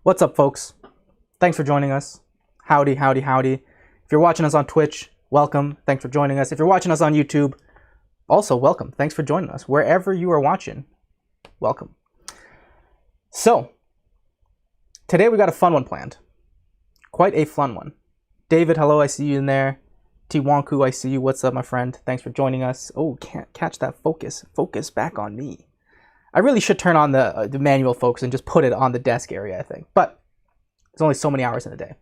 What's up, folks? Thanks for joining us. Howdy, howdy, howdy. If you're watching us on Twitch, welcome. Thanks for joining us. If you're watching us on YouTube, also welcome. Thanks for joining us. Wherever you are watching, welcome. So, today we got a fun one planned. Quite a fun one. David, hello, I see you in there. T. Wonku, I see you. What's up, my friend? Thanks for joining us. Oh, can't catch that focus. Focus back on me. I really should turn on the manual focus and just put it on the desk area, I think. But there's only so many hours in a day.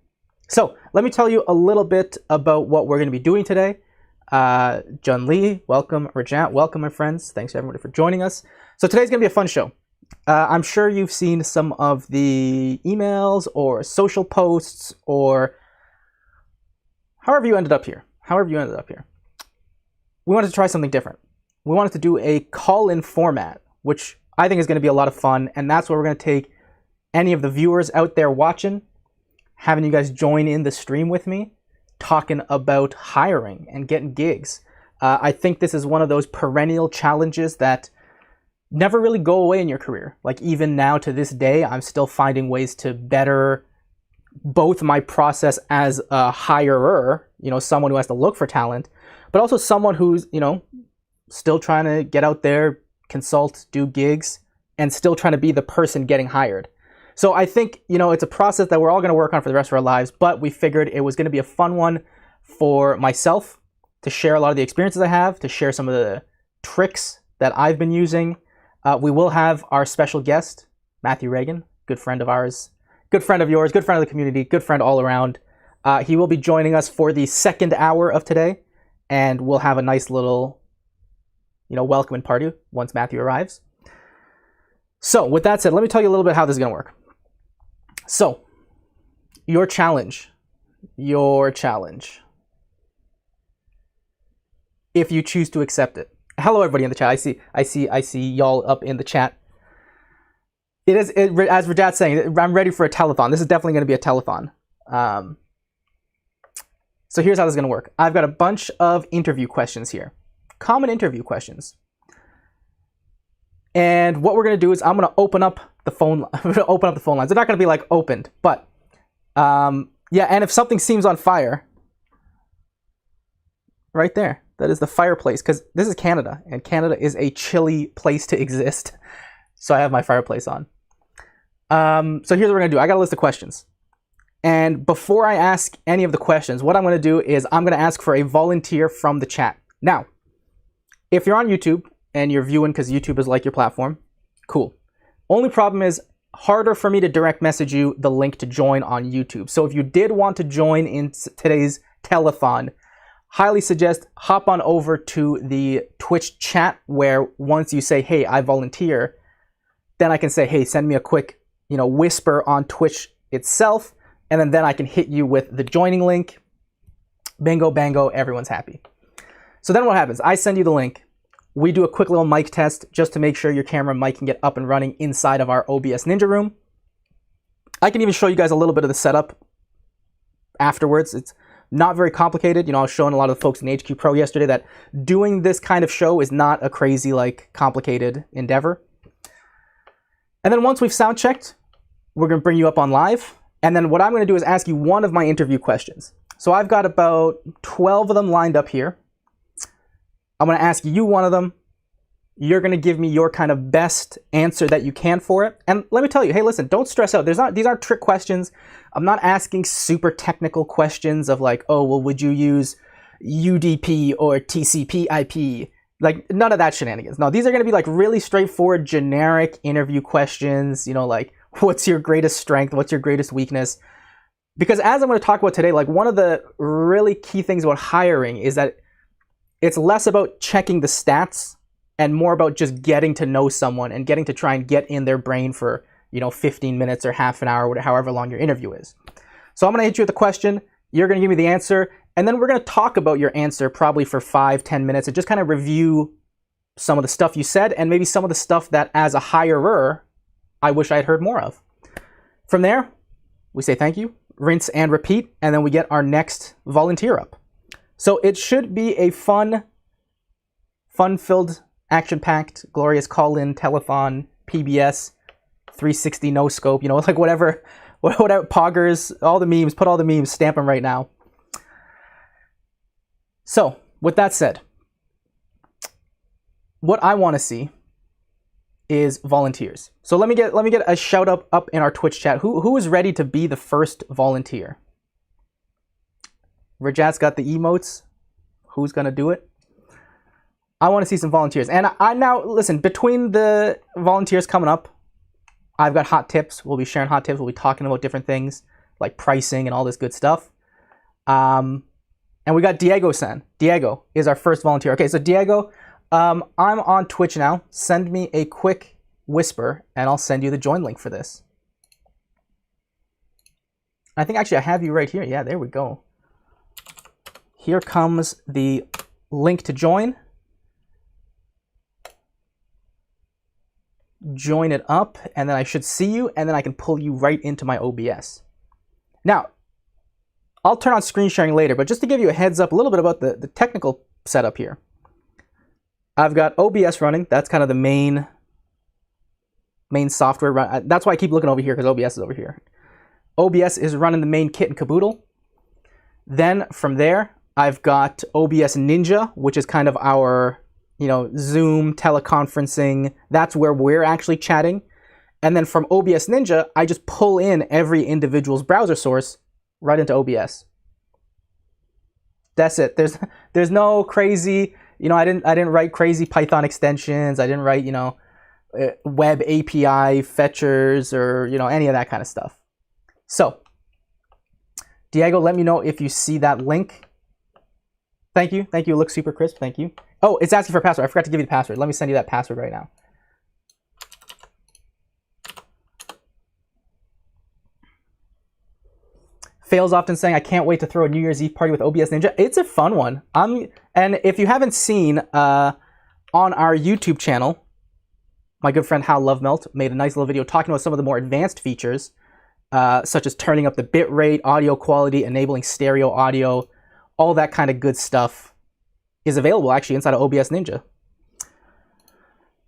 So let me tell you a little bit about what we're going to be doing today. Jun Lee, welcome. Rajat, welcome, my friends. Thanks, everybody, for joining us. So today's going to be a fun show. I'm sure you've seen some of the emails or social posts or however you ended up here. We wanted to try something different. We wanted to do a call-in format, which I think is going to be a lot of fun, and that's where we're going to take any of the viewers out there watching, having you guys join in the stream with me, talking about hiring and getting gigs. I think this is one of those perennial challenges that never really go away in your career. Like even now to this day, I'm still finding ways to better both my process as a hirer, someone who has to look for talent, but also someone who's, still trying to get out there, consult, do gigs, and still trying to be the person getting hired. So I think, it's a process that we're all going to work on for the rest of our lives, but we figured it was going to be a fun one for myself to share a lot of the experiences I have, to share some of the tricks that I've been using. We will have our special guest, Matthew Reagan, good friend of ours, good friend of yours, good friend of the community, good friend all around. He will be joining us for the second hour of today, and we'll have a nice little welcoming party once Matthew arrives. So with that said, let me tell you a little bit how this is going to work. So your challenge, if you choose to accept it. Hello, everybody in the chat. I see y'all up in the chat. As Rajat's saying, I'm ready for a telethon. This is definitely going to be a telethon. So here's how this is going to work. I've got a bunch of interview questions here. Common interview questions. And what we're going to do is I'm going to open up the phone lines. They're not going to be like opened, but yeah, and if something seems on fire, right there, that is the fireplace, because this is Canada, and Canada is a chilly place to exist. So I have my fireplace on. So here's what we're going to do. I got a list of questions. And before I ask any of the questions, what I'm going to do is I'm going to ask for a volunteer from the chat. Now, if you're on YouTube and you're viewing because YouTube is like your platform, cool. Only problem is harder for me to direct message you the link to join on YouTube. So if you did want to join in today's telethon, highly suggest hop on over to the Twitch chat, where once you say, hey, I volunteer, then I can say, hey, send me a quick, whisper on Twitch itself, and then I can hit you with the joining link. Bingo, bango, everyone's happy. So then what happens? I send you the link. We do a quick little mic test just to make sure your camera and mic can get up and running inside of our OBS Ninja room. I can even show you guys a little bit of the setup afterwards. It's not very complicated. I was showing a lot of the folks in HQ Pro yesterday that doing this kind of show is not a crazy, complicated endeavor. And then once we've sound checked, we're going to bring you up on live. And then what I'm going to do is ask you one of my interview questions. So I've got about 12 of them lined up here. I'm going to ask you one of them. You're going to give me your kind of best answer that you can for it. And let me tell you, hey, listen, don't stress out. These aren't trick questions. I'm not asking super technical questions of would you use UDP or TCP IP? None of that shenanigans. No, these are going to be really straightforward, generic interview questions. What's your greatest strength? What's your greatest weakness? Because as I'm going to talk about today, one of the really key things about hiring is that it's less about checking the stats and more about just getting to know someone and getting to try and get in their brain for, 15 minutes or half an hour, however long your interview is. So I'm going to hit you with a question. You're going to give me the answer. And then we're going to talk about your answer probably for 5-10 minutes and just kind of review some of the stuff you said and maybe some of the stuff that as a hirer, I wish I had heard more of. From there, we say thank you, rinse and repeat, and then we get our next volunteer up. So it should be a fun-filled, action-packed, glorious call-in, telethon, PBS, 360 no scope, whatever whatever, poggers, all the memes, put all the memes, stamp them right now. So, with that said, what I want to see is volunteers. So let me get a shout out up in our Twitch chat. Who is ready to be the first volunteer? Rajat's got the emotes. Who's gonna do it? I want to see some volunteers. And I now, listen, between the volunteers coming up, I've got hot tips. We'll be sharing hot tips. We'll be talking about different things like pricing and all this good stuff. And we got Diego-san. Diego is our first volunteer. Okay, so Diego, I'm on Twitch now. Send me a quick whisper and I'll send you the join link for this. I think actually I have you right here. Yeah, there we go. Here comes the link to join. Join it up, and then I should see you, and then I can pull you right into my OBS. Now, I'll turn on screen sharing later, but just to give you a heads up a little bit about the technical setup here. I've got OBS running. That's kind of the main software. That's why I keep looking over here, because OBS is over here. OBS is running the main kit and caboodle. Then from there, I've got OBS Ninja, which is kind of our, Zoom teleconferencing. That's where we're actually chatting. And then from OBS Ninja, I just pull in every individual's browser source right into OBS. That's it. There's no crazy, I didn't write crazy Python extensions. I didn't write, web API fetchers or, any of that kind of stuff. So, Diego, let me know if you see that link. Thank you. Thank you. It looks super crisp. Thank you. Oh, it's asking for a password. I forgot to give you the password. Let me send you that password right now. Fails often saying, I can't wait to throw a New Year's Eve party with OBS Ninja. It's a fun one. And if you haven't seen, on our YouTube channel, my good friend Hal Lovemelt made a nice little video talking about some of the more advanced features, such as turning up the bit rate, audio quality, enabling stereo audio, all that kind of good stuff is available actually inside of OBS Ninja.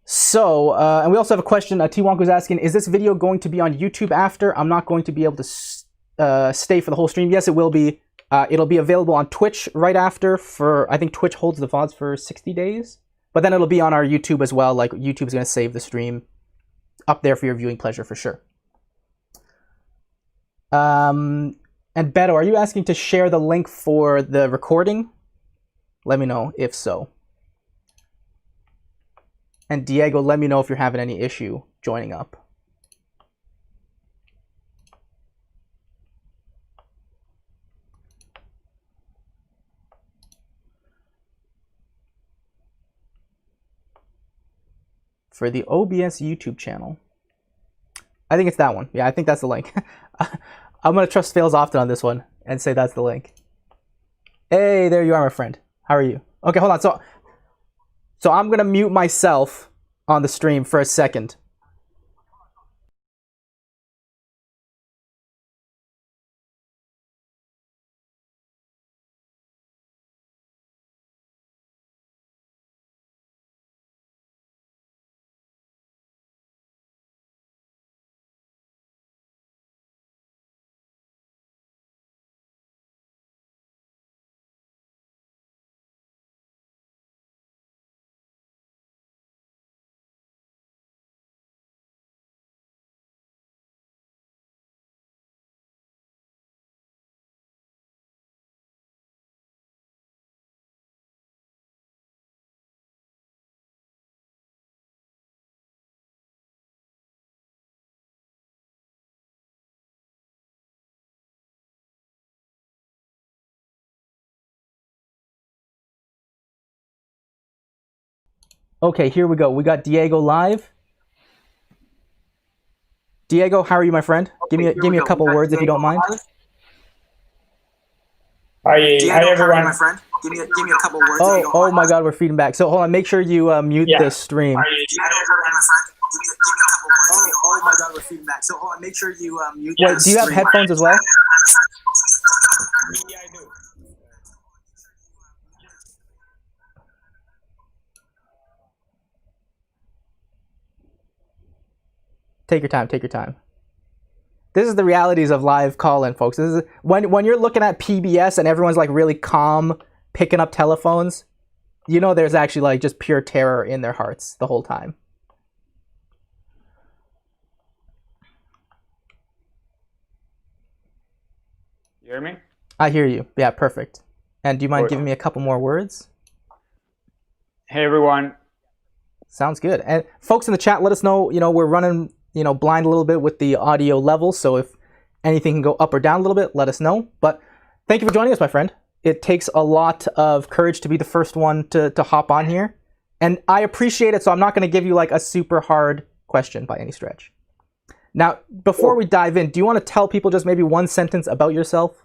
So, and we also have a question. T-Wonk was asking, is this video going to be on YouTube after? I'm not going to be able to stay for the whole stream. Yes, it will be. It'll be available on Twitch right after I think Twitch holds the VODs for 60 days. But then it'll be on our YouTube as well. Like, YouTube's going to save the stream up there for your viewing pleasure for sure. And Beto, are you asking to share the link for the recording? Let me know if so. And Diego, let me know if you're having any issue joining up. For the OBS YouTube channel. I think it's that one. Yeah, I think that's the link. I'm going to trust Fails Often on this one and say that's the link. Hey, there you are, my friend. How are you? Okay, hold on. So I'm going to mute myself on the stream for a second. Okay, here we go. We got Diego live. Diego, how are you, my friend? Give me a couple words if you don't mind. Hi, everyone. My friend. Give me a couple words. Oh my God, we're feeding back. So hold on, make sure you mute the stream. Oh my God, we're feeding back. So hold on, make sure you mute. Wait, do you have headphones as well? Yeah, I do. Take your time. Take your time. This is the realities of live call-in, folks. This is when you're looking at PBS and everyone's like really calm, picking up telephones. You know, there's actually like just pure terror in their hearts the whole time. You hear me? I hear you. Yeah, perfect. And do you mind giving me a couple more words? Hey, everyone. Sounds good. And folks in the chat, let us know, we're running, blind a little bit with the audio level. So if anything can go up or down a little bit, let us know. But thank you for joining us, my friend. It takes a lot of courage to be the first one to hop on here. And I appreciate it. So I'm not going to give you like a super hard question by any stretch. Now, before we dive in, do you want to tell people just maybe one sentence about yourself?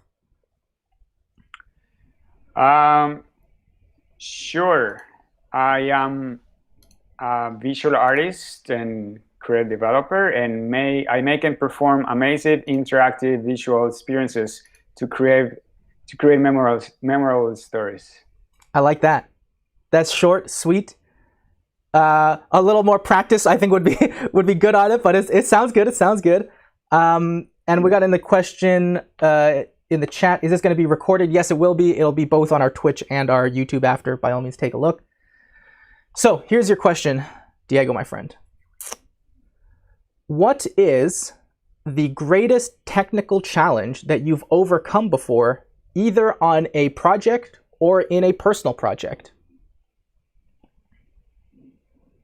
Sure. I am a visual artist and creative developer, and I make and perform amazing interactive visual experiences to create memorable stories. I like that. That's short, sweet. A little more practice, I think, would be good on it, but it sounds good. It sounds good. And we got in the question in the chat: is this going to be recorded? Yes, it will be. It'll be both on our Twitch and our YouTube after. By all means, take a look. So here's your question, Diego, my friend. What is the greatest technical challenge that you've overcome before, either on a project or in a personal project?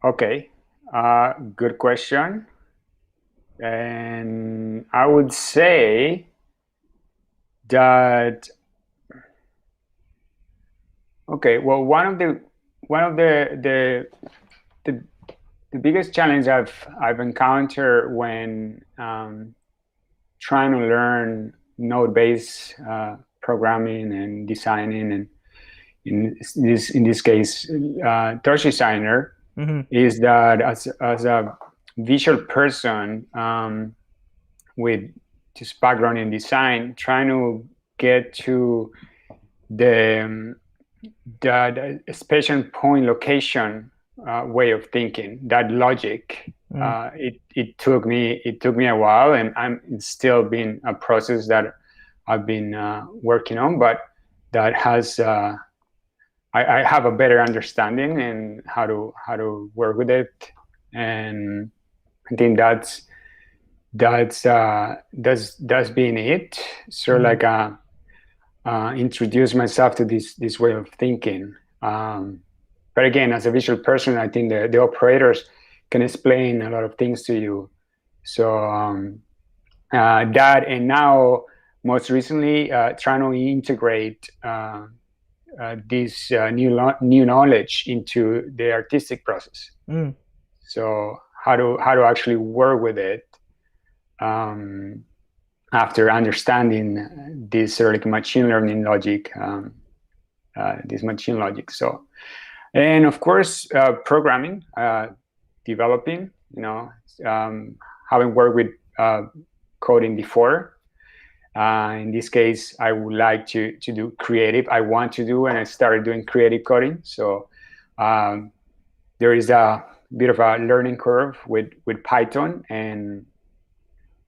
Okay, good question. And I would say that, okay, well, one of the biggest challenge I've encountered when trying to learn node-based programming and designing, and in this case, touch designer, is that as a visual person with just background in design, trying to get to that special point location way of thinking, that logic, it took me a while, and it's still been a process that I've been working on, but that has I have a better understanding in how to work with it, and I think that's been it. So like introduce myself to this way of thinking. But again, as a visual person, I think the operators can explain a lot of things to you. So that, and now most recently trying to integrate this new knowledge into the artistic process. So how to actually work with it after understanding this like machine learning logic, this machine logic. So, and of course, programming, developing. Having worked with coding before. In this case, I would like to do creative. I want to do, and I started doing creative coding. So there is a bit of a learning curve with Python, and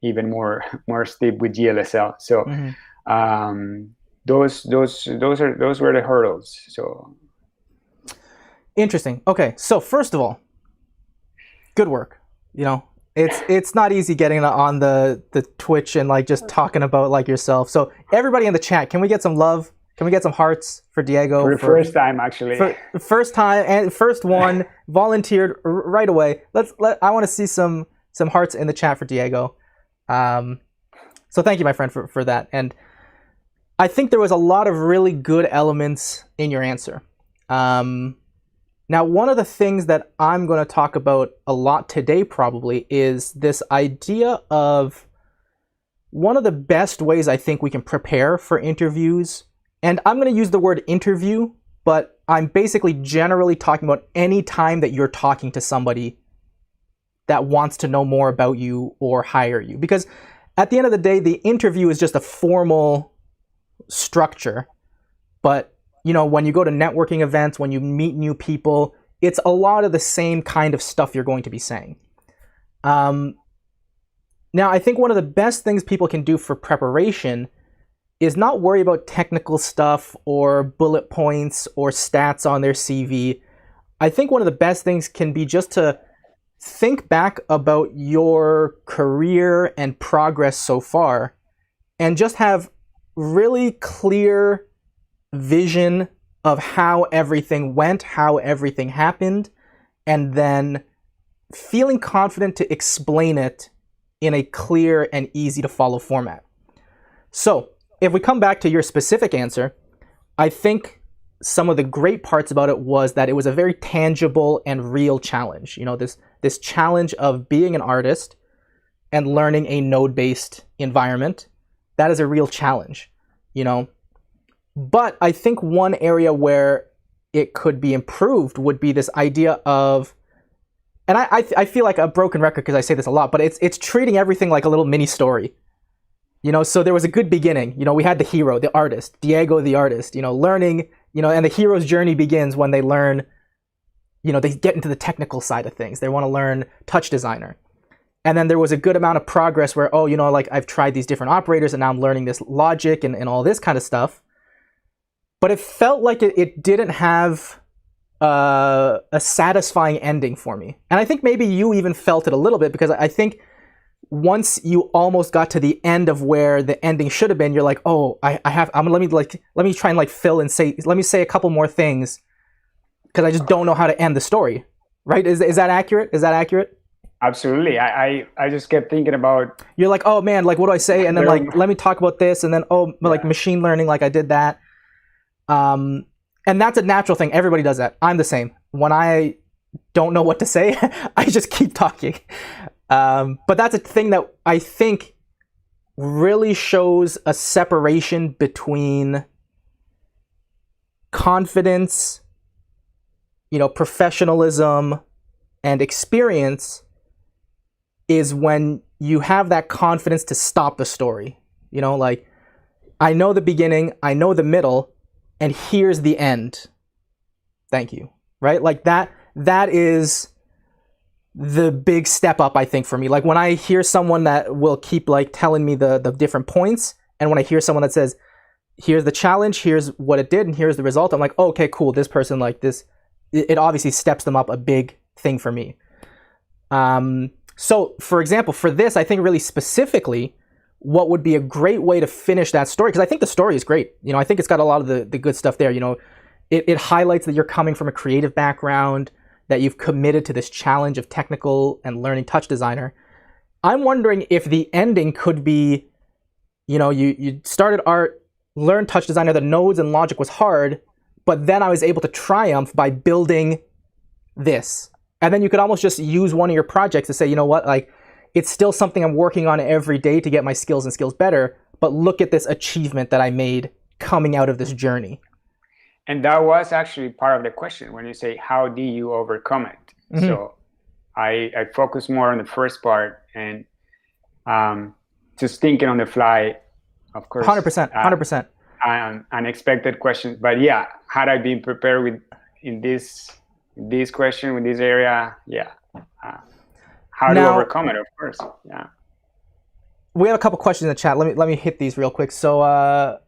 even more steep with GLSL. So those were the hurdles. So interesting. Okay, so first of all, good work. It's not easy getting on the Twitch and like just talking about like yourself. So everybody in the chat, can we get some love? Can we get some hearts for Diego? For the first time, actually. First time and first one volunteered right away. I want to see some hearts in the chat for Diego. So thank you, my friend, for that. And I think there was a lot of really good elements in your answer. Now, one of the things that I'm going to talk about a lot today probably is this idea of one of the best ways I think we can prepare for interviews. And I'm going to use the word interview, but I'm basically generally talking about any time that you're talking to somebody that wants to know more about you or hire you. Because at the end of the day, the interview is just a formal structure. But when you go to networking events, when you meet new people, it's a lot of the same kind of stuff you're going to be saying. Now, I think one of the best things people can do for preparation is not worry about technical stuff or bullet points or stats on their CV. I think one of the best things can be just to think back about your career and progress so far and just have really clear vision of how everything went, how everything happened, and then feeling confident to explain it in a clear and easy to follow format. So, if we come back to your specific answer, I think some of the great parts about it was that it was a very tangible and real challenge. You know, this challenge of being an artist and learning a node-based environment, that is a real challenge, you know. But I think one area where it could be improved would be this idea of, and I feel like a broken record because I say this a lot, but it's treating everything like a little mini story. You know, so there was a good beginning. You know, we had the hero, the artist, Diego the artist, you know, learning, you know, and the hero's journey begins when they learn, you know, they get into the technical side of things. They want to learn touch designer. And then there was a good amount of progress where, oh, you know, like I've tried these different operators and now I'm learning this logic and all this kind of stuff. But it felt like it didn't have a satisfying ending for me. And I think maybe you even felt it a little bit because I think once you almost got to the end of where the ending should have been, you're like, oh, let me try and like fill and say, let me say a couple more things because I just don't know how to end the story. Right? Is that accurate? Is that accurate? Absolutely. I just kept thinking about, you're like, oh man, like what do I say? And then like, let me talk about this. And then, oh, like machine learning, like I did that. And that's a natural thing. Everybody does that. I'm the same. When I don't know what to say, I just keep talking. But that's a thing that I think really shows a separation between confidence, you know, professionalism, and experience is when you have that confidence to stop the story. You know, like, I know the beginning, I know the middle, and here's the end. Thank you. Right? Like that is the big step up, I think, for me. Like when I hear someone that will keep like telling me the different points, and when I hear someone that says, here's the challenge, here's what it did, and here's the result, I'm like, oh, okay, cool. This person like this, it obviously steps them up a big thing for me. So for example, for this, I think really specifically, what would be a great way to finish that story, because I think the story is great. You know, I think it's got a lot of the good stuff there. You know, it highlights that you're coming from a creative background, that you've committed to this challenge of technical and learning touch designer. I'm wondering if the ending could be, you know, you started art, learned touch designer, the nodes and logic was hard, but then I was able to triumph by building this. And then you could almost just use one of your projects to say, you know what, like, it's still something I'm working on every day to get my skills better, but look at this achievement that I made coming out of this journey. And that was actually part of the question when you say, how do you overcome it? Mm-hmm. So I focus more on the first part and just thinking on the fly, of course. 100%. Unexpected questions. But yeah, had I been prepared in this question, with this area, yeah. How to overcome it, of course. Yeah. We have a couple questions in the chat. Let me hit these real quick. So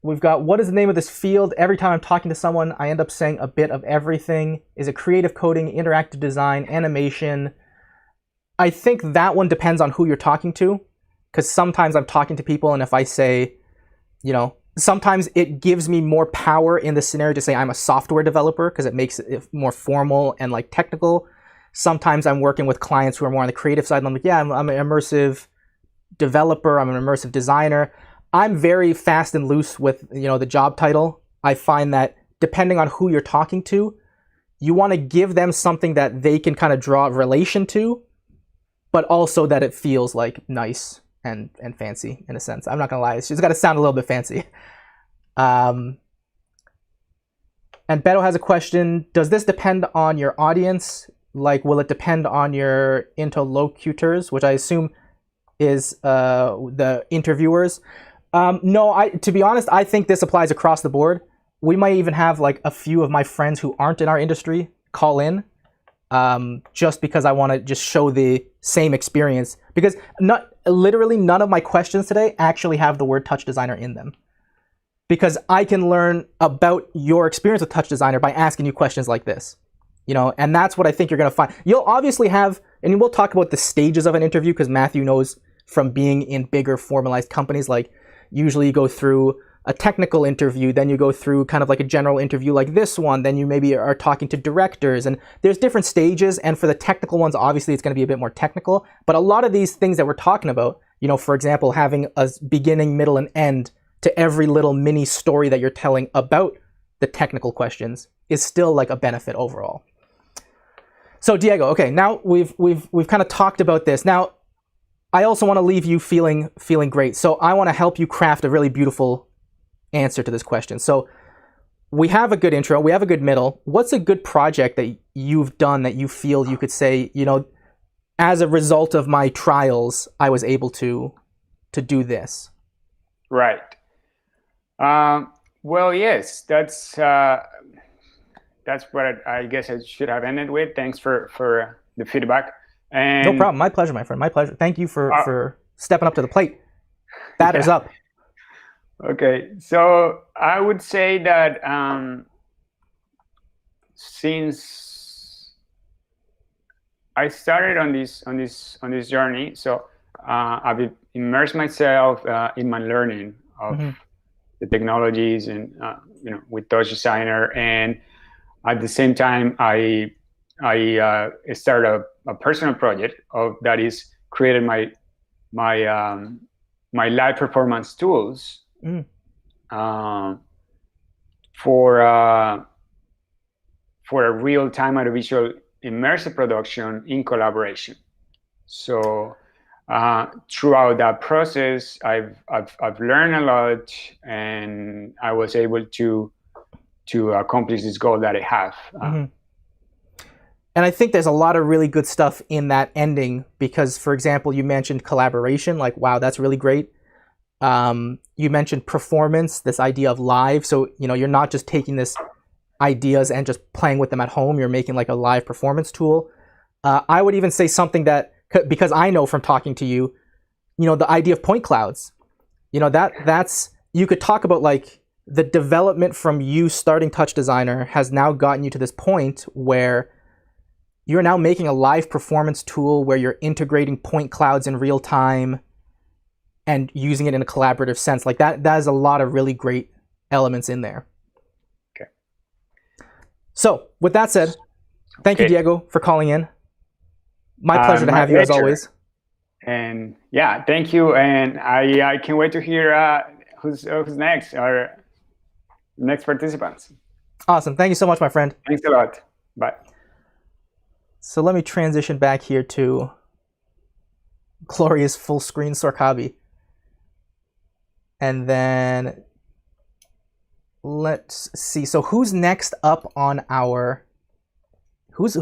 we've got, what is the name of this field? Every time I'm talking to someone, I end up saying a bit of everything. Is it creative coding, interactive design, animation? I think that one depends on who you're talking to, because sometimes I'm talking to people, and if I say, you know, sometimes it gives me more power in the scenario to say I'm a software developer because it makes it more formal and like technical. Sometimes I'm working with clients who are more on the creative side, and I'm like, yeah, I'm an immersive developer, I'm an immersive designer. I'm very fast and loose with, you know, the job title. I find that depending on who you're talking to, you want to give them something that they can kind of draw a relation to, but also that it feels like nice and fancy in a sense. I'm not gonna lie, it's just got to sound a little bit fancy. And Beto has a question: does this depend on your audience? Like, will it depend on your interlocutors, which I assume is the interviewers? No, to be honest, I think this applies across the board. We might even have like a few of my friends who aren't in our industry call in just because I want to just show the same experience. Because literally none of my questions today actually have the word Touch Designer in them. Because I can learn about your experience with Touch Designer by asking you questions like this. And that's what I think you're going to find. You'll obviously have, and we'll talk about the stages of an interview, because Matthew knows from being in bigger formalized companies, like usually you go through a technical interview, then you go through kind of like a general interview like this one, then you maybe are talking to directors, and there's different stages. And for the technical ones, obviously it's going to be a bit more technical. But a lot of these things that we're talking about, for example, having a beginning, middle, and end to every little mini story that you're telling about the technical questions is still like a benefit overall. So Diego, okay, now we've kind of talked about this. Now, I also want to leave you feeling great. So I want to help you craft a really beautiful answer to this question. So we have a good intro, we have a good middle. What's a good project that you've done that you feel you could say, as a result of my trials, I was able to do this? Right. Well, yes, that's what I guess I should have ended with. Thanks for the feedback. And no problem. My pleasure, my friend. My pleasure. Thank you for stepping up to the plate. Batter's up. Okay, so I would say that since I started on this journey, so I've immersed myself in my learning of the technologies and with Touch Designer, and at the same time I started a personal project that is created my live performance tools for a real-time audiovisual immersive production in collaboration. So throughout that process, I've learned a lot, and I was able to accomplish this goal that I have. And I think there's a lot of really good stuff in that ending, because, for example, you mentioned collaboration. Like, wow, that's really great. You mentioned performance, this idea of live. So, you're not just taking this ideas and just playing with them at home. You're making like a live performance tool. I would even say something that, because I know from talking to you, the idea of point clouds, that's, you could talk about like the development from you starting Touch Designer has now gotten you to this point where you're now making a live performance tool where you're integrating point clouds in real time and using it in a collaborative sense. Like that is a lot of really great elements in there. Okay. So with that said, thank you, Diego, for calling in. My pleasure to have you as always. And yeah, thank you. And I can't wait to hear who's next, our next participants. Awesome. Thank you so much, my friend. Thanks a lot. Bye. So let me transition back here to glorious full screen Sorkabi. And then let's see. So who's next up on our, who's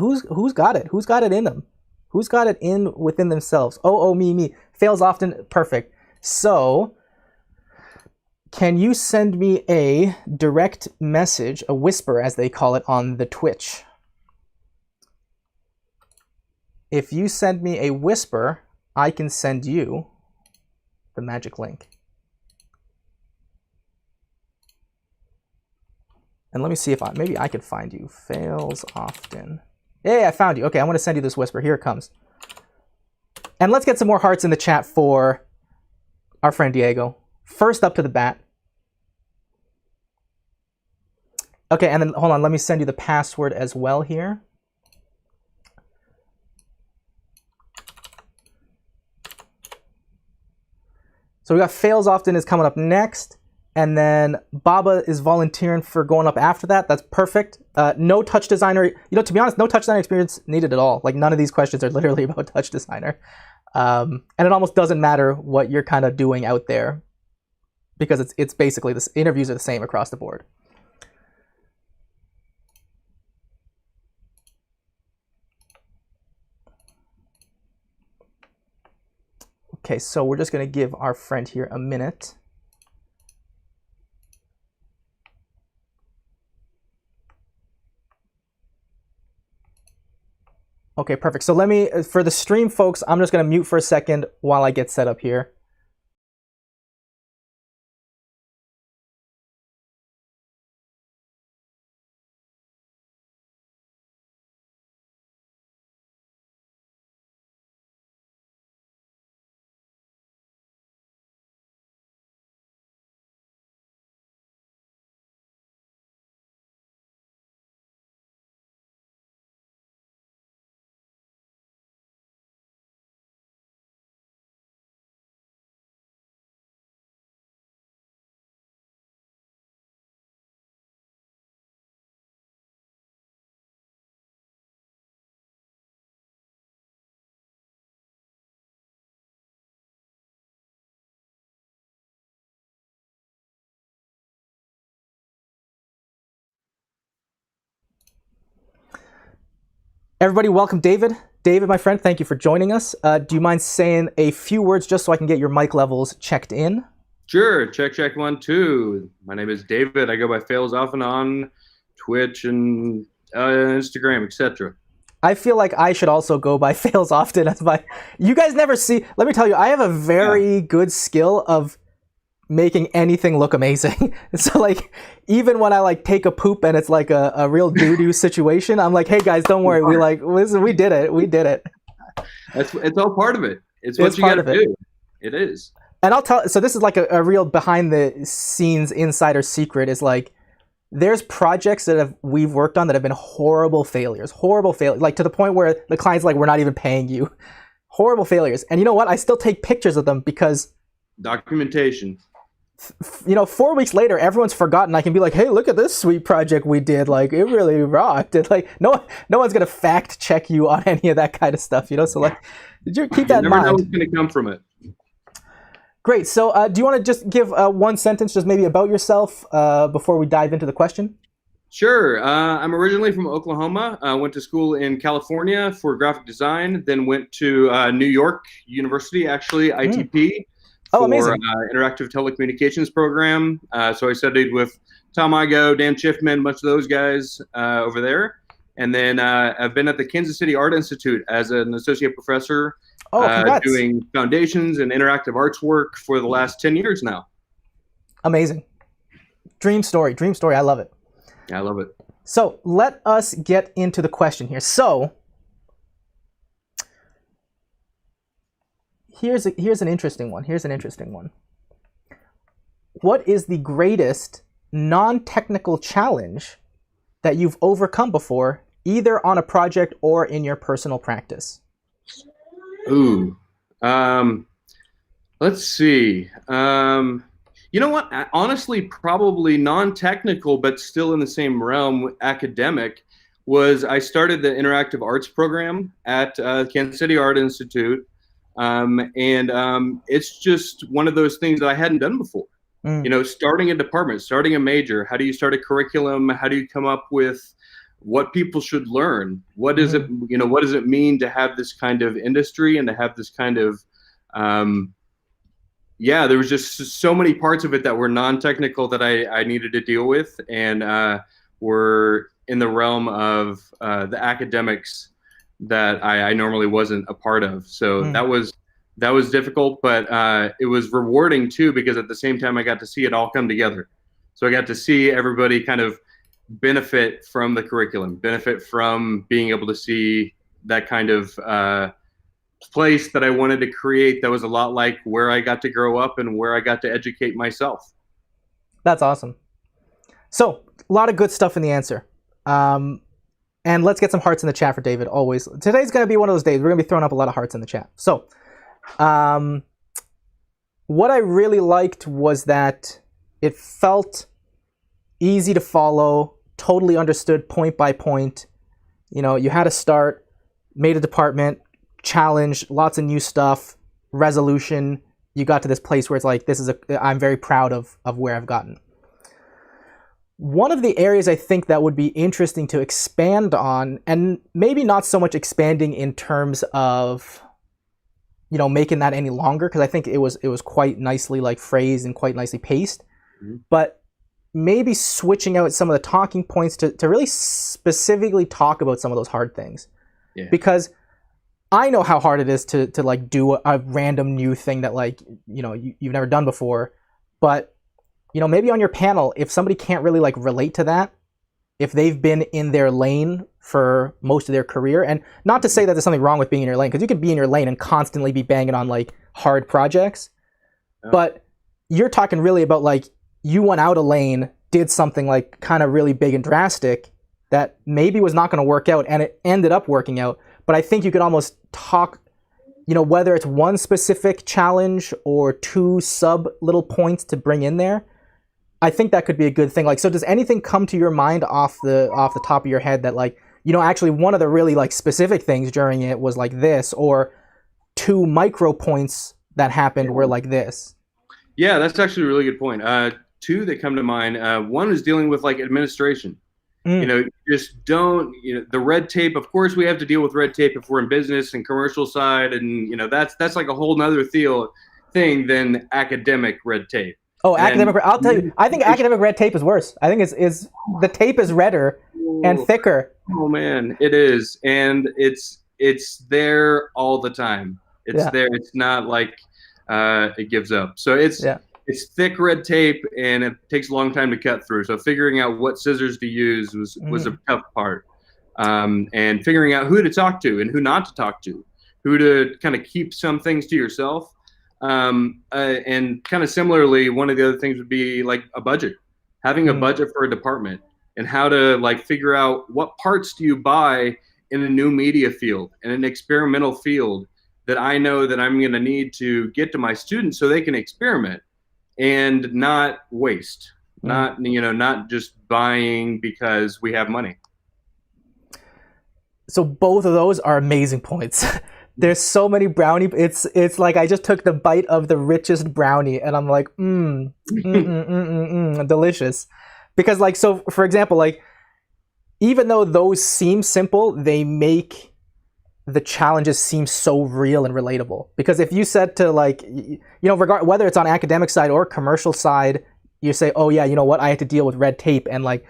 got it? Who's got it in them? Who's got it in within themselves? Oh, me. Fails often. Perfect. So can you send me a direct message, a whisper as they call it on the Twitch? If you send me a whisper, I can send you the magic link. And let me see if maybe I could find you. Fails often. Hey, I found you. Okay, I'm going to send you this whisper. Here it comes. And let's get some more hearts in the chat for our friend Diego. First up to the bat. Okay, and then hold on. Let me send you the password as well here. So we got fails often is coming up next. And then Baba is volunteering for going up after that. That's perfect. No Touch Designer. To be honest, no Touch Designer experience needed at all. Like none of these questions are literally about Touch Designer. And it almost doesn't matter what you're kind of doing out there, because it's basically this. Interviews are the same across the board. Okay, so we're just going to give our friend here a minute. Okay, perfect. So let me, for the stream folks, I'm just going to mute for a second while I get set up here. Everybody, welcome David. David, my friend, thank you for joining us. Do you mind saying a few words just so I can get your mic levels checked in? Sure. Check 1 2. My name is David. I go by Fails often on Twitch and Instagram, etc. I feel like I should also go by Fails often as my. You guys never see. Let me tell you, I have a very good skill of making anything look amazing. So like, even when I like take a poop and it's like a real doo-doo situation, I'm like, hey guys, don't worry. We did it. We did it. It's all part of it. It's what you got to do. It is. And I'll tell. So this is like a real behind the scenes insider secret. Is like, there's projects that we've worked on that have been horrible failures, like to the point where the client's like, we're not even paying you. Horrible failures. And you know what? I still take pictures of them because documentation. 4 weeks later, everyone's forgotten. I can be like, hey, look at this sweet project we did. Like, it really rocked. And like, no one's gonna fact check you on any of that kind of stuff, So like, did you keep that in mind? You never know what's gonna come from it. Great. So do you want to just give one sentence, just maybe about yourself before we dive into the question? Sure. I'm originally from Oklahoma. Went to school in California for graphic design, then went to New York University, actually, ITP. Oh, amazing. For interactive telecommunications program. So I studied with Tom Igo, Dan Schiffman, much of those guys over there. And then I've been at the Kansas City Art Institute as an associate professor, doing foundations and interactive arts work for the last 10 years now. Amazing. Dream story. I love it. I love it. So let us get into the question here. So here's an interesting one. What is the greatest non-technical challenge that you've overcome before, either on a project or in your personal practice? Ooh, let's see. You know what? Honestly, probably non-technical, but still in the same realm, academic, was I started the interactive arts program at Kansas City Art Institute. It's just one of those things that I hadn't done before. Starting a department, starting a major, how do you start a curriculum? How do you come up with what people should learn? What is it, what does it mean to have this kind of industry and to have this kind of, there was just so many parts of it that were non-technical that I needed to deal with and were in the realm of the academics that I normally wasn't a part of. So that was difficult, but it was rewarding too, because at the same time I got to see it all come together. So I got to see everybody kind of benefit from the curriculum, benefit from being able to see that kind of place that I wanted to create that was a lot like where I got to grow up and where I got to educate myself. That's awesome. So a lot of good stuff in the answer. And let's get some hearts in the chat for David, always. Today's going to be one of those days. We're going to be throwing up a lot of hearts in the chat. So what I really liked was that it felt easy to follow, totally understood point by point. You had to start, made a department, challenge, lots of new stuff, resolution. You got to this place where it's like, I'm very proud of where I've gotten. One of the areas I think that would be interesting to expand on, and maybe not so much expanding in terms of, making that any longer, because I think it was quite nicely like phrased and quite nicely paced, but maybe switching out some of the talking points to really specifically talk about some of those hard things. Yeah. Because I know how hard it is to like do a random new thing that like, you know, you've never done before. But, you know, maybe on your panel, if somebody can't really like relate to that, if they've been in their lane for most of their career, and not to say that there's something wrong with being in your lane, because you could be in your lane and constantly be banging on like hard projects, but you're talking really about like you went out a lane, did something like kind of really big and drastic that maybe was not going to work out, and it ended up working out. But I think you could almost talk, you know, whether it's one specific challenge or two sub little points to bring in there. I think that could be a good thing. Like, so does anything come to your mind off the top of your head that like, you know, actually one of the really like specific things during it was like this, or two micro points that happened were like this? Yeah, that's actually a really good point. Two that come to mind. One is dealing with like administration. You know, just don't, you know, the red tape. Of course, we have to deal with red tape if we're in business and commercial side, and you know, that's like a whole nother thing than academic red tape. Oh, academic! I'll tell you, I think academic red tape is worse. I think it's the tape is redder and thicker. Oh man, it is, and it's there all the time. It's there. It's not like it gives up. So it's thick red tape, and it takes a long time to cut through. So figuring out what scissors to use was a tough part, and figuring out who to talk to and who not to talk to, who to kind of keep some things to yourself. And kind of similarly, one of the other things would be like a budget, having a budget for a department, and how to like figure out what parts do you buy in a new media field, in an experimental field that I know that I'm going to need to get to my students so they can experiment and not waste, not just buying because we have money. So both of those are amazing points. There's so many brownie. It's like I just took the bite of the richest brownie, and I'm like, delicious. Because like, so for example, like even though those seem simple, they make the challenges seem so real and relatable. Because if you said to like, you know, whether it's on academic side or commercial side, you say, oh yeah, you know what, I had to deal with red tape, and like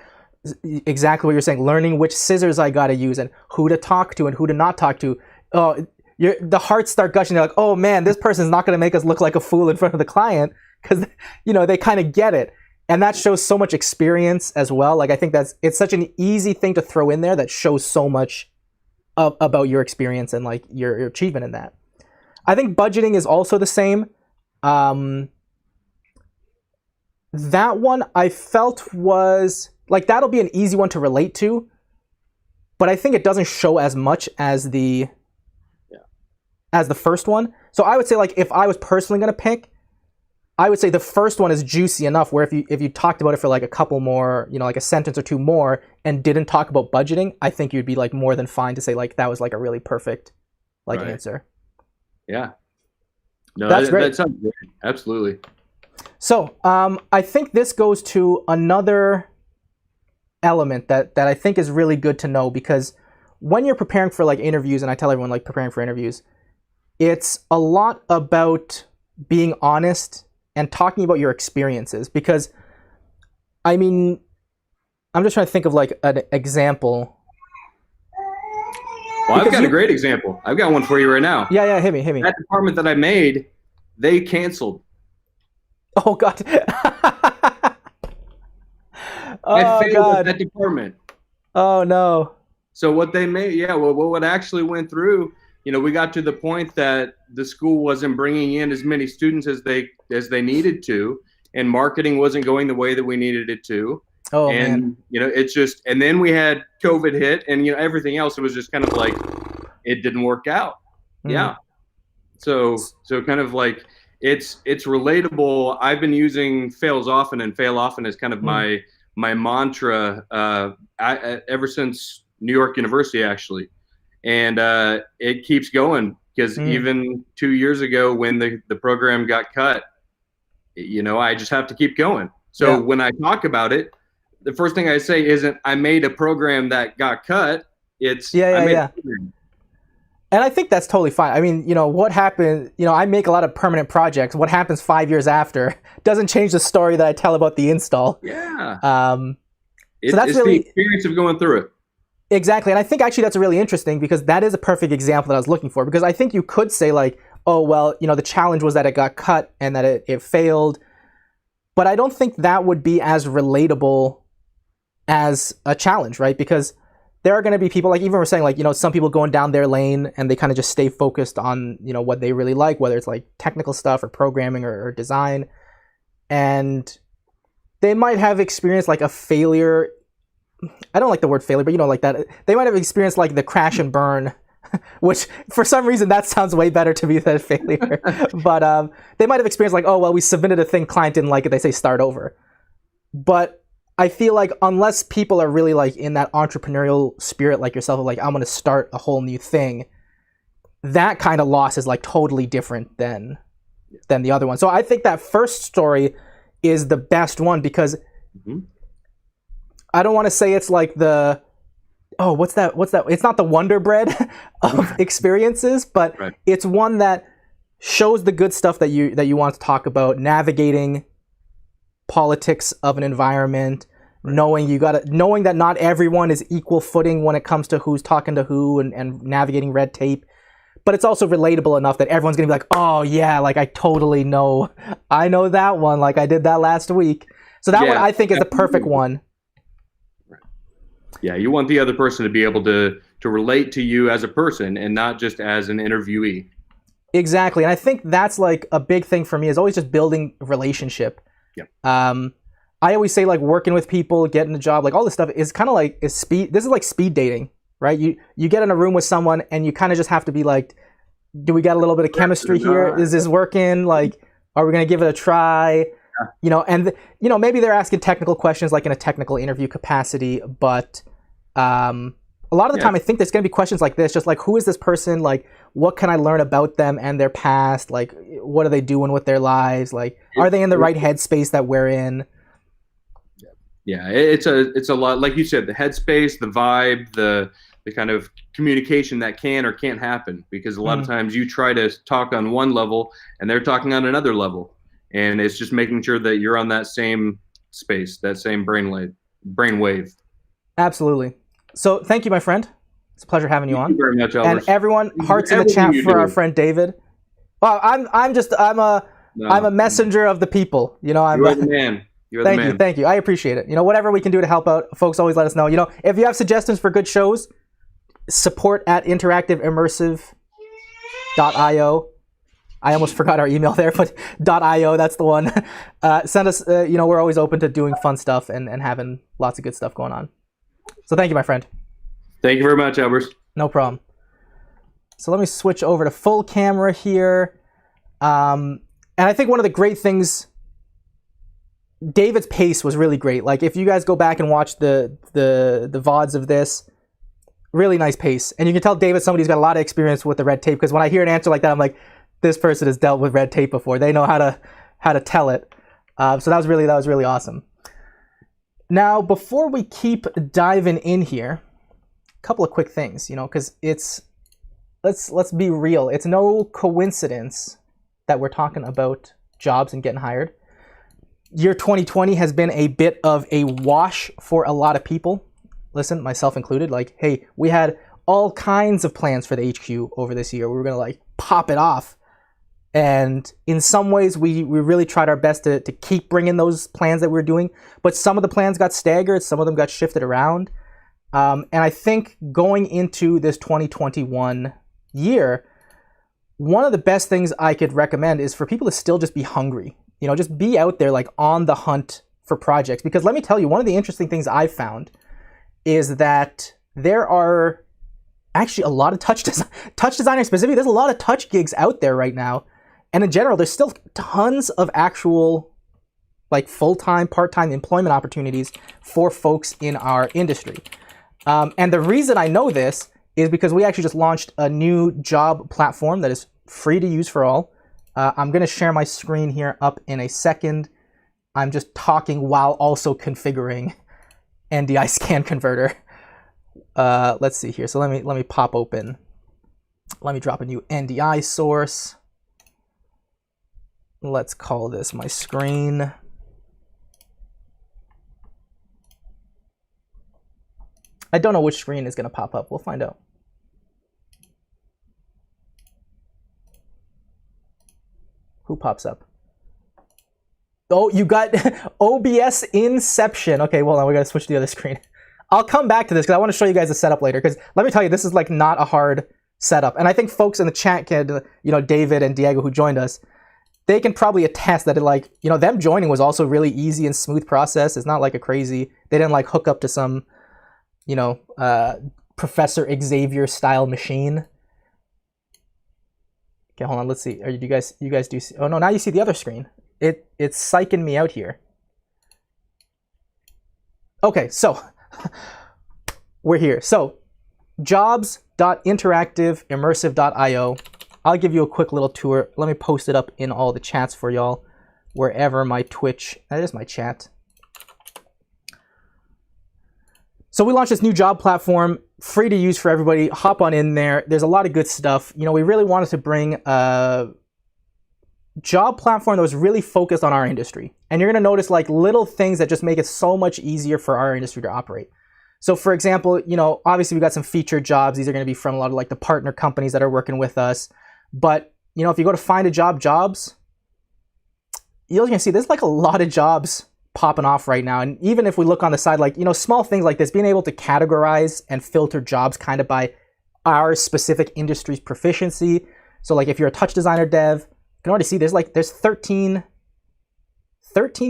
exactly what you're saying, learning which scissors I got to use and who to talk to and who to not talk to. The hearts start gushing. They're like, oh man, this person's not going to make us look like a fool in front of the client, because, you know, they kind of get it. And that shows so much experience as well. Like, I think it's such an easy thing to throw in there that shows so much about your experience and like your achievement in that. I think budgeting is also the same. That one I felt was like, that'll be an easy one to relate to, but I think it doesn't show as much as the first one. So I would say, like, if I was personally going to pick, I would say the first one is juicy enough where if you talked about it for like a couple more, you know, like a sentence or two more, and didn't talk about budgeting, I think you'd be like more than fine to say like that was like a really perfect like answer. Yeah. No, that's great. That sounds great. Absolutely. So I think this goes to another element that I think is really good to know, because when you're preparing for like interviews, and I tell everyone like preparing for interviews, it's a lot about being honest and talking about your experiences. Because, I mean, I'm just trying to think of like an example. Well, I've got a great example. I've got one for you right now. Yeah, hit me. That department that I made, they canceled. Oh, God. I failed at that department. Oh, no. So what they made, what actually went through, you know, we got to the point that the school wasn't bringing in as many students as they needed to, and marketing wasn't going the way that we needed it to. Oh, and man. You know, it's just, and then we had COVID hit, and you know, everything else, it was just kind of like it didn't work out. Yeah. So kind of like it's relatable. I've been using fails often and fail often as kind of my mantra ever since New York University, actually. And it keeps going, because even 2 years ago when the program got cut, you know, I just have to keep going. So when I talk about it, the first thing I say isn't I made a program that got cut. It's I made a program. And I think that's totally fine. I mean, you know, what happened, you know, I make a lot of permanent projects. What happens 5 years after doesn't change the story that I tell about the install. Yeah. So that's it's really the experience of going through it. Exactly. And I think actually that's really interesting because that is a perfect example that I was looking for. Because I think you could say like, oh, well, the challenge was that it got cut and that it failed. But I don't think that would be as relatable as a challenge, right? Because there are going to be people, like even we're saying, like, some people going down their lane and they kind of just stay focused on, what they really like, whether it's like technical stuff or programming or design. And they might have experienced like a failure. I don't like the word failure, but like that. They might have experienced like the crash and burn, which for some reason that sounds way better to me than failure. But they might have experienced like, oh, well, we submitted a thing, client didn't like it, they say start over. But I feel like unless people are really like in that entrepreneurial spirit like yourself, of like, I'm going to start a whole new thing, that kind of loss is like totally different than the other one. So I think that first story is the best one because I don't want to say it's like the, oh, what's that? It's not the Wonder Bread of experiences, but right. It's one that shows the good stuff that you want to talk about, navigating politics of an environment, right. knowing that not everyone is equal footing when it comes to who's talking to who and navigating red tape. But it's also relatable enough that everyone's going to be like, oh, yeah, like I totally know. I know that one. Like I did that last week. So that one I think is the perfect one. Yeah, you want the other person to be able to relate to you as a person and not just as an interviewee. Exactly. And I think that's like a big thing for me is always just building relationship. Yeah. I always say like working with people, getting a job, like all this stuff is kind of like speed. This is like speed dating, right? You get in a room with someone and you kind of just have to be like, do we got a little bit of chemistry here? Is this working? Like, are we going to give it a try? And maybe they're asking technical questions like in a technical interview capacity, but a lot of the time I think there's going to be questions like this, just like, who is this person? Like, what can I learn about them and their past? Like, what are they doing with their lives? Like, are they in the right headspace that we're in? Yeah, it's a lot, like you said, the headspace, the vibe, the kind of communication that can or can't happen, because a lot of times you try to talk on one level and they're talking on another level. And it's just making sure that you're on that same space, that same brain wave. Absolutely. So thank you, my friend. It's a pleasure having you on. Thank you very much, Elburz. And everyone, hearts in the chat for our friend David. Well, I'm a messenger of the people. You're the man. Thank you. I appreciate it. Whatever we can do to help out, folks, always let us know. If you have suggestions for good shows, support at interactiveimmersive.io. I almost forgot our email there, but .io, that's the one. Send us, we're always open to doing fun stuff and having lots of good stuff going on. So thank you, my friend. Thank you very much, Elburz. No problem. So let me switch over to full camera here. And I think one of the great things, David's pace was really great. Like if you guys go back and watch the VODs of this, really nice pace. And you can tell David's somebody who's got a lot of experience with the red tape, because when I hear an answer like that, I'm like, this person has dealt with red tape before. They know how to tell it. So that was really awesome. Now, before we keep diving in here, a couple of quick things, because let's be real. It's no coincidence that we're talking about jobs and getting hired. Year 2020 has been a bit of a wash for a lot of people. Listen, myself included. Like, hey, we had all kinds of plans for the HQ over this year. We were gonna like pop it off. And in some ways, we really tried our best to keep bringing those plans that we were doing. But some of the plans got staggered. Some of them got shifted around. And I think going into this 2021 year, one of the best things I could recommend is for people to still just be hungry. Just be out there like on the hunt for projects. Because let me tell you, one of the interesting things I've found is that there are actually a lot of touch designers specifically. There's a lot of touch gigs out there right now. And in general, there's still tons of actual like full-time, part-time employment opportunities for folks in our industry. And the reason I know this is because we actually just launched a new job platform that is free to use for all. I'm going to share my screen here up in a second. I'm just talking while also configuring NDI scan converter. Let's see here. So let me pop open. Let me drop a new NDI source. Let's call this my screen. I don't know which screen is going to pop up. We'll find out. Who pops up? Oh, you got OBS Inception. Okay, well, now we got to switch to the other screen. I'll come back to this because I want to show you guys the setup later. Because let me tell you, this is like not a hard setup. And I think folks in the chat can, David and Diego who joined us, they can probably attest that it them joining was also really easy and smooth process. It's not like a crazy, they didn't like hook up to some, Professor Xavier style machine. Okay, hold on, let's see. You guys do see, oh no, now you see the other screen. It's psyching me out here. Okay, so we're here. So jobs.interactiveimmersive.io. I'll give you a quick little tour. Let me post it up in all the chats for y'all, wherever my Twitch, that is my chat. So we launched this new job platform, free to use for everybody. Hop on in there. There's a lot of good stuff. We really wanted to bring a job platform that was really focused on our industry. And you're going to notice like little things that just make it so much easier for our industry to operate. So for example, obviously we got some featured jobs. These are going to be from a lot of like the partner companies that are working with us. But, if you go to find a job jobs, you're going to see there's like a lot of jobs popping off right now. And even if we look on the side, like, small things like this, being able to categorize and filter jobs kind of by our specific industry's proficiency. So like if you're a touch designer dev, you can already see there's 13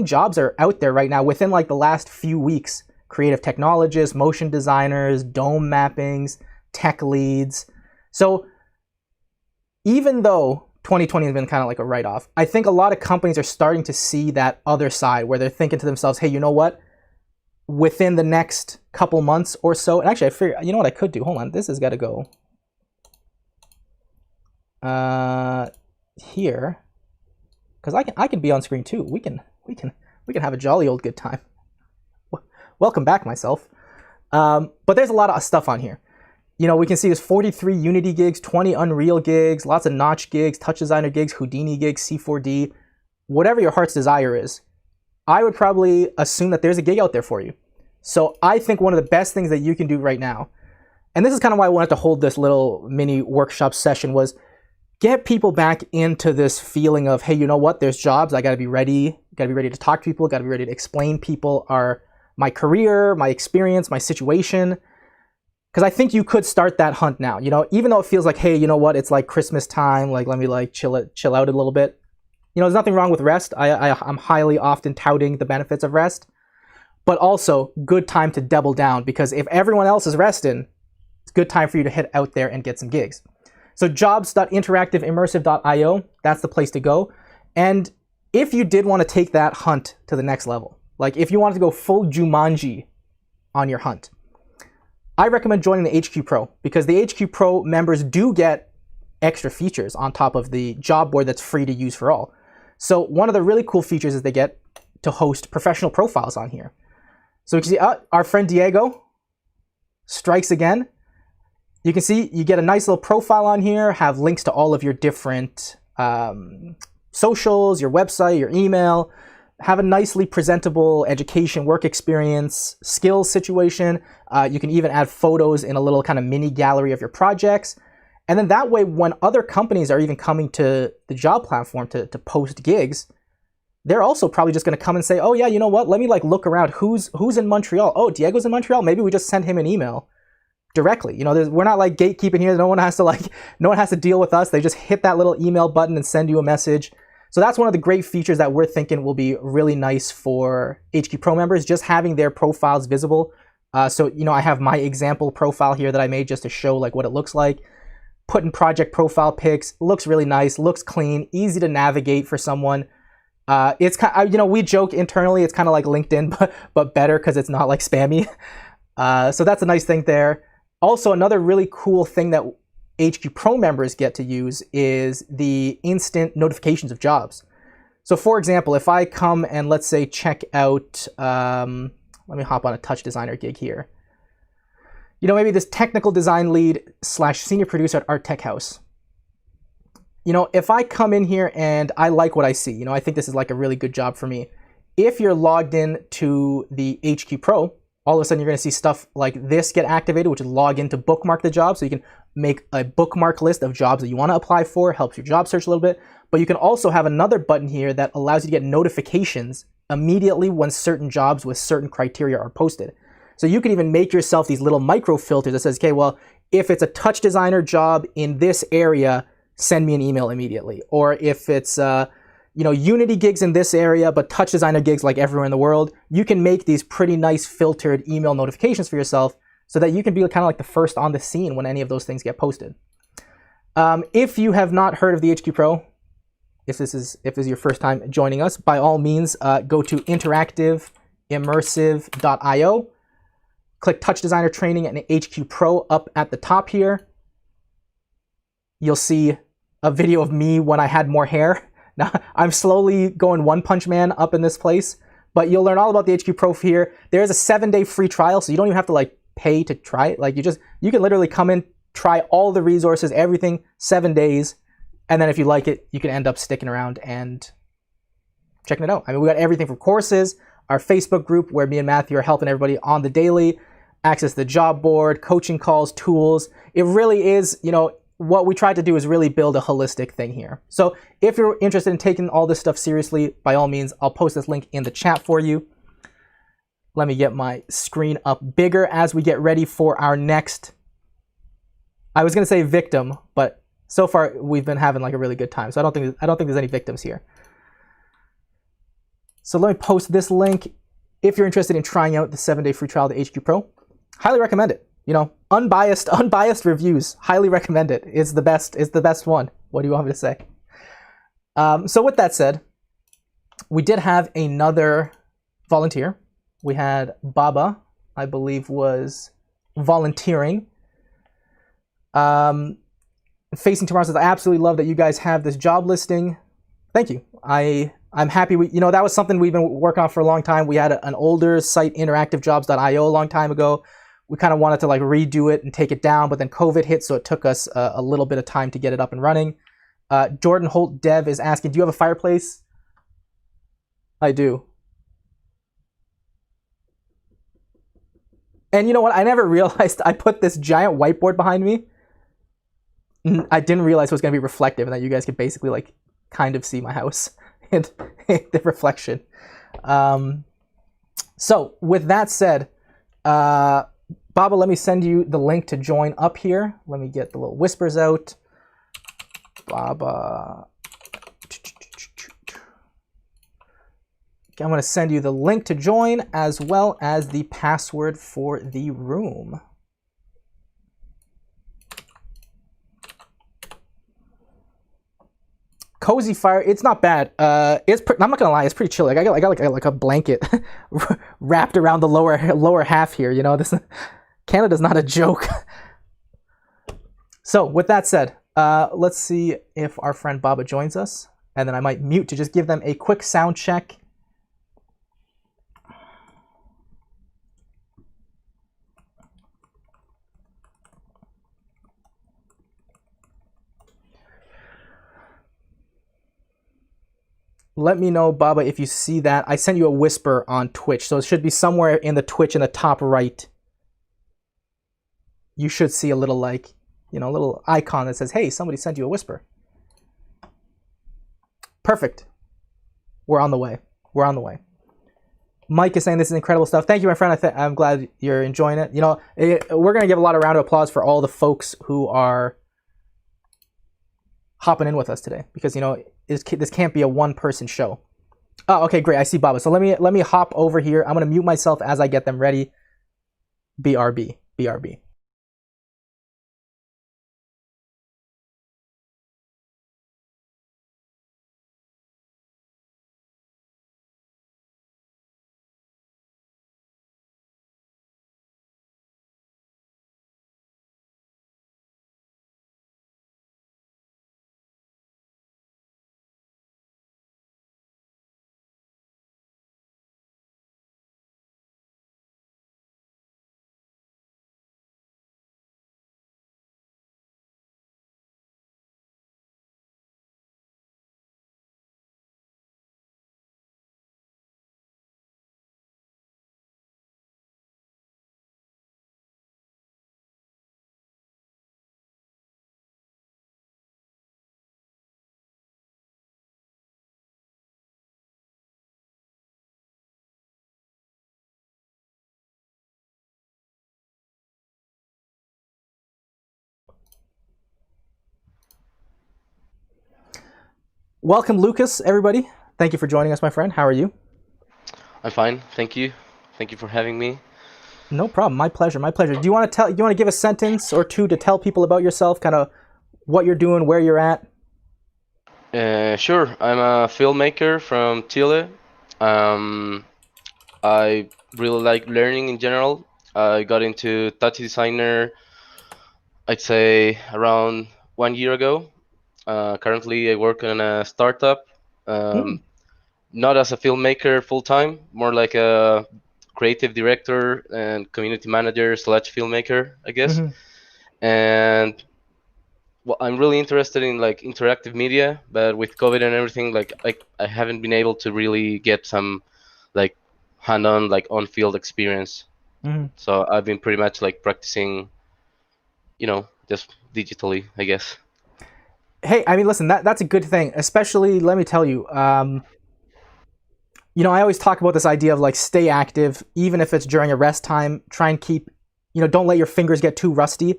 jobs are out there right now within like the last few weeks. Creative technologists, motion designers, dome mappings, tech leads. So even though 2020 has been kind of like a write-off, I think a lot of companies are starting to see that other side where they're thinking to themselves, hey, you know what? Within the next couple months or so, and actually I figured, you know what I could do? Hold on, this has got to go here, because I can be on screen too. We can have a jolly old good time. Welcome back, myself. But there's a lot of stuff on here. We can see there's 43 Unity gigs, 20 Unreal gigs, lots of Notch gigs, Touch Designer gigs, Houdini gigs, C4D, whatever your heart's desire is. I would probably assume that there's a gig out there for you. So I think one of the best things that you can do right now, and this is kind of why I wanted to hold this little mini workshop session, was get people back into this feeling of, hey, you know what? There's jobs. I got to be ready. Got to be ready to talk to people. Got to be ready to explain people my career, my experience, my situation. Because I think you could start that hunt now, even though it feels like, hey, you know what, it's like Christmas time, like let me like chill out a little bit. There's nothing wrong with rest. I'm highly often touting the benefits of rest, but also good time to double down, because if everyone else is resting, it's a good time for you to hit out there and get some gigs. So jobs.interactiveimmersive.io, that's the place to go. And if you did want to take that hunt to the next level, like if you wanted to go full Jumanji on your hunt, I recommend joining the HQ Pro, because the HQ Pro members do get extra features on top of the job board that's free to use for all. So one of the really cool features is they get to host professional profiles on here. So you can see our friend Diego strikes again. You can see you get a nice little profile on here, have links to all of your different socials, your website, your email, have a nicely presentable education, work experience, skills situation. You can even add photos in a little kind of mini gallery of your projects. And then that way, when other companies are even coming to the job platform to post gigs, they're also probably just going to come and say, oh yeah, you know what? Let me like look around. Who's in Montreal? Oh, Diego's in Montreal. Maybe we just send him an email directly. We're not like gatekeeping here. No one has to deal with us. They just hit that little email button and send you a message. So that's one of the great features that we're thinking will be really nice for HQ Pro members, just having their profiles visible. So I have my example profile here that I made just to show like what it looks like. Put in project profile pics, looks really nice, looks clean, easy to navigate for someone. It's kind of, we joke internally, it's kind of like LinkedIn, but better because it's not like spammy. So that's a nice thing there. Also, another really cool thing that HQ Pro members get to use is the instant notifications of jobs. So for example, if I come and let's say check out, let me hop on a touch designer gig here. Maybe this technical design lead / senior producer at Art Tech House. If I come in here and I like what I see, I think this is like a really good job for me. If you're logged in to the HQ Pro, all of a sudden you're going to see stuff like this get activated, which is log in to bookmark the job. So you can make a bookmark list of jobs that you want to apply for, helps your job search a little bit. But you can also have another button here that allows you to get notifications immediately when certain jobs with certain criteria are posted. So you can even make yourself these little micro filters that says, okay, well, if it's a touch designer job in this area, send me an email immediately. Or if it's Unity gigs in this area, but touch designer gigs like everywhere in the world, you can make these pretty nice filtered email notifications for yourself so that you can be kind of like the first on the scene when any of those things get posted. If you have not heard of the HQ Pro, if this is your first time joining us, by all means, go to interactiveimmersive.io, click Touch Designer Training and HQ Pro up at the top here. You'll see a video of me when I had more hair. Now, I'm slowly going One Punch Man up in this place, but you'll learn all about the HQ Pro here. There is a 7-day free trial, so you don't even have to like pay to try it. Like you can literally come in, try all the resources, everything, 7 days, and then if you like it, you can end up sticking around and checking it out. I mean, we got everything from courses, our Facebook group where me and Matthew are helping everybody on the daily, access to the job board, coaching calls, tools. It really is, what we tried to do is really build a holistic thing here. So if you're interested in taking all this stuff seriously, by all means, I'll post this link in the chat for you. Let me get my screen up bigger as we get ready for our next, I was gonna say victim, but so far we've been having like a really good time. So I don't think there's any victims here. So let me post this link. If you're interested in trying out the 7-day free trial of the HQ Pro, highly recommend it. Unbiased reviews. Highly recommend it. It's the best one. What do you want me to say? So with that said, we did have another volunteer. We had Baba, I believe, was volunteering. Facing Tomorrow says, I absolutely love that you guys have this job listing. Thank you. I'm happy. That was something we've been working on for a long time. We had an older site, interactivejobs.io, a long time ago. We kind of wanted to like redo it and take it down, but then COVID hit, so it took us a little bit of time to get it up and running. Jordan Holt Dev is asking, do you have a fireplace? I do. And you know what? I never realized I put this giant whiteboard behind me. I didn't realize it was going to be reflective and that you guys could basically like kind of see my house and the reflection. So with that said, Baba, let me send you the link to join up here. Let me get the little whispers out. Baba. Okay, I'm going to send you the link to join as well as the password for the room. Cozy fire, it's not bad. I'm not gonna lie, it's pretty chill. Like I got like a blanket wrapped around the lower half here. This Canada's not a joke. So with that said, let's see if our friend Baba joins us, and then I might mute to just give them a quick sound check. Let me know, Baba, if you see that. I sent you a whisper on Twitch, so it should be somewhere in the Twitch in the top right. You should see a little little icon that says, hey, somebody sent you a whisper. Perfect. We're on the way. Mike is saying this is incredible stuff. Thank you, my friend. I'm glad you're enjoying it. We're going to give a lot of round of applause for all the folks who are hopping in with us today, because this can't be a one-person show. Oh, okay, great. I see Baba. So let me hop over here. I'm gonna mute myself as I get them ready. BRB. welcome, Lucas, everybody. Thank you for joining us, my friend. How are you? I'm fine, thank you. Thank you for having me. No problem. My pleasure. My pleasure. Do you want to give a sentence or two to tell people about yourself, kind of what you're doing, where you're at? Sure, I'm a filmmaker from Chile. Um, I really like learning in general. I got into touch designer, I'd say around 1 year ago. Currently, I work on a startup, Hmm. um, not as a filmmaker full time, more like a creative director and community manager slash filmmaker, I guess. Mm-hmm. And well, I'm really interested in like interactive media, but with COVID and everything, like I haven't been able to really get some like hand-on like on-field experience. Mm-hmm. So I've been pretty much like practicing, just digitally, I guess. Hey, I mean, listen, that's a good thing. Especially, let me tell you. I always talk about this idea of like stay active, even if it's during a rest time. Try and keep, don't let your fingers get too rusty.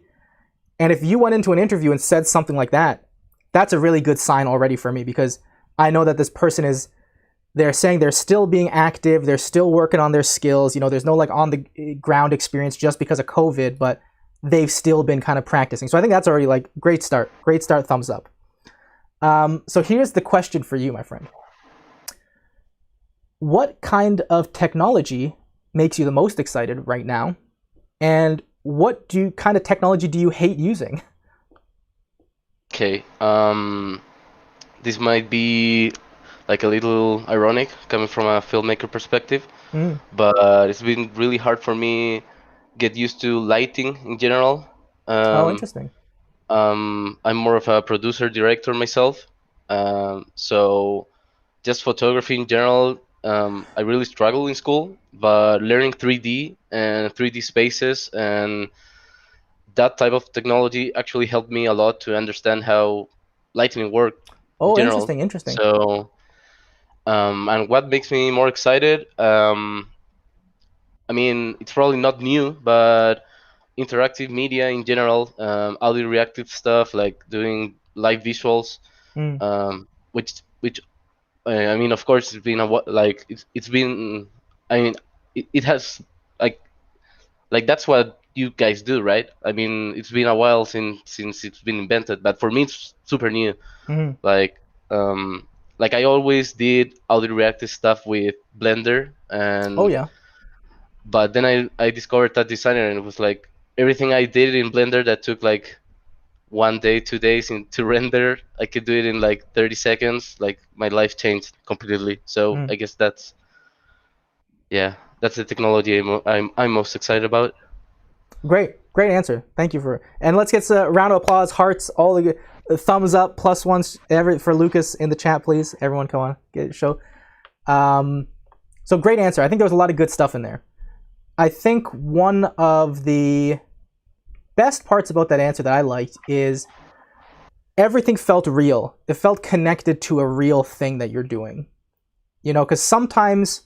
And if you went into an interview and said something like that, that's a really good sign already for me, because I know that this person they're saying they're still being active, they're still working on their skills. There's no like on the ground experience just because of COVID, but they've still been kind of practicing. So I think that's already like great start, thumbs up. So here's the question for you, my friend. What kind of technology makes you the most excited right now? And what kind of technology do you hate using? Okay. This might be like a little ironic coming from a filmmaker perspective, Mm. but it's been really hard for me get used to lighting in general. Oh, Um, interesting. I'm more of a producer director myself, so just photography in general. I really struggle in school, but learning 3D and 3D spaces and that type of technology actually helped me a lot to understand how lighting works in Oh, general. interesting. So, and what makes me more excited? I mean, it's probably not new, but interactive media in general, audio reactive stuff like doing live visuals, Mm. which I mean, of course, it's been like it's been. I mean, it has like that's what you guys do, right? I mean, it's been a while since it's been invented, but for me, it's super new. Mm. Like, like I always did audio reactive stuff with Blender, Oh, and yeah. but then I discovered that designer, and it was like everything I did in Blender that took like 1 day, 2 days to render, I could do it in like 30 seconds. Like my life changed completely. So Mm. I guess that's the technology I'm most excited about. Great answer. Thank you and let's get a round of applause, hearts, all the thumbs up, plus ones for Lucas in the chat, please. Everyone, come on, get it, show. So great answer. I think there was a lot of good stuff in there. I think one of the best parts about that answer that I liked is everything felt real. It felt connected to a real thing that you're doing. Because sometimes,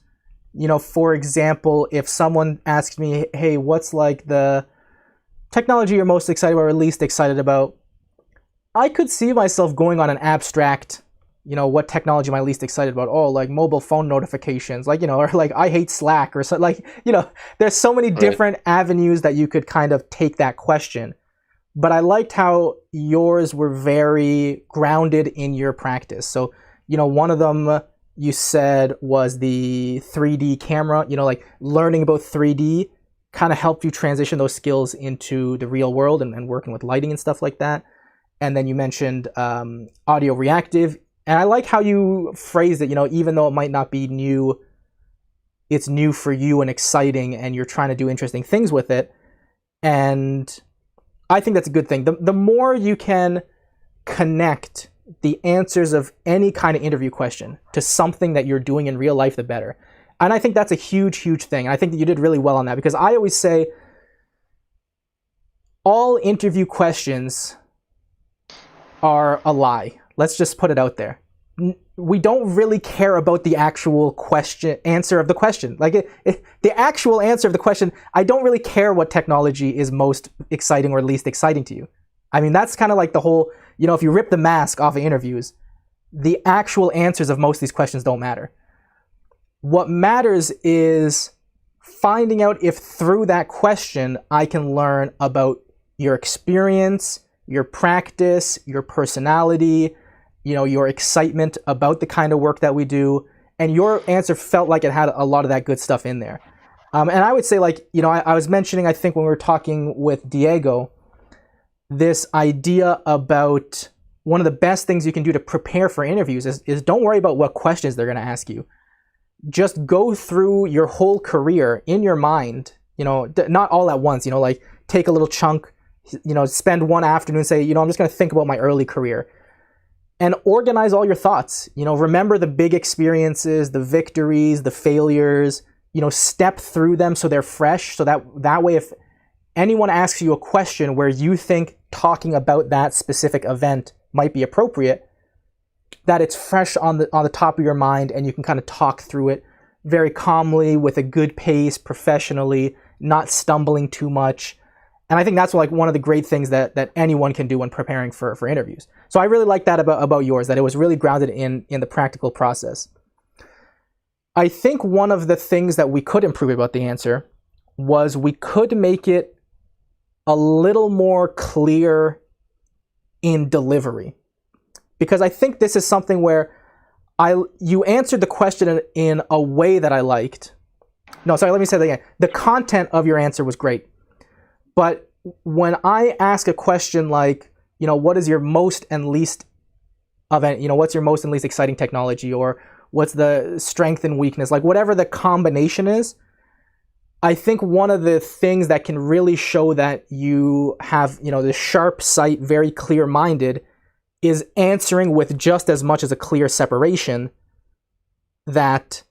for example, if someone asks me, hey, what's like the technology you're most excited about or least excited about, I could see myself going on an abstract, what technology am I least excited about? Oh, like mobile phone notifications, like, or like I hate Slack or something. Like, there's so many different avenues that you could kind of take that question. But I liked how yours were very grounded in your practice. So, one of them you said was the 3D camera, like learning about 3D kind of helped you transition those skills into the real world and working with lighting and stuff like that. And then you mentioned audio reactive. And I like how you phrased it, even though it might not be new, it's new for you and exciting, and you're trying to do interesting things with it. And I think that's a good thing. The more you can connect the answers of any kind of interview question to something that you're doing in real life, the better. And I think that's a huge thing. I think that you did really well on that, because I always say all interview questions are a lie. Let's just put it out there. We don't really care about the actual answer of the question. Like the actual answer of the question, I don't really care what technology is most exciting or least exciting to you. I mean, that's kind of like the whole, if you rip the mask off of interviews, the actual answers of most of these questions don't matter. What matters is finding out if through that question I can learn about your experience, your practice, your personality, your excitement about the kind of work that we do. And your answer felt like it had a lot of that good stuff in there. And I would say, like, I was mentioning, I think when we were talking with Diego, this idea about one of the best things you can do to prepare for interviews is don't worry about what questions they're going to ask you. Just go through your whole career in your mind, not all at once, like take a little chunk, spend one afternoon, say, I'm just going to think about my early career and organize all your thoughts. Remember the big experiences, the victories, the failures, step through them so they're fresh. So that way, if anyone asks you a question where you think talking about that specific event might be appropriate, that it's fresh on the top of your mind and you can kind of talk through it very calmly with a good pace, professionally, not stumbling too much. And I think that's like one of the great things that anyone can do when preparing for interviews. So I really like that about yours, that it was really grounded in the practical process. I think one of the things that we could improve about the answer was we could make it a little more clear in delivery. Because I think this is something where you answered the question in a way that I liked. No, sorry, let me say that again. The content of your answer was great. But when I ask a question like, what is your most and least what's your most and least exciting technology, or what's the strength and weakness, like whatever the combination is, I think one of the things that can really show that you have, this sharp sight, very clear-minded, is answering with just as much as a clear separation that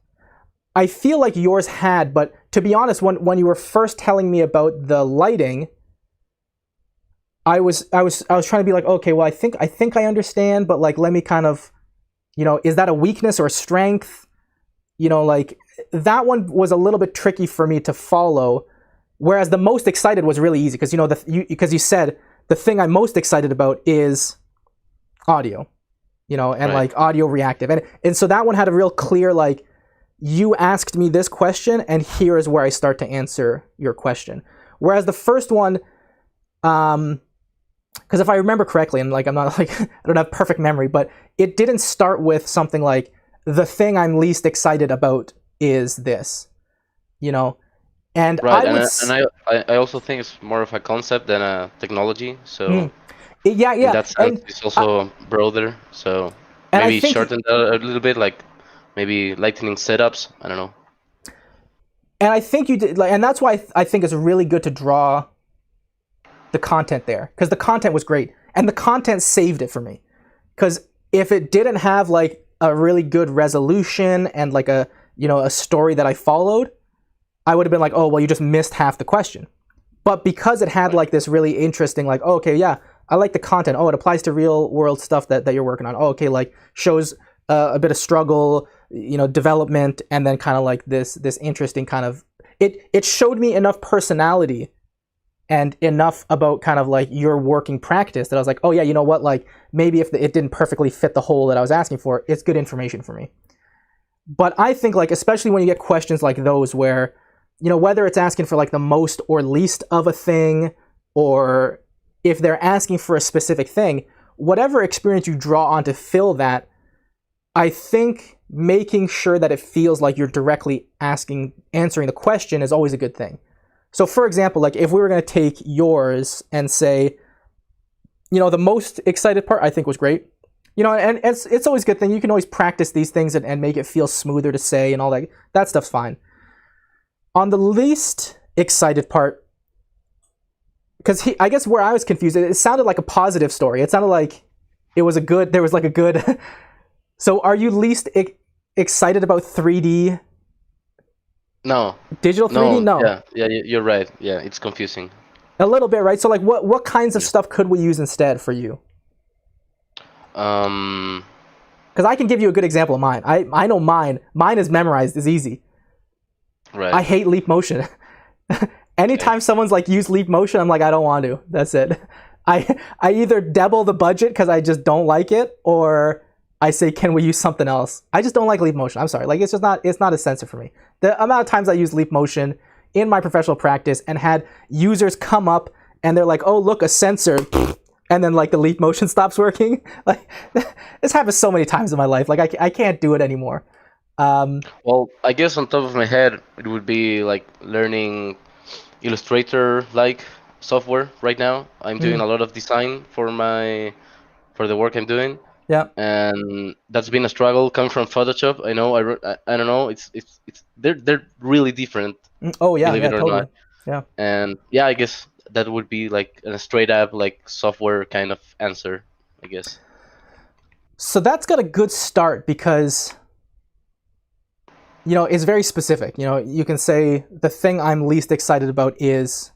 I feel like yours had. But to be honest, when you were first telling me about the lighting, I was trying to be like, okay, well, I think I understand, but like, let me kind of, is that a weakness or a strength? Like that one was a little bit tricky for me to follow. Whereas the most excited was really easy because because you said the thing I'm most excited about is audio, and right. Like audio reactive, and so that one had a real clear, like, you asked me this question and here is where I start to answer your question. Whereas the first one, because if I remember correctly, and like I'm not like I don't have perfect memory, but it didn't start with something like the thing I'm least excited about is this, and right. I also think it's more of a concept than a technology. So yeah. In that sense, it's also broader. So maybe shorten that a little bit, like maybe lightning setups. I don't know. And I think you did, like, and that's why I think it's really good to draw the content there, because the content was great, and the content saved it for me. Because if it didn't have like a really good resolution and like a story that I followed, I would have been like, oh well, you just missed half the question. But because it had like this really interesting, like, oh, okay, yeah, I like the content. Oh, it applies to real world stuff that you're working on. Oh, okay, like shows a bit of struggle, development, and then kind of like this interesting kind of, it showed me enough personality and enough about kind of like your working practice that I was like, oh yeah, you know what, like maybe if it didn't perfectly fit the hole that I was asking for, it's good information for me. But I think like, especially when you get questions like those where, whether it's asking for like the most or least of a thing, or if they're asking for a specific thing, whatever experience you draw on to fill that, I think making sure that it feels like you're directly answering the question is always a good thing. So for example, like if we were going to take yours and say, the most excited part I think was great, and it's always a good thing. You can always practice these things and make it feel smoother to say and all that. That stuff's fine. On the least excited part, because I guess where I was confused, it sounded like a positive story. It sounded like there was a good. So are you least excited about 3D? No. Digital 3D? No. Yeah, you're right. Yeah, it's confusing. A little bit, right? So like what kinds of stuff could we use instead for you? Because I can give you a good example of mine. I know mine. Mine is memorized. Is easy. Right. I hate leap motion. Anytime someone's like use leap motion, I'm like, I don't want to. That's it. I either double the budget because I just don't like it, or I say, can we use something else? I just don't like leap motion. I'm sorry. Like, it's not a sensor for me. The amount of times I use leap motion in my professional practice and had users come up and they're like, oh, look, a sensor. And then like the leap motion stops working. Like, this happens so many times in my life. Like, I can't do it anymore. Well, I guess on top of my head, it would be like learning Illustrator-like software right now. I'm doing a lot of design for the work I'm doing, Yeah. and that's been a struggle coming from Photoshop. I know, I don't know. It's they're really different, Oh yeah, believe yeah, it or totally. not. Yeah. And yeah, I guess that would be like a straight up like software kind of answer, I guess. So that's got a good start because, you know, it's very specific. You know, you can say the thing I'm least excited about is,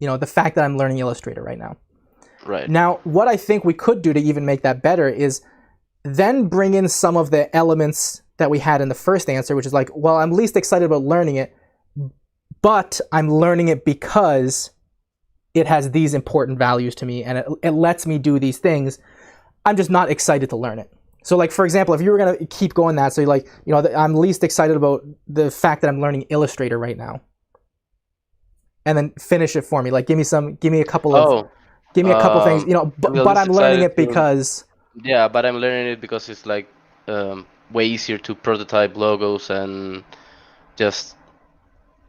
you know, the fact that I'm learning Illustrator right now. Right. Now, what I think we could do to even make that better is then bring in some of the elements that we had in the first answer, which is like, well, I'm least excited about learning it, but I'm learning it because it has these important values to me and it lets me do these things. I'm just not excited to learn it. So like, for example, if you were going to keep going that, so you're like, you know, I'm least excited about the fact that I'm learning Illustrator right now. And then finish it for me. Like, give me a couple of things, you know, but I'm learning it because... Yeah, but I'm learning it because it's like way easier to prototype logos and just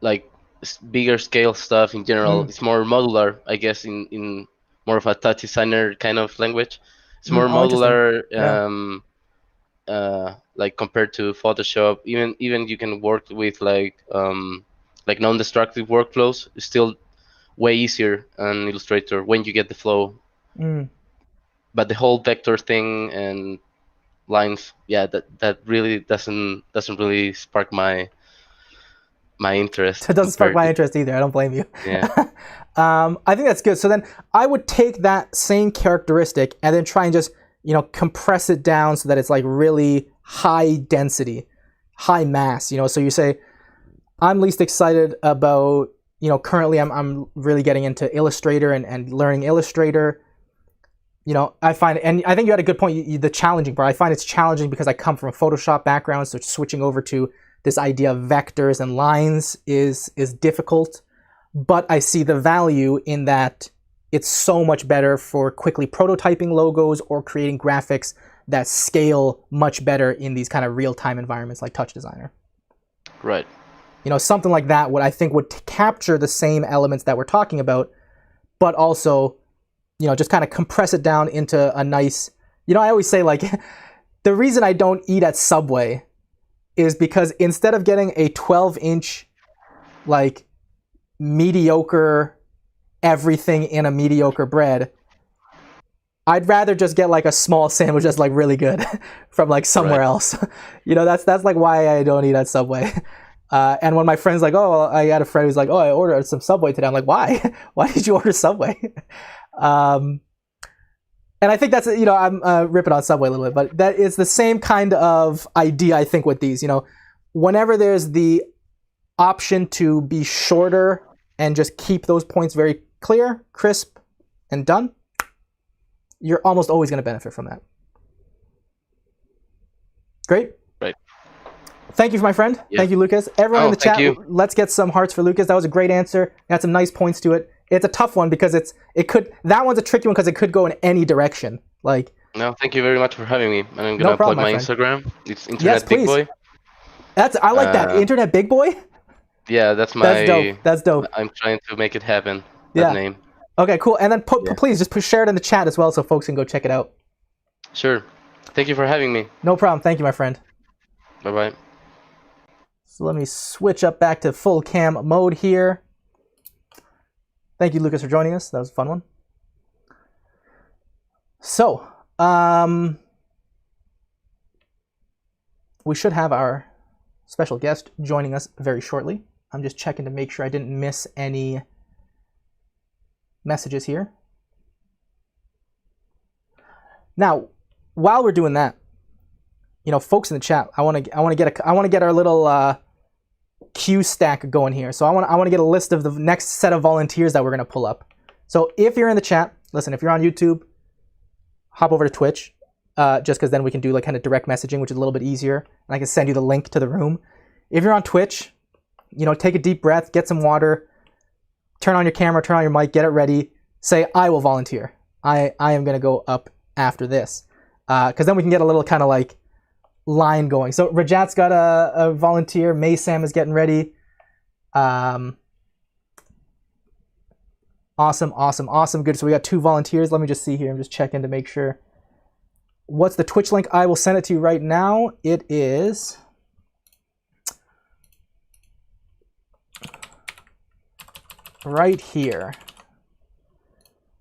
like bigger scale stuff in general. It's more modular, I guess, in more of a touch designer kind of language. It's more modular, like compared to Photoshop. Even you can work with like non-destructive workflows. It's still way easier on Illustrator when you get the flow. But the whole vector thing and lines, yeah, that really doesn't really spark my interest. It doesn't spark my interest either. I don't blame you. Yeah. I think that's good. So then I would take that same characteristic and then try and just, you know, compress it down so that it's like really high density, high mass, you know. So you say, I'm least excited about, you know, currently I'm really getting into Illustrator and learning Illustrator. You know, I find, and I think you had a good point, the challenging part. I find it's challenging because I come from a Photoshop background, so switching over to this idea of vectors and lines is difficult. But I see the value in that it's so much better for quickly prototyping logos or creating graphics that scale much better in these kind of real-time environments like Touch Designer. Right. You know, something like that would, I think, would capture the same elements that we're talking about, but also, you know, just kind of compress it down into a nice, you know, I always say, like, the reason I don't eat at Subway is because instead of getting a 12-inch, like, mediocre everything in a mediocre bread, I'd rather just get like a small sandwich that's like really good from like somewhere else. You know, that's like why I don't eat at Subway. And when my friend's like, oh, I had a friend who's like, oh, I ordered some Subway today. I'm like, why? Why did you order Subway? And I think that's, you know, I'm ripping on Subway a little bit, but that is the same kind of idea, I think, with these. You know, whenever there's the option to be shorter and just keep those points very clear, crisp, and done, you're almost always going to benefit from that. Great. Right. Thank you, my friend. Yeah. Thank you, Lucas. Everyone in the chat, you. Let's get some hearts for Lucas. That was a great answer. It had some nice points to it. It's a tough one because that one's a tricky one because it could go in any direction. Like, no, thank you very much for having me. And I'm gonna plug my Instagram. It's Internet Big Boy. I like that. Internet Big Boy? Yeah, that's my... That's dope. I'm trying to make it happen. That name. Okay, cool. And then please just share it in the chat as well so folks can go check it out. Sure. Thank you for having me. No problem. Thank you, my friend. Bye-bye. So let me switch up back to full cam mode here. Thank you, Lucas, for joining us. That was a fun one. So, we should have our special guest joining us very shortly. I'm just checking to make sure I didn't miss any messages here. Now, while we're doing that, you know, folks in the chat, I want to get our little queue stack going here. So I want to get a list of the next set of volunteers that we're going to pull up. So if you're in the chat, listen, if you're on YouTube, hop over to Twitch. just because then we can do like kind of direct messaging, which is a little bit easier. And I can send you the link to the room. If you're on Twitch, take a deep breath, get some water, turn on your camera, turn on your mic, get it ready. Say, I will volunteer. I am going to go up after this. Because then we can get a little kind of like line going. So Rajat's got a volunteer. May Sam is getting ready. Awesome. Good. So we got 2 volunteers. Let me just see here. I'm just checking to make sure. What's the Twitch link? I will send it to you right now. It is right here.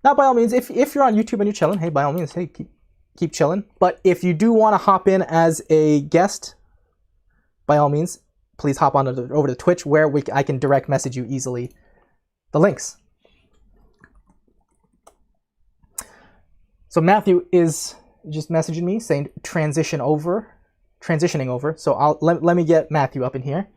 Now, by all means, if you're on YouTube and you're chilling, hey, by all means, hey, keep chilling. But if you do want to hop in as a guest, by all means, please hop on over to Twitch where I can direct message you easily the links. So Matthew is just messaging me saying transitioning over. So let me get Matthew up in here.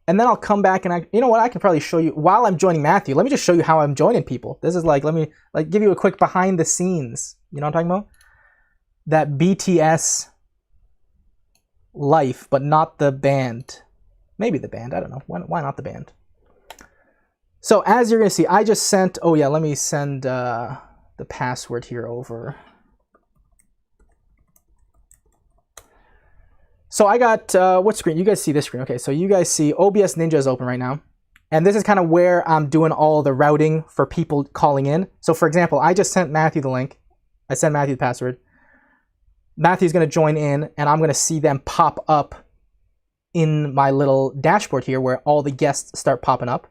And then I'll come back and I can probably show you while I'm joining Matthew. Let me just show you how I'm joining people. This is like, let me give you a quick behind the scenes. You know what I'm talking about? That BTS life, but not the band. Maybe the band, I don't know. Why not the band? So as you're gonna see, I just sent, let me send the password here over. So I got, what screen? You guys see this screen. Okay, so you guys see OBS Ninja is open right now. And this is kind of where I'm doing all the routing for people calling in. So for example, I just sent Matthew the link. I sent Matthew the password. Matthew's going to join in, and I'm going to see them pop up in my little dashboard here where all the guests start popping up.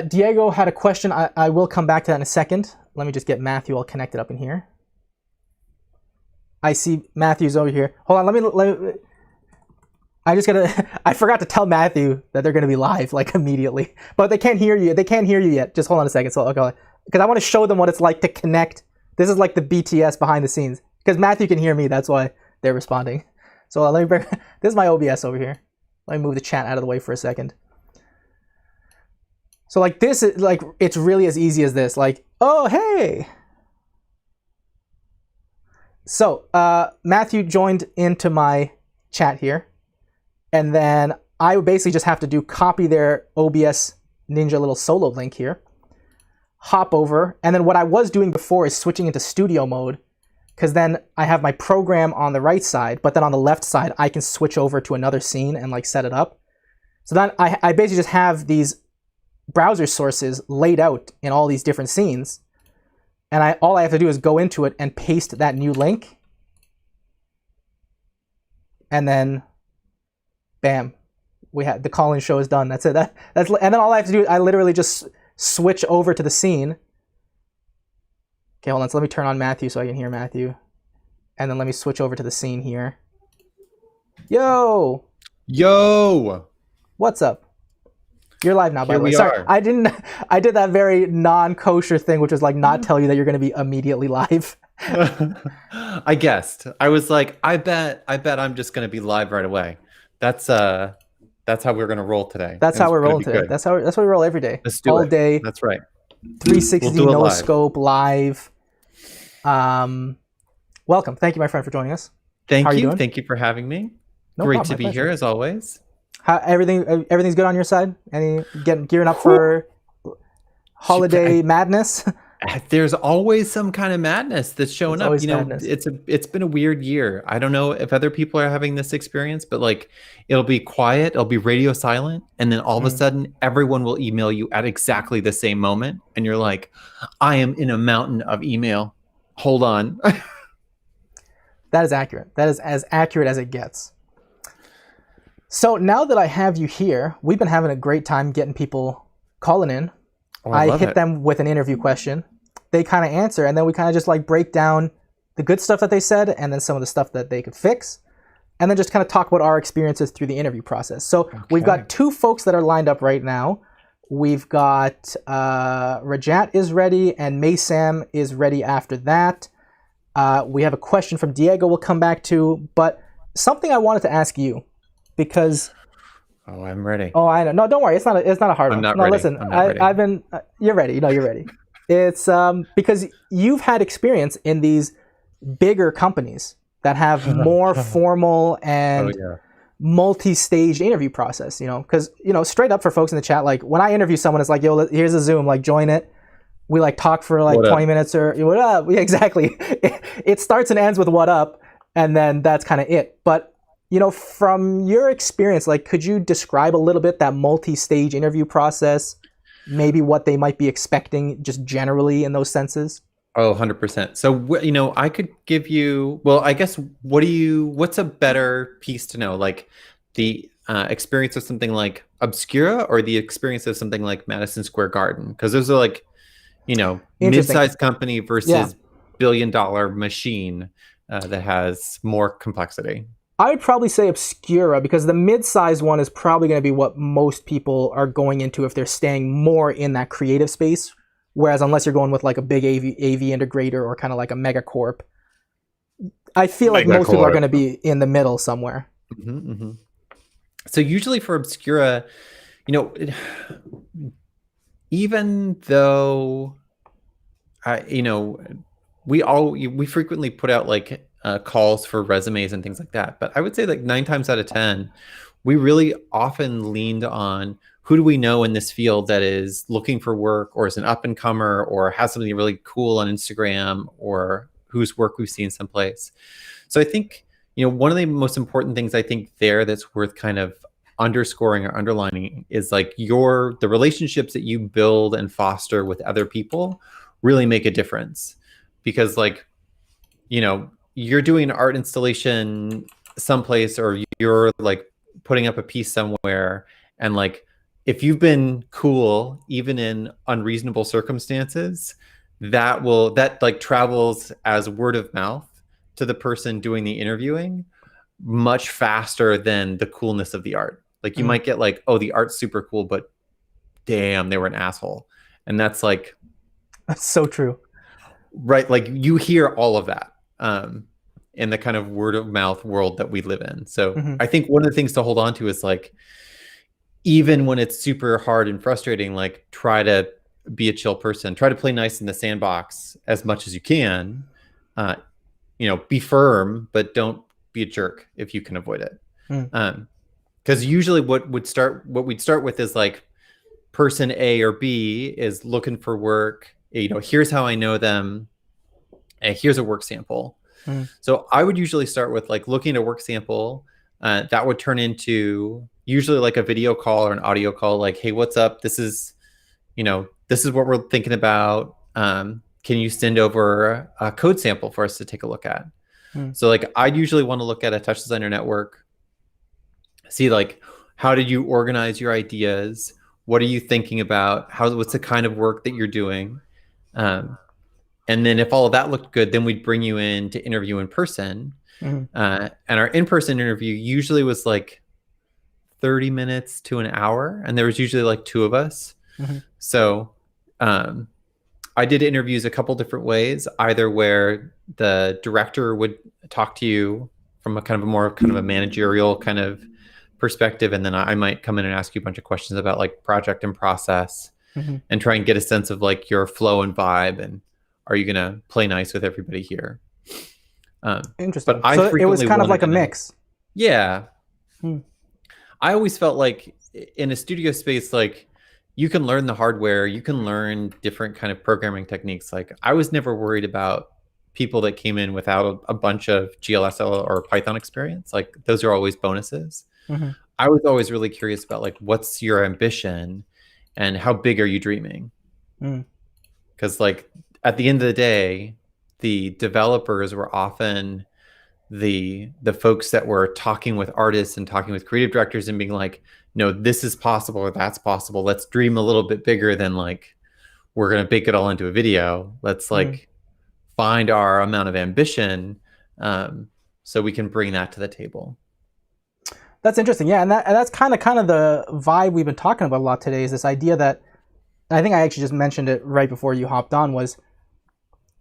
Diego had a question. I will come back to that in a second. Let me just get Matthew all connected up in here. I see Matthew's over here. Hold on, let me I forgot to tell Matthew that they're going to be live like immediately. But they can't hear you. They can't hear you yet. Just hold on a second. So okay. Because I want to show them what it's like to connect. This is like the BTS behind the scenes. Because Matthew can hear me, that's why they're responding. So let me bring, this is my OBS over here. Let me move the chat out of the way for a second. So like this is like, it's really as easy as this. Like, oh, hey. So Matthew joined into my chat here. And then I would basically just have to do copy their OBS Ninja little solo link here. Hop over, and then what I was doing before is switching into studio mode, because then I have my program on the right side, but then on the left side I can switch over to another scene and like set it up. So then I basically just have these browser sources laid out in all these different scenes, and all I have to do is go into it and paste that new link, and then bam, we had the call-in show is done. That's it. And then all I have to do, I literally just switch over to the scene. Okay, hold on. So let me turn on Matthew so I can hear Matthew. And then let me switch over to the scene here. Yo! What's up? You're live now, by the way. Sorry, I did that very non-kosher thing, which was like not tell you that you're going to be immediately live. I guessed. I was like, I bet I'm just going to be live right away. That's how we're going to roll today. That's how we're rolling today. That's how we roll every day. Let's do all it. Day. That's right. 360 no scope live. Welcome. Thank you, my friend, for joining us. Thank you. Thank you for having me. No Great problem, to be here as always. How everything's good on your side? Gearing up for holiday madness? There's always some kind of madness that's showing up. Madness. It's been a weird year. I don't know if other people are having this experience, but like it'll be quiet, it'll be radio silent, and then all of a sudden everyone will email you at exactly the same moment, and you're like, I am in a mountain of email. Hold on. That is accurate. That is as accurate as it gets. So now that I have you here, we've been having a great time getting people calling in. I hit them with an interview question. They kind of answer, and then we kind of just like break down the good stuff that they said and then some of the stuff that they could fix, and then just kind of talk about our experiences through the interview process. So we've got 2 folks that are lined up right now. We've got Rajat is ready, and May Sam is ready after that. We have a question from Diego we'll come back to, but something I wanted to ask you, because... Oh, I'm ready. Oh, I know. No, don't worry. It's not a hard one. I'm not no, ready. Listen, I'm not ready. I've been... you're ready. No, you're ready. It's because you've had experience in these bigger companies that have more formal and multi-stage interview process, because, straight up for folks in the chat, like when I interview someone, it's like, yo, here's a Zoom, like join it. We like talk for like 20 minutes or what up? Yeah, exactly. It starts and ends with what up, and then that's kind of it. But, from your experience, like, could you describe a little bit that multi-stage interview process, maybe what they might be expecting just generally in those senses? Oh, 100%. So, I could give you, well, I guess, what's a better piece to know? Like the experience of something like Obscura or the experience of something like Madison Square Garden? Because those are like, mid-sized company versus billion-dollar machine that has more complexity. I would probably say Obscura, because the mid-sized one is probably going to be what most people are going into if they're staying more in that creative space. Whereas unless you're going with like a big AV integrator or kind of like a megacorp, I feel like most people are going to be in the middle somewhere. Mm-hmm, mm-hmm. So usually for Obscura, even though, we frequently put out like calls for resumes and things like that. But I would say like 9 times out of 10, we really often leaned on who do we know in this field that is looking for work or is an up and comer or has something really cool on Instagram or whose work we've seen someplace. So I think, one of the most important things I think there that's worth kind of underscoring or underlining is like the relationships that you build and foster with other people really make a difference. Because like, you're doing an art installation someplace or you're like putting up a piece somewhere, and like if you've been cool even in unreasonable circumstances, that like travels as word of mouth to the person doing the interviewing much faster than the coolness of the art. Like you might get like, oh, the art's super cool, but damn, they were an asshole. And that's so true. Right. Like you hear all of that in the kind of word of mouth world that we live in. So I think one of the things to hold on to is like, even when it's super hard and frustrating, like try to be a chill person, try to play nice in the sandbox as much as you can, be firm, but don't be a jerk if you can avoid it. Because usually what we'd start with is like person A or B is looking for work. Here's how I know them. And here's a work sample. So I would usually start with like looking at a work sample that would turn into usually like a video call or an audio call. Like, hey, what's up? This is what we're thinking about. Can you send over a code sample for us to take a look at? So like I usually want to look at a touch designer network, see like, how did you organize your ideas? What are you thinking about? What's the kind of work that you're doing? And then if all of that looked good, then we'd bring you in to interview in person. And our in-person interview usually was like 30 minutes to an hour. And there was usually like 2 of us. So I did interviews a couple different ways, either where the director would talk to you from a kind of a managerial kind of perspective. And then I might come in and ask you a bunch of questions about like project and process and try and get a sense of like your flow and vibe. And are you going to play nice with everybody here? Interesting. But so it was kind of like a mix. Yeah. I always felt like in a studio space, like you can learn the hardware, you can learn different kind of programming techniques. Like I was never worried about people that came in without a bunch of GLSL or Python experience. Like those are always bonuses. I was always really curious about like, what's your ambition and how big are you dreaming? Because like at the end of the day, the developers were often the folks that were talking with artists and talking with creative directors and being like, no, this is possible or that's possible. Let's dream a little bit bigger than like, we're going to bake it all into a video. Let's like find our amount of ambition so we can bring that to the table. That's interesting. Yeah. And that's kind of the vibe we've been talking about a lot today, is this idea that, and I think I actually just mentioned it right before you hopped on, was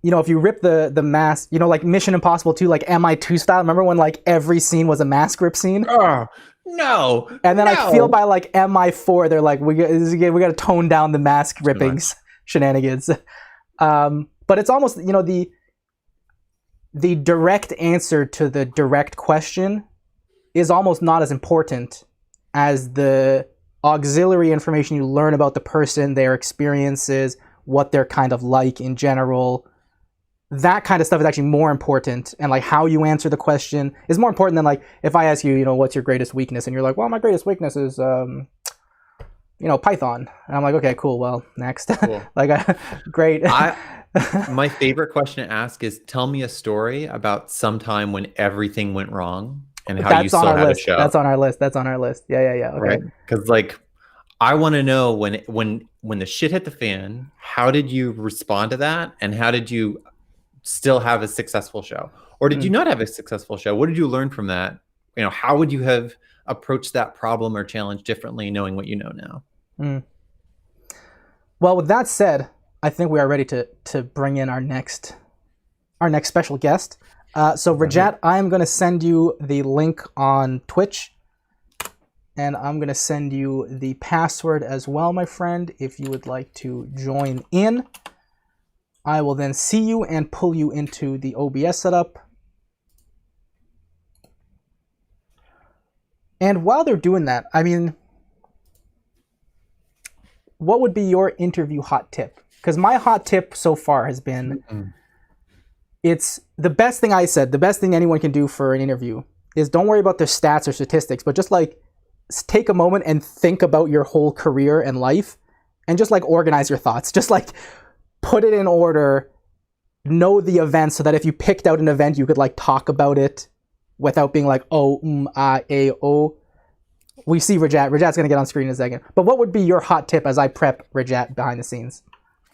you know, if you rip the mask, you know, like Mission Impossible 2, like MI2 style. Remember when like every scene was a mask rip scene? Oh no! And then I feel by like MI4, they're like, we got to tone down the mask rippings shenanigans. But it's almost, you know, the direct answer to the direct question is almost not as important as the auxiliary information you learn about the person, their experiences, what they're kind of like in general. That kind of stuff is actually more important, and like how you answer the question is more important than like if I ask you, you know, what's your greatest weakness, and you're like, well, my greatest weakness is you know, Python, and I'm like, okay, cool, well, next. Cool. Like great. My favorite question to ask is, tell me a story about some time when everything went wrong and how you still had a show. That's on our list. Yeah. Okay. Right? Because like, I want to know when the shit hit the fan, how did you respond to that, and how did you still have a successful show, or did you not have a successful show? What did you learn from that? You know, how would you have approached that problem or challenge differently, knowing what you know now? Well, with that said, I think we are ready to bring in our next special guest. So Rajat, I'm going to send you the link on Twitch, and I'm going to send you the password as well, my friend, if you would like to join in. I will then see you and pull you into the OBS setup. And while they're doing that, I mean, what would be your interview hot tip? Because my hot tip so far has been, it's the best thing I said, the best thing anyone can do for an interview is don't worry about their stats or statistics, but just like take a moment and think about your whole career and life and just like organize your thoughts. Just like put it in order, know the event so that if you picked out an event, you could like talk about it without being like, oh. We see Rajat. Rajat's going to get on screen in a second. But what would be your hot tip as I prep Rajat behind the scenes?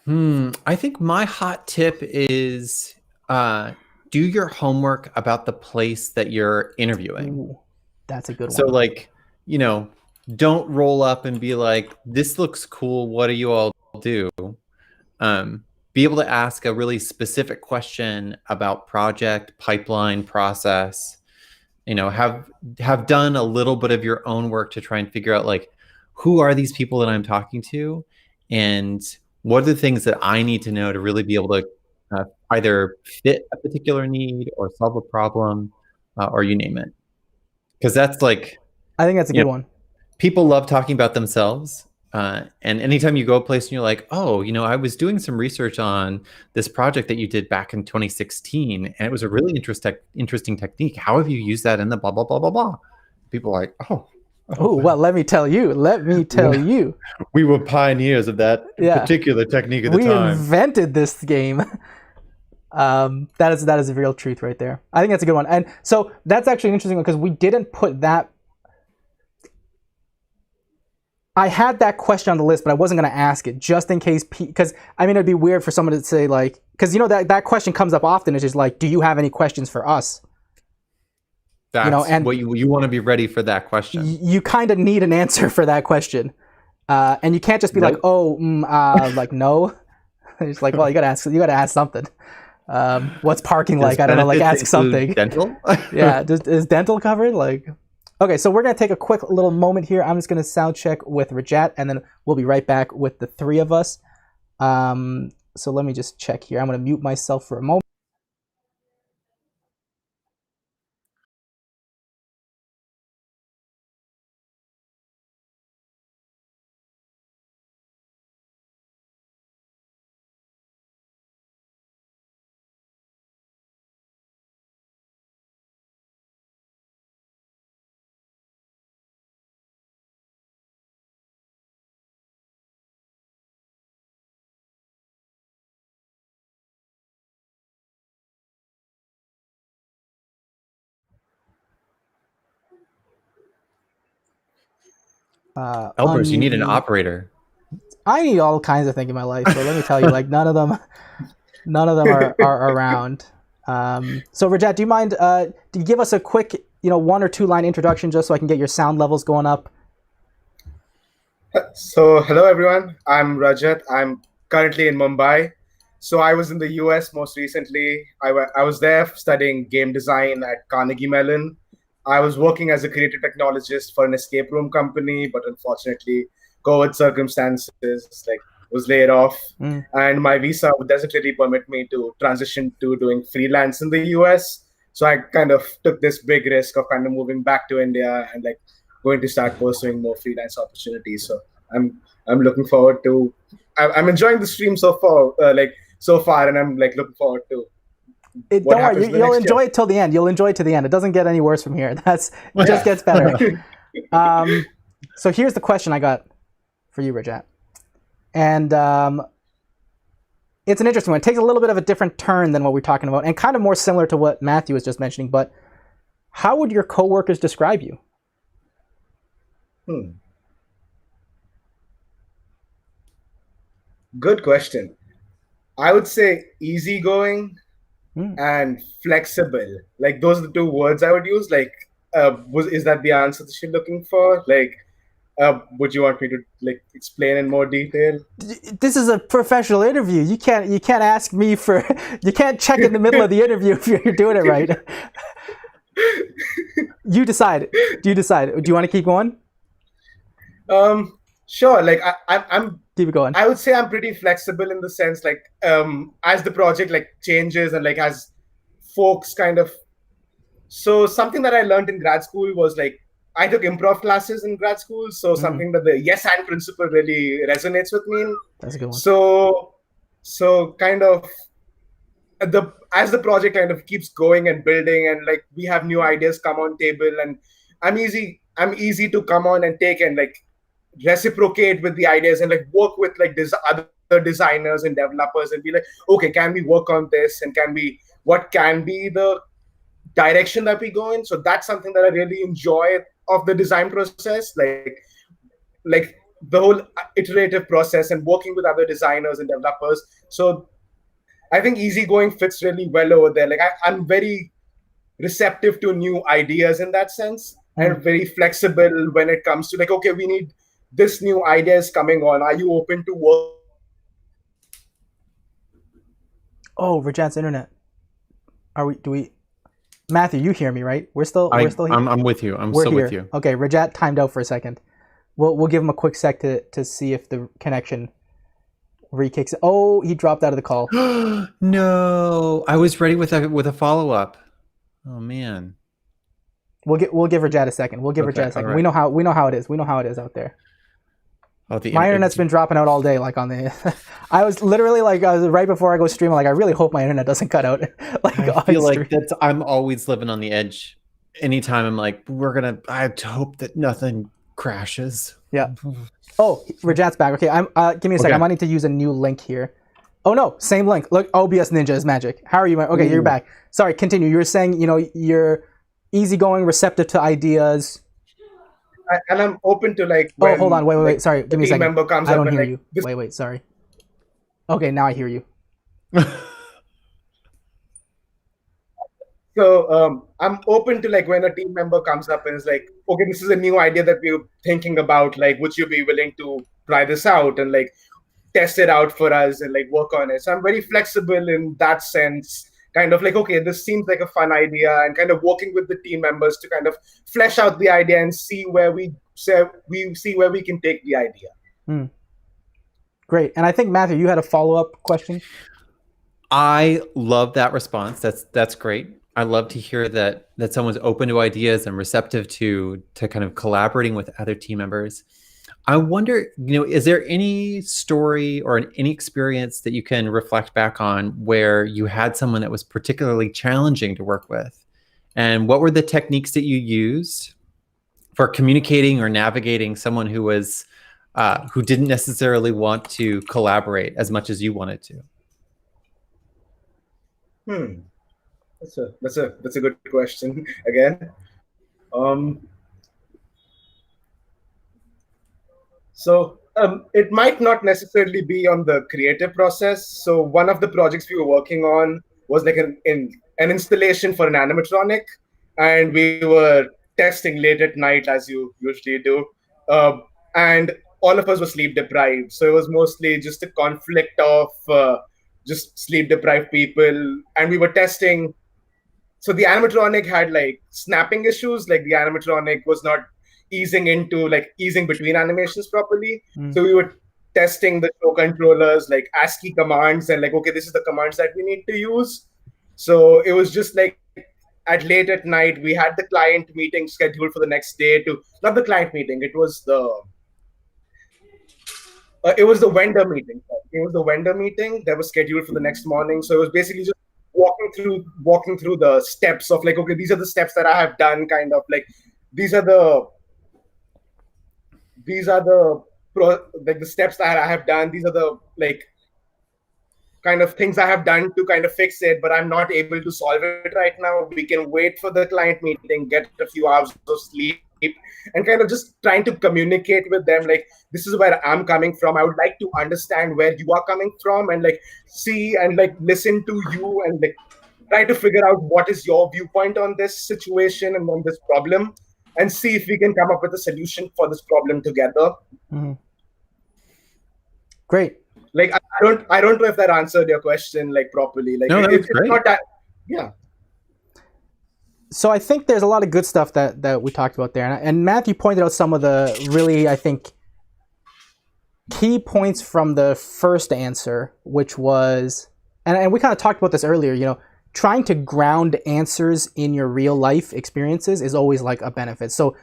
I think my hot tip is do your homework about the place that you're interviewing. Ooh, that's a good one. So like, you know, don't roll up and be like, this looks cool. What do you all do? Be able to ask a really specific question about project, pipeline, process. You know, have done a little bit of your own work to try and figure out like, who are these people that I'm talking to, and what are the things that I need to know to really be able to either fit a particular need or solve a problem, or you name it. Because that's like, I think that's a good one. People love talking about themselves. And anytime you go a place and you're like, oh, you know, I was doing some research on this project that you did back in 2016, and it was a really interesting technique. How have you used that in the blah, blah, blah, blah, blah? People are like, oh, well, let me tell you. We were pioneers of that particular technique at the time. We invented this game. That is a real truth right there. I think that's a good one. And so that's actually an interesting one because we didn't put that. I had that question on the list, but I wasn't going to ask it just in case, because I mean, it'd be weird for someone to say like, because you know that question comes up often. It's just like, do you have any questions for us? That's, you know, and what you want to be ready for that question. You kind of need an answer for that question, and you can't just be like, like no. It's like, well, you gotta ask something. What's parking like? I don't know. Like, ask something. Dental? Yeah. Is dental covered? Like. Okay, so we're going to take a quick little moment here. I'm just going to sound check with Rajat, and then we'll be right back with the three of us. So let me just check here. I'm going to mute myself for a moment. Elburz, you need an operator. I need all kinds of things in my life, so let me tell you, like none of them are around. So Rajat, do you mind do you give us a quick, 1 or 2 line introduction just so I can get your sound levels going up? So hello everyone, I'm Rajat. I'm currently in Mumbai. So I was in the US most recently. I was there studying game design at Carnegie Mellon. I was working as a creative technologist for an escape room company, but unfortunately, COVID circumstances, like, was laid off. And my visa doesn't really permit me to transition to doing freelance in the US. So I kind of took this big risk of kind of moving back to India and like going to start pursuing more freelance opportunities. So I'm looking forward to. I'm enjoying the stream so far, and I'm like looking forward to. Don't worry, you'll enjoy it till the end. You'll enjoy it to the end. It doesn't get any worse from here. It just gets better. So here's the question I got for you, Rajat, and it's an interesting one. It takes a little bit of a different turn than what we're talking about, and kind of more similar to what Matthew was just mentioning. But how would your coworkers describe you? Good question. I would say easygoing and flexible. Like, those are the two words I would use. Like, is that the answer that you're looking for? Like, would you want me to like explain in more detail? This is a professional interview. You can't ask me for. You can't check in the middle of the interview if you're doing it right. You decide. Do you decide? Do you want to keep going? Sure. Like I'm. Keep it going. I would say I'm pretty flexible in the sense, like, as the project like changes and like as folks kind of. So something that I learned in grad school was like I took improv classes in grad school, so something that the yes and principle really resonates with me. That's a good one. So kind of as the project kind of keeps going and building, and like we have new ideas come on table, and I'm easy to come on and take and like reciprocate with the ideas and like work with like other designers and developers and be like, okay, can we work on this, and what can be the direction that we go in? So that's something that I really enjoy of the design process, like the whole iterative process and working with other designers and developers. So I think easygoing fits really well over there. Like I'm very receptive to new ideas in that sense, and very flexible when it comes to like, okay, we need this new idea is coming on. Are you open to work? Oh, Rajat's internet. Matthew, you hear me, right? We're still here. I'm with you. We're still here. With you. Okay, Rajat timed out for a second. We'll give him a quick sec to see if the connection re-kicks. Oh, he dropped out of the call. No, I was ready with a follow up. Oh man. We'll give Rajat a second. Rajat a second. Right. We know how it is. We know how it is out there. Oh, my internet's been dropping out all day. Like on the, I was literally like, right before I go stream, I'm like, I really hope my internet doesn't cut out. Like I feel like I'm always living on the edge. Anytime I'm like, I hope that nothing crashes. Yeah. Oh, Rajat's back. Okay, give me a second. I might need to use a new link here. Oh no, same link. Look, OBS Ninja is magic. How are you? Okay, You're back. Sorry, continue. You were saying, you're easygoing, receptive to ideas. And I'm open to like. Oh, hold on. Wait. Sorry, give me a second. Member comes I don't up hear and, you. Like, Wait. Sorry. Okay, now I hear you. So I'm open to like when a team member comes up and is like, okay, this is a new idea that we're thinking about. Like, would you be willing to try this out and like test it out for us and like work on it? So I'm very flexible in that sense. Kind of like, okay, this seems like a fun idea, and kind of working with the team members to kind of flesh out the idea and see where we can take the idea. Great. And I think, Matthew, you had a follow-up question. I love that response. That's great. I love to hear that someone's open to ideas and receptive to kind of collaborating with other team members. I wonder, is there any story or any experience that you can reflect back on where you had someone that was particularly challenging to work with? And what were the techniques that you used for communicating or navigating someone who was who didn't necessarily want to collaborate as much as you wanted to? That's a good question again. So it might not necessarily be on the creative process. So one of the projects we were working on was like an installation for an animatronic, and we were testing late at night as you usually do, and all of us were sleep deprived. So it was mostly just a conflict of just sleep deprived people, and we were testing. So the animatronic had like snapping issues, like the animatronic was not easing between animations properly. So we were testing the show controllers, like ASCII commands, and like, okay, this is the commands that we need to use. So it was just like late at night, we had the client meeting scheduled for the next day not the client meeting, it was the vendor meeting. It was the vendor meeting that was scheduled for the next morning. So it was basically just walking through the steps of like, okay, these are the steps that I have done, kind of like these are the steps that I have done. These are the like kind of things I have done to kind of fix it, but I'm not able to solve it right now. We can wait for the client meeting, get a few hours of sleep, and kind of just trying to communicate with them. Like, this is where I'm coming from. I would like to understand where you are coming from, and like see and like listen to you, and like try to figure out what is your viewpoint on this situation and on this problem, and see if we can come up with a solution for this problem together. Great. Like, I don't know if that answered your question like properly. Like, no, it's great. Not that, yeah. So I think there's a lot of good stuff that we talked about there, and Matthew pointed out some of the really, I think, key points from the first answer, which was, and we kind of talked about this earlier. You know, trying to ground answers in your real life experiences is always like a benefit. So,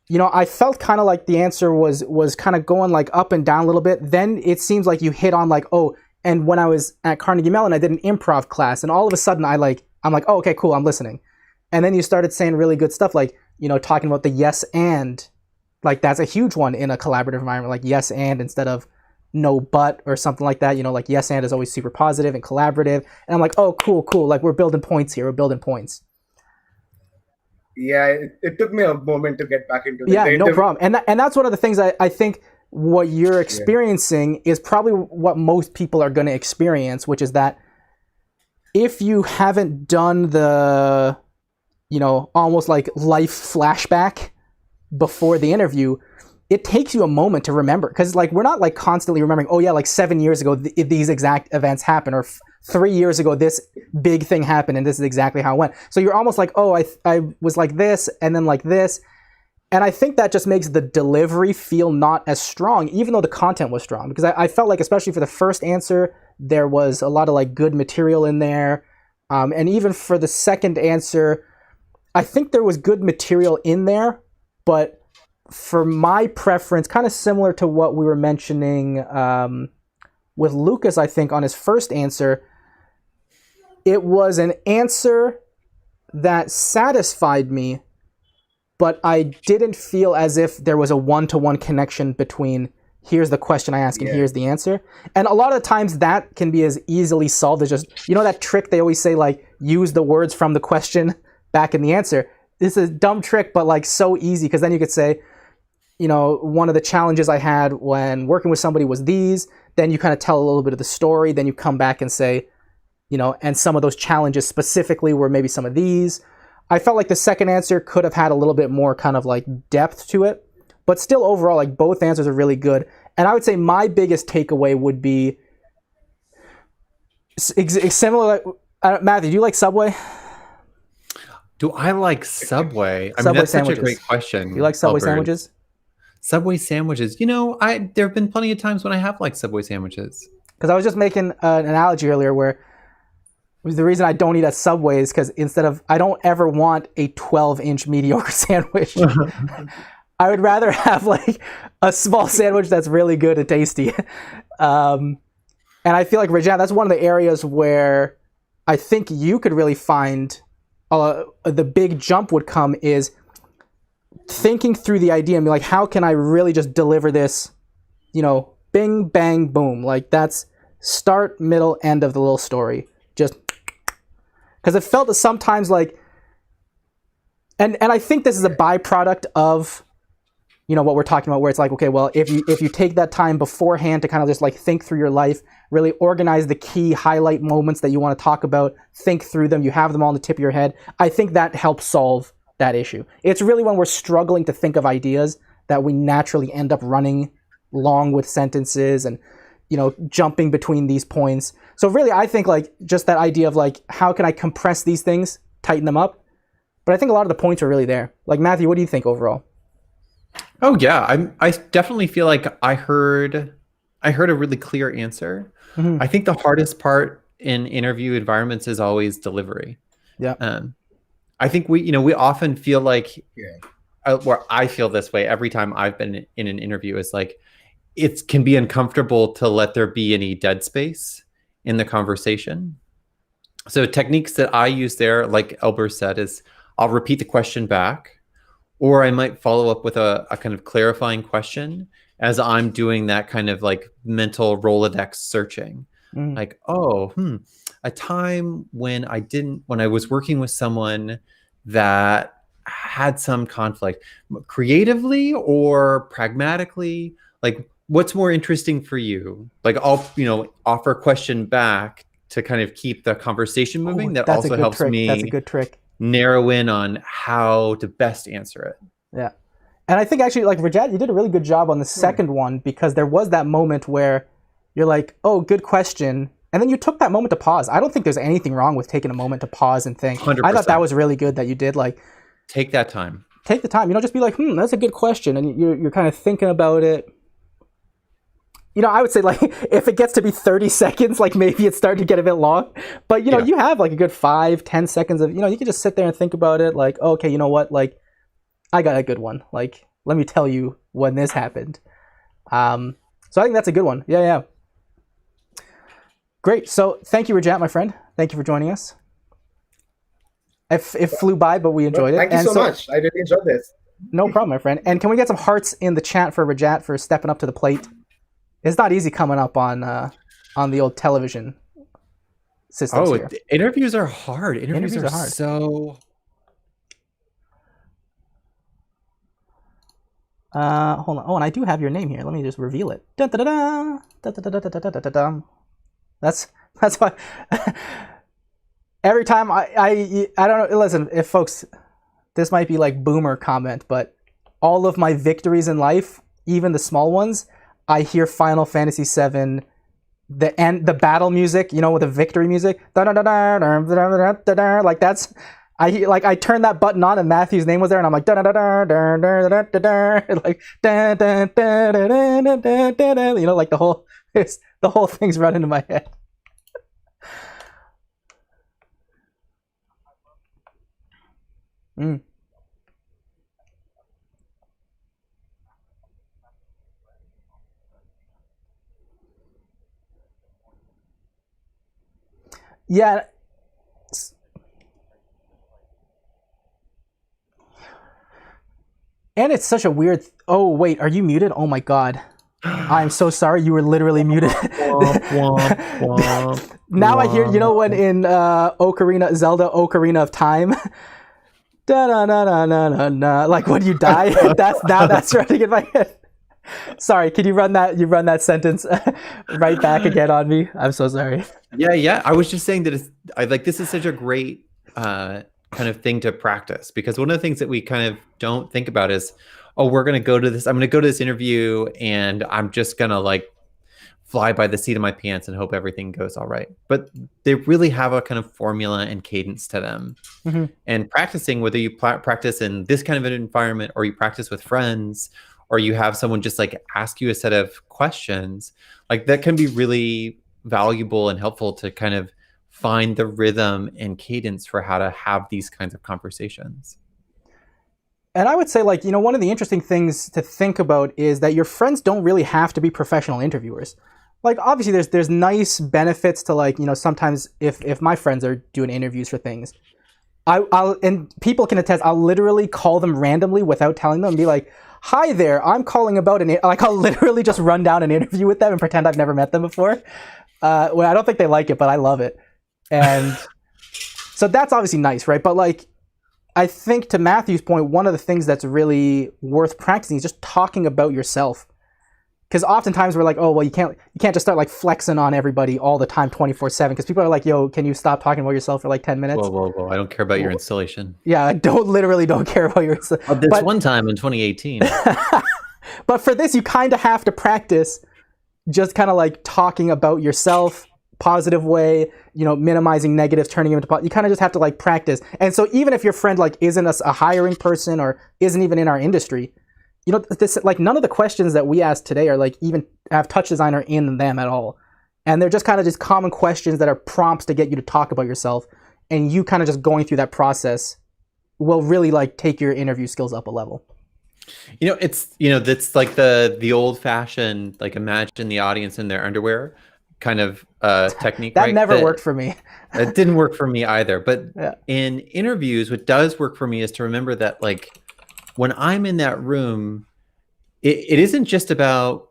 you know, I felt kind of like the answer was kind of going like up and down a little bit. Then it seems like you hit on like, oh, and when I was at Carnegie Mellon, I did an improv class, and all of a sudden I'm like, oh, okay, cool, I'm listening. And then you started saying really good stuff, like, you know, talking about the yes and, like that's a huge one in a collaborative environment, like yes and instead of no but or something like that. You know, like yes and is always super positive and collaborative. And I'm like, oh, cool, like we're building points here, we're building points. Yeah, it took me a moment to get back into it. Yeah, no problem. And that's one of the things I think what you're experiencing is probably what most people are going to experience, which is that if you haven't done the, you know, almost like life flashback before the interview, it takes you a moment to remember. Because like we're not like constantly remembering, oh yeah, like 7 years ago these exact events happened, or 3 years ago this big thing happened and this is exactly how it went. So you're almost like, oh, I was like this and then like this. And I think that just makes the delivery feel not as strong, even though the content was strong. Because I felt like, especially for the first answer, there was a lot of like good material in there. And even for the second answer, I think there was good material in there. But for my preference, kind of similar to what we were mentioning with Lucas, I think, on his first answer, it was an answer that satisfied me, but I didn't feel as if there was a one-to-one connection between here's the question I ask and here's the answer. And a lot of the times that can be as easily solved as just, you know that trick they always say, like, use the words from the question back in the answer. This is a dumb trick, but like so easy, because then you could say, you know, one of the challenges I had when working with somebody was these, then you kind of tell a little bit of the story, then you come back and say, you know, and some of those challenges specifically were maybe some of these. I felt like the second answer could have had a little bit more kind of like depth to it, but still overall, like both answers are really good. And I would say my biggest takeaway would be similar. Matthew, do you like Subway? Do I like Subway? I Subway mean, that's sandwiches. Such a great question. You like Subway Elburz. sandwiches? Subway sandwiches. You know, there have been plenty of times when I have liked Subway sandwiches. Because I was just making an analogy earlier where the reason I don't eat at Subway is because I don't ever want a 12-inch mediocre sandwich. I would rather have like a small sandwich that's really good and tasty. And I feel like, Rajat, that's one of the areas where I think you could really find the big jump would come is thinking through the idea and be like, how can I really just deliver this, you know, bing, bang, boom. Like that's start, middle, end of the little story. Just because it felt sometimes like, and I think this is a byproduct of, you know, what we're talking about, where it's like, okay, well, if you take that time beforehand to kind of just like think through your life, really organize the key highlight moments that you want to talk about, think through them, you have them all on the tip of your head. I think that helps solve that issue. It's really when we're struggling to think of ideas that we naturally end up running long with sentences and jumping between these points. So really, I think like just that idea of like, how can I compress these things, tighten them up? But I think a lot of the points are really there. Like Matthew, what do you think overall? Oh yeah, I definitely feel like I heard a really clear answer. I think the hardest part in interview environments is always delivery. Yeah. I think we often feel like, where I feel this way every time I've been in an interview, is like it can be uncomfortable to let there be any dead space in the conversation. So techniques that I use there, like Elburz said, is I'll repeat the question back, or I might follow up with a kind of clarifying question as I'm doing that kind of like mental Rolodex searching. Like, a time when I was working with someone that had some conflict, creatively or pragmatically, like what's more interesting for you? Like I'll, offer a question back to kind of keep the conversation moving. That also helps me. That's a good trick. Narrow in on how to best answer it. Yeah. And I think actually, like Rajat, you did a really good job on the second one, because there was that moment where you're like, oh, good question. And then you took that moment to pause. I don't think there's anything wrong with taking a moment to pause and think. 100%. I thought that was really good that you did. Like, take that time. Take the time. Just be like, that's a good question. And you're kind of thinking about it. I would say like if it gets to be 30 seconds, like maybe it's starting to get a bit long. But, you have like a good 5-10 seconds of, you can just sit there and think about it. Like, okay, you know what? Like, I got a good one. Like, let me tell you when this happened. So I think that's a good one. Yeah. Great. So thank you, Rajat, my friend. Thank you for joining us. It flew by, but we enjoyed it. Thank you so much. I really enjoyed this. No problem, my friend. And can we get some hearts in the chat for Rajat for stepping up to the plate? It's not easy coming up on the old television systems here. Interviews are hard. Interviews are hard. So... hold on. Oh, and I do have your name here. Let me just reveal it. Dun, dun, dun, dun, dun, dun, dun, dun, dun, dun. That's why every time I don't know. Listen, if folks, this might be like boomer comment, but all of my victories in life, even the small ones, I hear Final Fantasy VII, the battle music, with the victory music, like that's. I turned that button on and Matthew's name was there and I'm like like like the whole thing's running into my head. Yeah. And it's such a weird... Oh, wait, are you muted? Oh my god. I'm so sorry, you were literally muted. Now I hear, when in Zelda Ocarina of Time, da-na-na-na-na-na, like when you die, that's running in my head. Sorry, can you run that sentence right back again on me? I'm so sorry. Yeah. I was just saying that this is such a great kind of thing to practice, because one of the things that we kind of don't think about is, I'm going to go to this interview and I'm just going to like fly by the seat of my pants and hope everything goes all right. But they really have a kind of formula and cadence to them. And practicing, whether you practice in this kind of an environment or you practice with friends or you have someone just like ask you a set of questions, like that can be really valuable and helpful to kind of find the rhythm and cadence for how to have these kinds of conversations. And I would say, like, one of the interesting things to think about is that your friends don't really have to be professional interviewers. Like, obviously, there's nice benefits to, like, sometimes if my friends are doing interviews for things, I'll and people can attest, I'll literally call them randomly without telling them and be like, hi there, I'm calling about like, I'll literally just run down an interview with them and pretend I've never met them before. Well, I don't think they like it, but I love it. And so that's obviously nice, right? But like, I think to Matthew's point, one of the things that's really worth practicing is just talking about yourself. Because oftentimes we're like, oh, well, you can't just start like flexing on everybody all the time, 24/7. Because people are like, yo, can you stop talking about yourself for like 10 minutes? Whoa! I don't care about your installation. Yeah, I don't care about your installation. One time in 2018. But for this, you kind of have to practice just kind of like talking about yourself, positive way, minimizing negatives, turning them into positive. You kind of just have to like practice. And so even if your friend like isn't a hiring person or isn't even in our industry, this like none of the questions that we ask today are like even have touch designer in them at all. And they're just kind of just common questions that are prompts to get you to talk about yourself. And you kind of just going through that process will really like take your interview skills up a level. That's like the old fashioned, like imagine the audience in their underwear kind of technique. That never worked for me. It didn't work for me either. But yeah. In interviews, what does work for me is to remember that like when I'm in that room, it isn't just about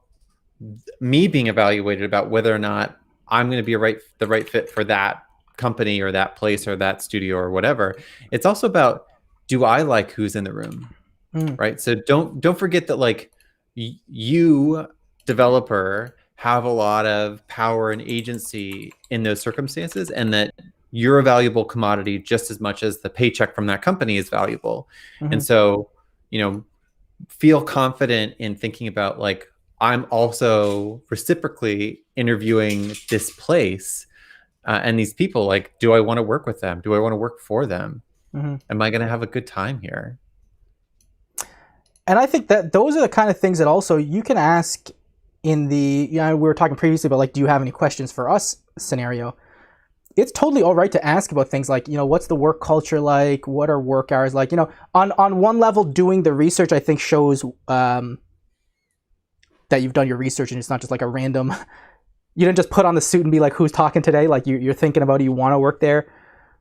me being evaluated about whether or not I'm going to be the right fit for that company or that place or that studio or whatever. It's also about, do I like who's in the room? Right. So don't forget that like you, developer, have a lot of power and agency in those circumstances, and that you're a valuable commodity just as much as the paycheck from that company is valuable. And so, feel confident in thinking about like, I'm also reciprocally interviewing this place and these people. Like, do I want to work with them? Do I want to work for them? Am I going to have a good time here? And I think that those are the kind of things that also you can ask in the, we were talking previously about like, do you have any questions for us scenario? It's totally all right to ask about things like, what's the work culture like? What are work hours like? On one level, doing the research, I think shows that you've done your research and it's not just like a random, you didn't just put on the suit and be like, who's talking today? Like you're thinking about it, you want to work there.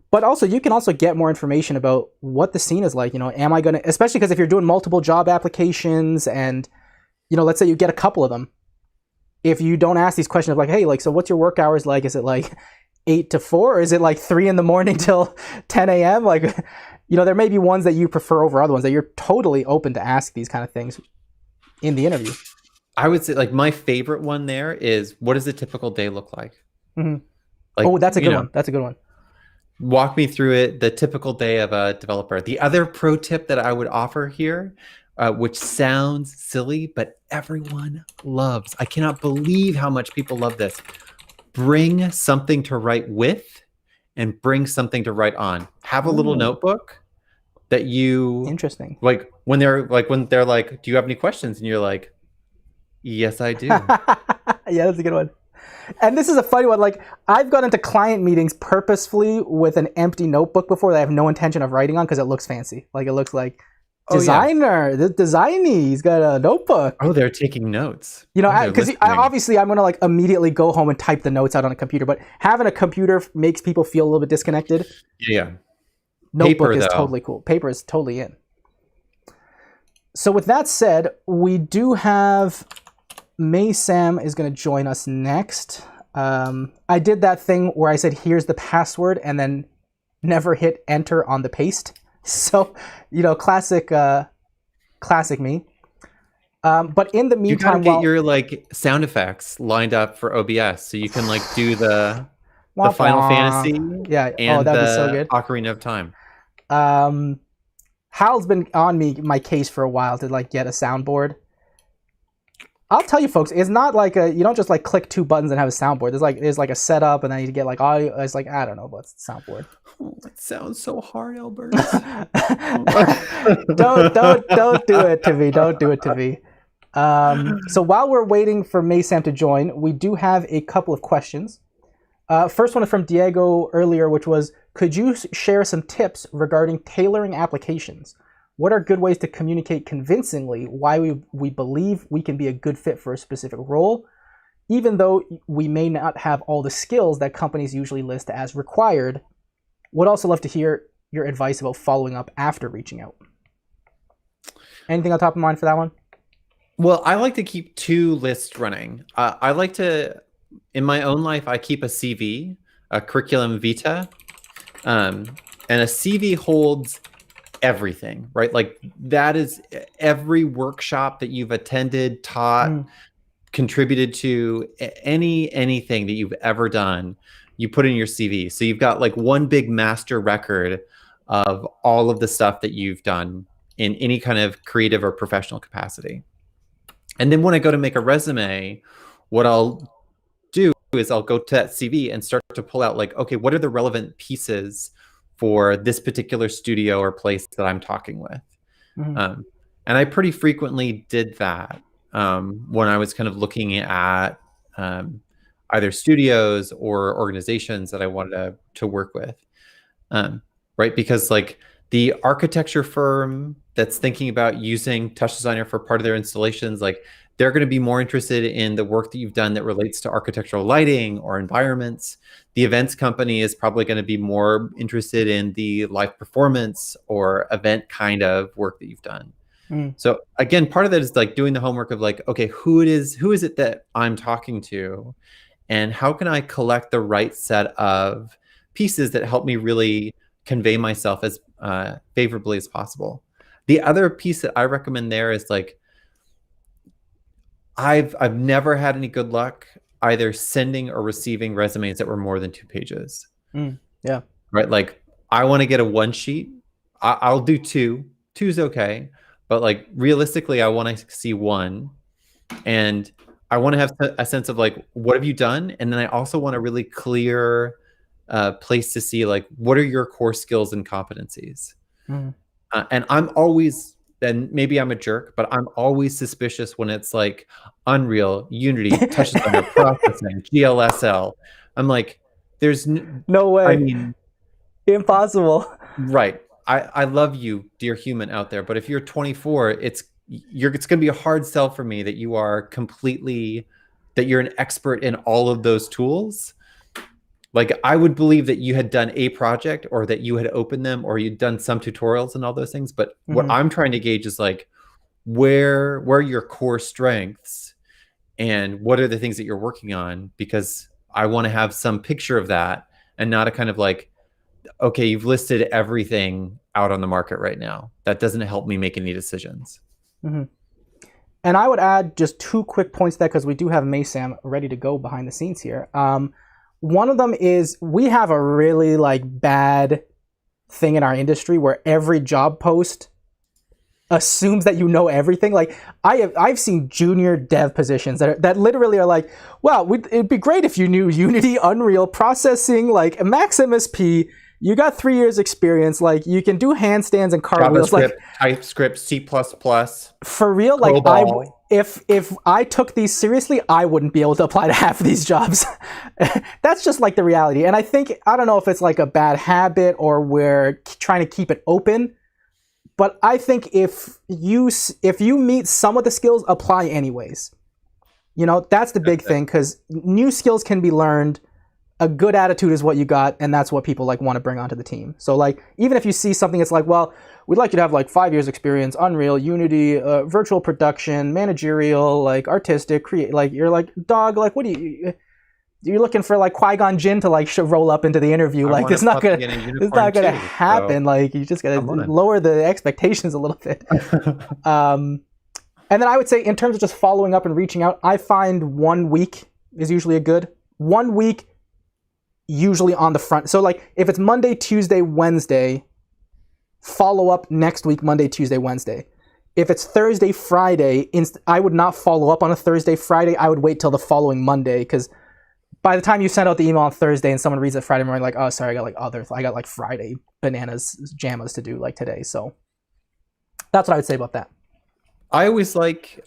But also you can also get more information about what the scene is like. Am I going to, especially because if you're doing multiple job applications and, let's say you get a couple of them. If you don't ask these questions of like, hey, like, so what's your work hours like? Is it like 8 to 4? Or is it like 3 a.m. till 10 a.m.? Like, there may be ones that you prefer over other ones that you're totally open to ask these kind of things in the interview. I would say like my favorite one there is, what does a typical day look like? Like, that's a good one. That's a good one. Walk me through it, the typical day of a developer. The other pro tip that I would offer here, which sounds silly, but everyone loves. I cannot believe how much people love this. Bring something to write with and bring something to write on. Have a little notebook that you... Interesting. Like when they're like, do you have any questions? And you're like, yes, I do. Yeah, that's a good one. And this is a funny one. Like, I've gone into client meetings purposefully with an empty notebook before that I have no intention of writing on because it looks fancy. Like, it looks like designer, the designy, he's got a notebook. Oh, they're taking notes. Because obviously I'm going to like immediately go home and type the notes out on a computer. But having a computer makes people feel a little bit disconnected. Yeah. Notebook is totally cool. Paper is totally in. So with that said, we do have... May Sam is going to join us next. I did that thing where I said, here's the password, and then never hit enter on the paste. So, classic me. But in the meantime, you gotta get your like sound effects lined up for OBS so you can like do the Final Fantasy and that'd be so good. Ocarina of Time. Hal's been on my case for a while to like get a soundboard. I'll tell you folks, it's not like you don't just like click 2 buttons and have a soundboard. There's like a setup, and then you get like audio. It's like, I don't know what's the soundboard. Oh, it sounds so hard, Elburz. Don't do it to me. Don't do it to me. So while we're waiting for May Sam to join, we do have a couple of questions. First one is from Diego earlier, which was, could you share some tips regarding tailoring applications? What are good ways to communicate convincingly why we believe we can be a good fit for a specific role, even though we may not have all the skills that companies usually list as required? Would also love to hear your advice about following up after reaching out. Anything on top of mind for that one? Well, I like to keep 2 lists running. I like to, in my own life, I keep a CV, a curriculum vitae, and a CV holds everything, right? Like that is every workshop that you've attended, taught, contributed to, anything that you've ever done, you put in your CV. So you've got like one big master record of all of the stuff that you've done in any kind of creative or professional capacity. And then when I go to make a resume what I'll do is I'll go to that CV and start to pull out like, okay, what are the relevant pieces for this particular studio or place that I'm talking with? And I pretty frequently did that when I was kind of looking at either studios or organizations that I wanted to work with, right? Because like the architecture firm that's thinking about using Touch Designer for part of their installations, like they're going to be more interested in the work that you've done that relates to architectural lighting or environments. The events company is probably going to be more interested in the live performance or event kind of work that you've done. So again, part of that is like doing the homework of like, okay, who is it that I'm talking to, and how can I collect the right set of pieces that help me really convey myself as favorably as possible. The other piece that I recommend there is like, I've never had any good luck either sending or receiving resumes that were more than 2 pages. Yeah. Right. Like I want to get a one sheet. I'll do 2. 2's okay. But like realistically, I want to see 1. And I want to have a sense of like, what have you done? And then I also want a really clear place to see like, what are your core skills and competencies? And I'm always, and maybe I'm a jerk, but I'm always suspicious when it's like Unreal, Unity, Touch Designer, processing, GLSL. I'm like, there's no way. I mean, impossible. Right. I love you, dear human out there, but if you're 24, it's going to be a hard sell for me that you're an expert in all of those tools. Like I would believe that you had done a project or that you had opened them or you'd done some tutorials and all those things. But what I'm trying to gauge is like, where are your core strengths and what are the things that you're working on? Because I want to have some picture of that and not a kind of like, okay, you've listed everything out on the market right now. That doesn't help me make any decisions. And I would add just 2 quick points to that because we do have Maysam ready to go behind the scenes here. One of them is we have a really like bad thing in our industry where every job post assumes that you know everything. Like I've seen junior dev positions that literally are like, well, it'd be great if you knew Unity, Unreal, processing, like Max MSP. You got 3 years experience. Like you can do handstands and cartwheels. JavaScript, like TypeScript, C++. For real, like if I took these seriously, I wouldn't be able to apply to half of these jobs. That's just like the reality. And I don't know if it's like a bad habit or we're trying to keep it open, but I think if you meet some of the skills, apply anyways. That's the big thing because new skills can be learned. A good attitude is what you got, and that's what people like want to bring onto the team. So like, even if you see something that's like, well, we'd like you to have like 5 years experience, Unreal, Unity, virtual production, managerial, like artistic, create, like you're like, dog, like what you're looking for like Qui-Gon Jinn to like roll up into the intervio. Like it's not gonna happen. So like you just gotta lower the expectations a little bit. And then I would say in terms of just following up and reaching out, I find 1 week is usually a good 1 week. Usually on the front. So like if it's Monday, Tuesday, Wednesday, follow up next week, Monday, Tuesday, Wednesday. If it's Thursday, Friday, I would not follow up on a Thursday, Friday. I would wait till the following Monday because by the time you send out the email on Thursday and someone reads it Friday morning, like, oh, sorry, I got like Friday bananas jammas to do like today. So that's what I would say about that. I always like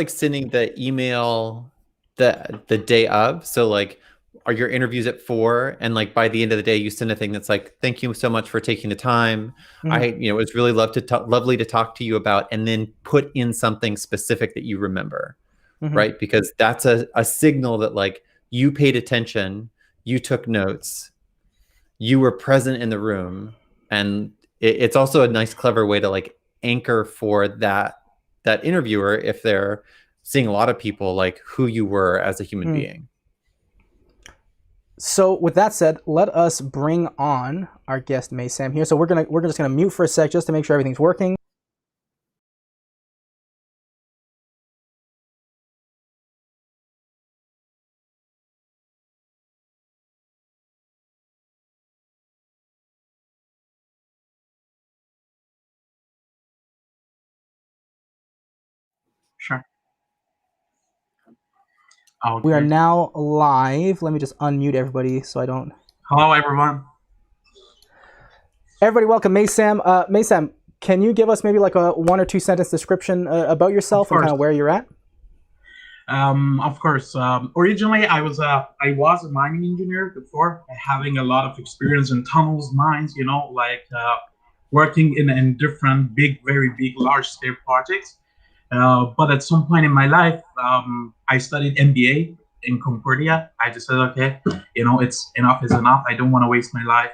sending the email the day of. So like, are your interviews at 4? And like by the end of the day, you send a thing that's like, thank you so much for taking the time. It was really lovely to talk to you about, and then put in something specific that you remember, right? Because that's a signal that like you paid attention, you took notes, you were present in the room. And it's also a nice, clever way to like anchor for that interviewer if they're seeing a lot of people, like who you were as a human being. So with that said, let us bring on our guest Maysam here. So we're just gonna mute for a sec just to make sure everything's working. Sure. Okay. We are now live. Let me just unmute everybody so I don't. Hello, everyone. Everybody, welcome, Maysam. Maysam, can you give us maybe like a 1 or 2 sentence description about yourself and kind of where you're at? Of course. Originally, I was a mining engineer before, having a lot of experience in tunnels, mines. Working in different very big, large-scale projects. But at some point in my life, I studied MBA in Concordia. I just said, okay, it's enough is enough. I don't want to waste my life,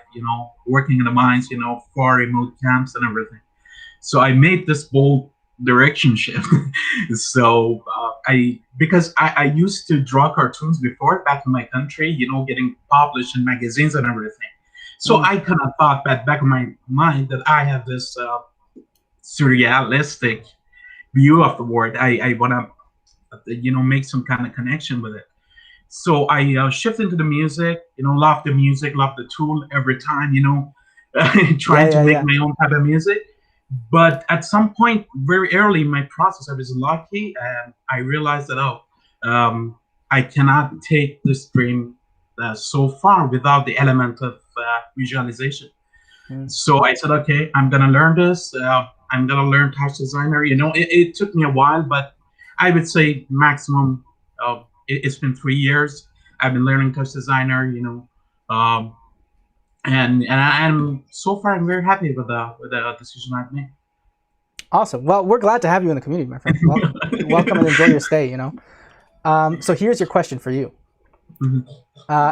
working in the mines, far remote camps and everything. So I made this bold direction shift. So because I used to draw cartoons before back in my country, getting published in magazines and everything. So I kind of thought that back in my mind that I have this surrealistic view of the world. I want to, make some kind of connection with it. So I shifted into the music, love the music, love the tool every time, trying to make my own type of music. But at some point, very early in my process, I was lucky and I realized that, I cannot take this dream so far without the element of visualization. So I said, okay, I'm going to learn this. I'm going to learn touch designer. It took me a while, but I would say maximum, it's been 3 years. I've been learning touch designer, and I'm so far I'm very happy with the decision I've made. Awesome. Well, we're glad to have you in the community, my friend. Welcome and enjoy your stay. So here's your question for you. Mm-hmm.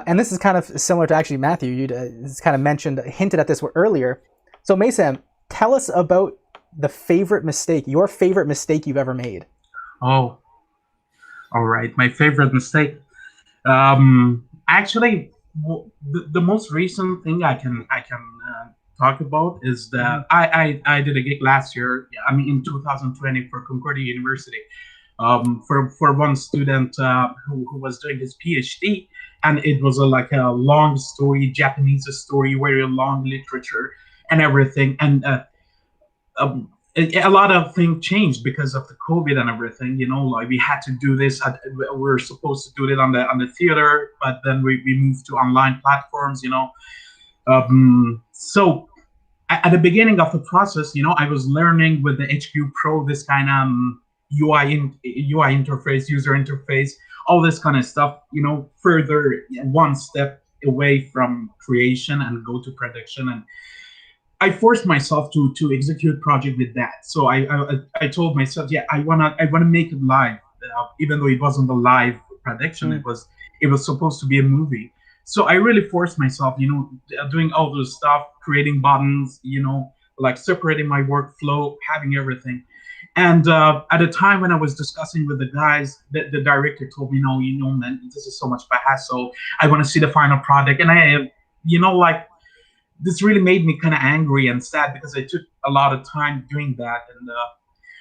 And this is kind of similar to actually Matthew. You'd kind of hinted at this earlier. So Maysam, tell us about your favorite mistake you've ever made. Oh, all right. My favorite mistake. Actually, the most recent thing I can talk about is that I did a gig last year. In 2020 for Concordia University. For one student who was doing his PhD, and it was like a long story, Japanese story, very long literature and everything, and a lot of things changed because of the COVID and everything. Like we had to do this. We were supposed to do it on the theater, but then we moved to online platforms. So at the beginning of the process, I was learning with the HQ Pro this kind of UI interface, user interface, all this kind of stuff, further one step away from creation and go to production. And I forced myself to execute project with that. So I told myself, I wanna make it live, even though it wasn't a live production. It was supposed to be a movie. So I really forced myself, doing all those stuff, creating buttons, like separating my workflow, having everything. And at a time when I was discussing with the guys, the director told me, no, man, this is so much of a hassle. I want to see the final product. And I, this really made me kind of angry and sad because I took a lot of time doing that. And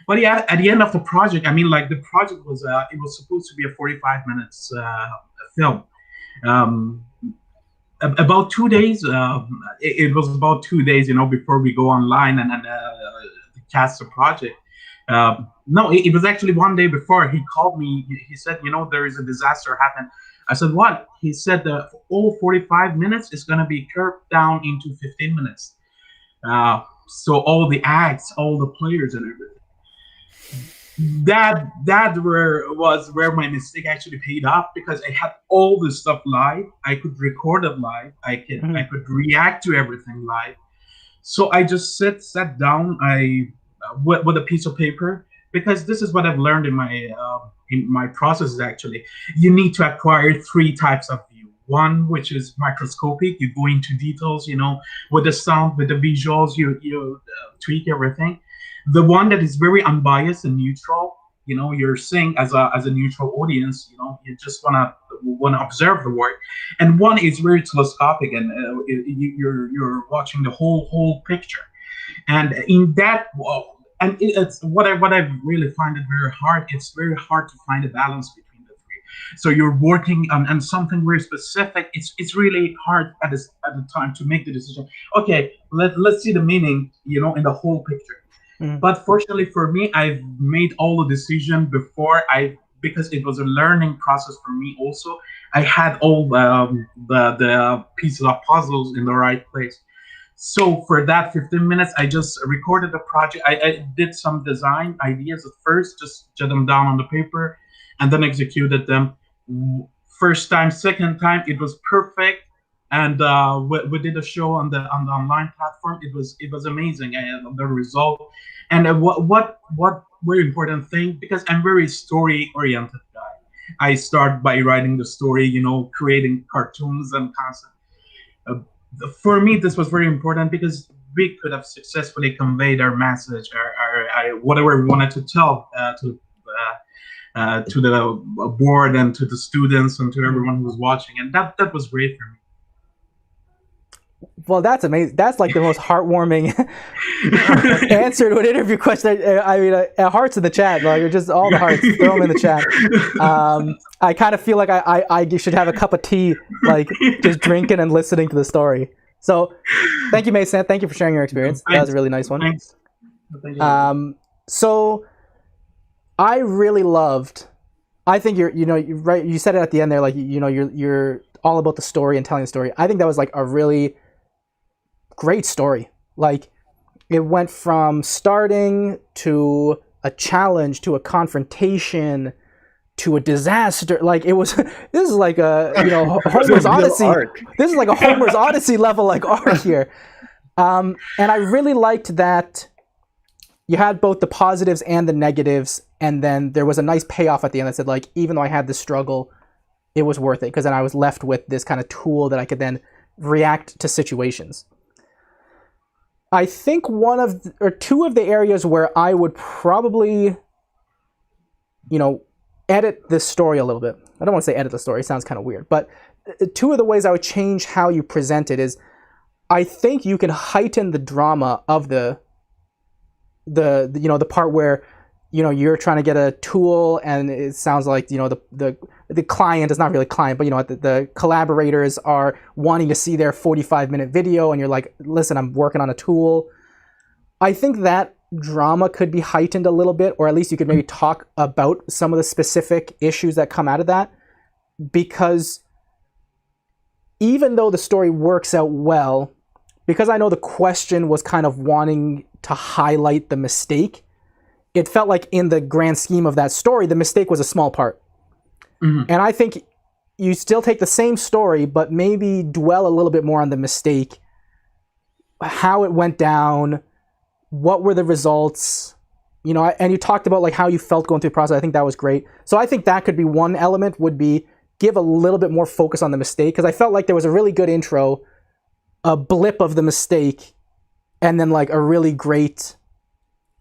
but yeah, at the end of the project, the project was it was supposed to be a 45 minutes film. About 2 days, it was about 2 days, before we go online and cast the project. No, it was actually 1 day before. He called me. He said, there is a disaster happened. I said, what? He said the all 45 minutes is going to be curved down into 15 minutes. So all the acts, all the players and everything. That was where my mistake actually paid off, because I had all this stuff live. I could record it live. I could react to everything live. So I just sat down. With a piece of paper, because this is what I've learned in my processes. Actually, you need to acquire 3 types of view. One, which is microscopic, you go into details, with the sound, with the visuals, you tweak everything. The one that is very unbiased and neutral, you're seeing as a neutral audience, you just wanna observe the work. And one is very telescopic, and you're watching the whole picture. And in that, and it's what I really find it very hard. It's very hard to find a balance between the 3. So you're working on something very specific. It's really hard at the time to make the decision. Okay, let's see the meaning, in the whole picture. But fortunately for me, I've made all the decision before I've because it was a learning process for me also. I had all the pieces of puzzles in the right place. So for that 15 minutes, I just recorded the project. I did some design ideas at first, just jot them down on the paper, and then executed them. First time, second time, it was perfect. And we did a show on the online platform. It was amazing, and the result. And what very important thing, because I'm very story oriented guy. I start by writing the story, creating cartoons and concept. For me, this was very important because we could have successfully conveyed our message, our whatever we wanted to tell to the board and to the students and to everyone who was watching, and that was great for me. Well, that's amazing. That's like the most heartwarming answer to an interview question. I mean, hearts in the chat, like just all the hearts, throw them in the chat. I kind of feel like I should have a cup of tea, like just drinking and listening to the story. So, thank you, Mason. Thank you for sharing your experience. That was a really nice one. Thanks. Thank you. So, I really loved. I think you're right. You said it at the end there, like you're all about the story and telling the story. I think that was like a really great story. Like it went from starting to a challenge to a confrontation to a disaster. Like it was, this is like a, Homer's Odyssey. This is like a Homer's Odyssey level like arc here. And I really liked that you had both the positives and the negatives. And then there was a nice payoff at the end that said like, even though I had this struggle, it was worth it. Because then I was left with this kind of tool that I could then react to situations. I think two of the areas where I would probably, edit this story a little bit. I don't want to say edit the story. It sounds kind of weird. But two of the ways I would change how you present it is I think you can heighten the drama of the part where, you're trying to get a tool and it sounds like, the client is not really client, but the collaborators are wanting to see their 45-minute video and you're like, listen, I'm working on a tool. I think that drama could be heightened a little bit, or at least you could maybe talk about some of the specific issues that come out of that, because even though the story works out well, because I know the question was kind of wanting to highlight the mistake, it felt like in the grand scheme of that story, the mistake was a small part. Mm-hmm. And I think you still take the same story, but maybe dwell a little bit more on the mistake, how it went down, what were the results, and you talked about like how you felt going through the process. I think that was great. So I think that could be one element, would be give a little bit more focus on the mistake, because I felt like there was a really good intro, a blip of the mistake, and then like a really great,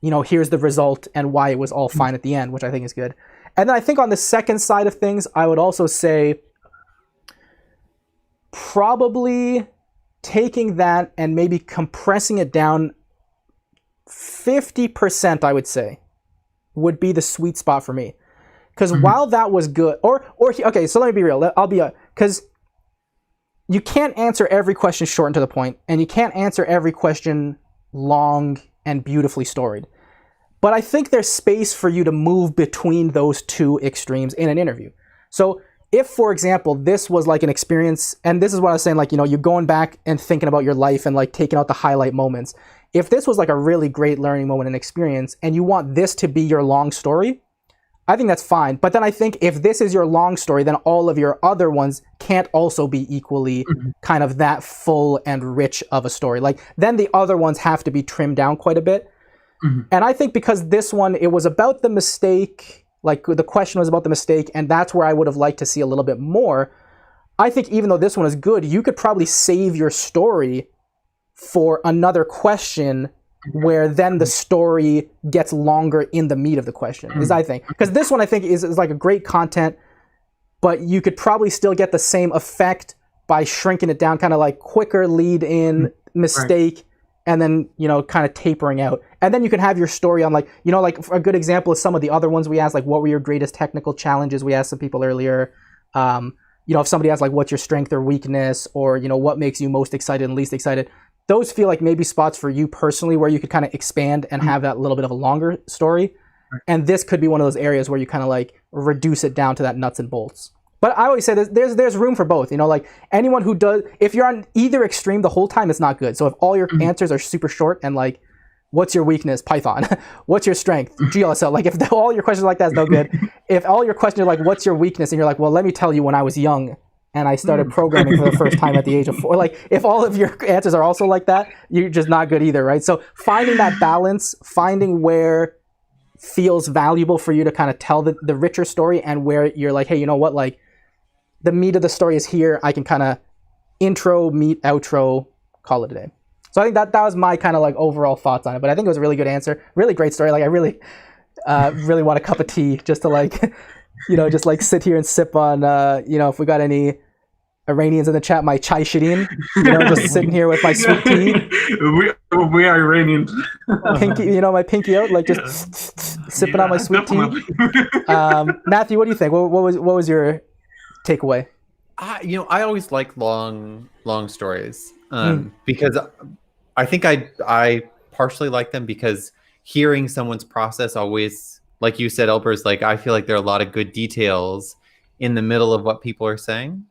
here's the result and why it was all fine at the end, which I think is good. And then I think on the second side of things, I would also say probably taking that and maybe compressing it down 50%, I would say, would be the sweet spot for me. Because while that was good, okay, so let me be real. Because you can't answer every question short and to the point, and you can't answer every question long and beautifully storied. But I think there's space for you to move between those two extremes in an interview. So if, for example, this was like an experience, and this is what I was saying, like, you're going back and thinking about your life and like taking out the highlight moments. If this was like a really great learning moment and experience, and you want this to be your long story, I think that's fine. But then I think if this is your long story, then all of your other ones can't also be equally kind of that full and rich of a story. Like, then the other ones have to be trimmed down quite a bit. And I think because this one, it was about the mistake, like the question was about the mistake, and that's where I would have liked to see a little bit more. I think even though this one is good, you could probably save your story for another question where then the story gets longer in the meat of the question, is I think. Because this one I think is like a great content, but you could probably still get the same effect by shrinking it down, kind of like quicker lead in, mistake, and then, kind of tapering out. And then you can have your story on like, like a good example is some of the other ones we asked, like what were your greatest technical challenges? We asked some people earlier. If somebody asks like, what's your strength or weakness, or, what makes you most excited and least excited? Those feel like maybe spots for you personally where you could kind of expand and have that little bit of a longer story. And this could be one of those areas where you kind of like reduce it down to that nuts and bolts. But I always say there's room for both. You know, like anyone who does, if you're on either extreme the whole time, it's not good. So if all your answers are super short and like, what's your weakness? Python. What's your strength? GLSL. Like if all your questions are like that, is no good. If all your questions are like, what's your weakness? And you're like, well, let me tell you when I was young and I started programming for the first time at the age of 4. Like if all of your answers are also like that, you're just not good either, right? So finding that balance, finding where feels valuable for you to kind of tell the richer story and where you're like, hey, you know what? Like, the meat of the story is here. I can kind of intro, meat, outro, call it a day. So I think that was my kind of like overall thoughts on it. But I think it was a really good answer. Really great story. Like I really want a cup of tea just to like, you know, just like sit here and sip on, you know, if we got any Iranians in the chat, my chai shirin, you know, just sitting here with my sweet tea. We are Iranian. Pinky, you know, my pinky out, like just sipping on my sweet tea. Matthew, what do you think? What was your takeaway? You know, I always like long stories because I think I partially like them because hearing someone's process always, like you said, Elburz, like I feel like there are a lot of good details in the middle of what people are saying.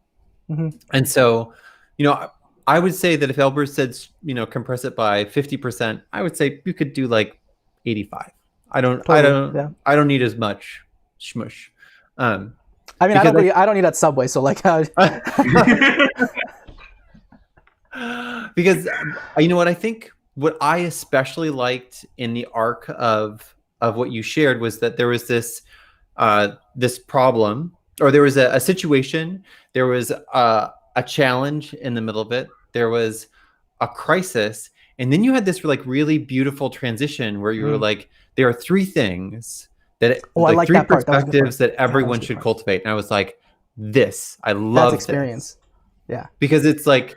And so, you know, I would say that if Elburz said, you know, compress it by 50%, I would say you could do like 85. I don't need as much shmush. I mean, I don't need that Subway, so like, because you know what I think. What I especially liked in the arc of what you shared was that there was this problem, or there was a situation, there was a challenge in the middle of it, there was a crisis, and then you had this like really beautiful transition where you were like, there are 3 things that like 3 perspectives that everyone should cultivate. And I was like, I love that's experience. Yeah, because it's like,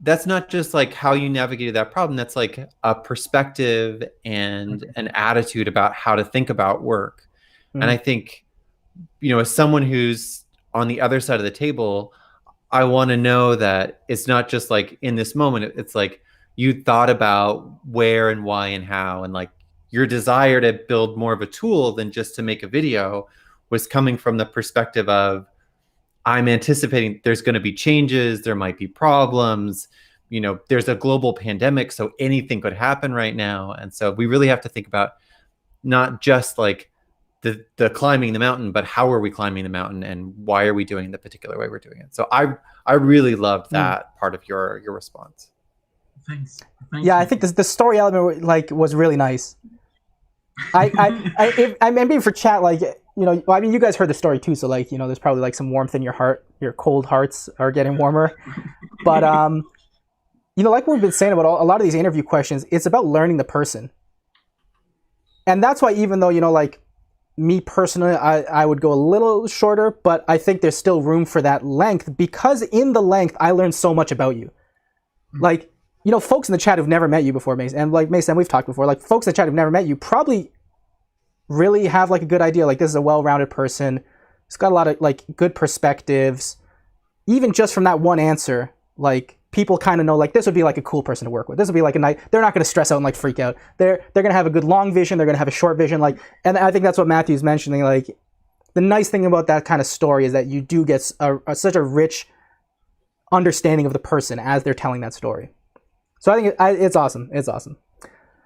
that's not just like how you navigated that problem. That's like a perspective and an attitude about how to think about work. And I think, you know, as someone who's on the other side of the table, I want to know that it's not just like in this moment, it's like you thought about where and why and how, and like your desire to build more of a tool than just to make a video was coming from the perspective of, I'm anticipating there's going to be changes, there might be problems, you know, there's a global pandemic, so anything could happen right now. And so we really have to think about not just like the climbing the mountain, but how are we climbing the mountain and why are we doing it the particular way we're doing it? So I really loved that part of your response. Thanks. Yeah, I think the story element like was really nice. I maybe for chat, like, you know, I mean, you guys heard the story too, so like, you know, there's probably like some warmth in your heart. Your cold hearts are getting warmer. But you know, like we've been saying about a lot of these interview questions, it's about learning the person. And that's why, even though, you know, like me personally, I would go a little shorter, but I think there's still room for that length, because in the length I learned so much about you. Like, you know, folks in the chat who've never met you before, Mason, and like Mason, we've talked before, like folks in the chat who've never met you probably really have like a good idea, like this is a well-rounded person, he's got a lot of like good perspectives. Even just from that one answer, like people kind of know like this would be like a cool person to work with. This would be like a night. They're not going to stress out and like freak out. They're going to have a good long vision. They're going to have a short vision. Like, and I think that's what Matthew's mentioning. Like, the nice thing about that kind of story is that you do get such a rich understanding of the person as they're telling that story. So I think it's awesome. It's awesome.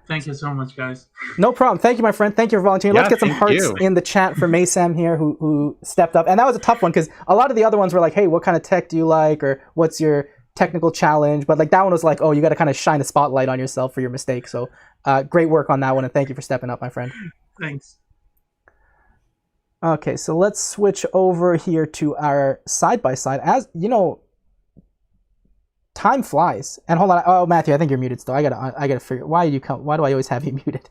Thank you so much, guys. No problem. Thank you, my friend. Thank you for volunteering. Let's get some hearts in the chat for Maysam here, who stepped up. And that was a tough one, because a lot of the other ones were like, hey, what kind of tech do you like? Or what's your technical challenge? But like that one was like, oh, you got to kind of shine the spotlight on yourself for your mistake. So great work on that one. And thank you for stepping up, my friend. Thanks. Okay, so let's switch over here to our side-by-side. As you know, time flies. And hold on. Oh, Matthew, I think you're muted still. I gotta figure. Why do I always have you muted?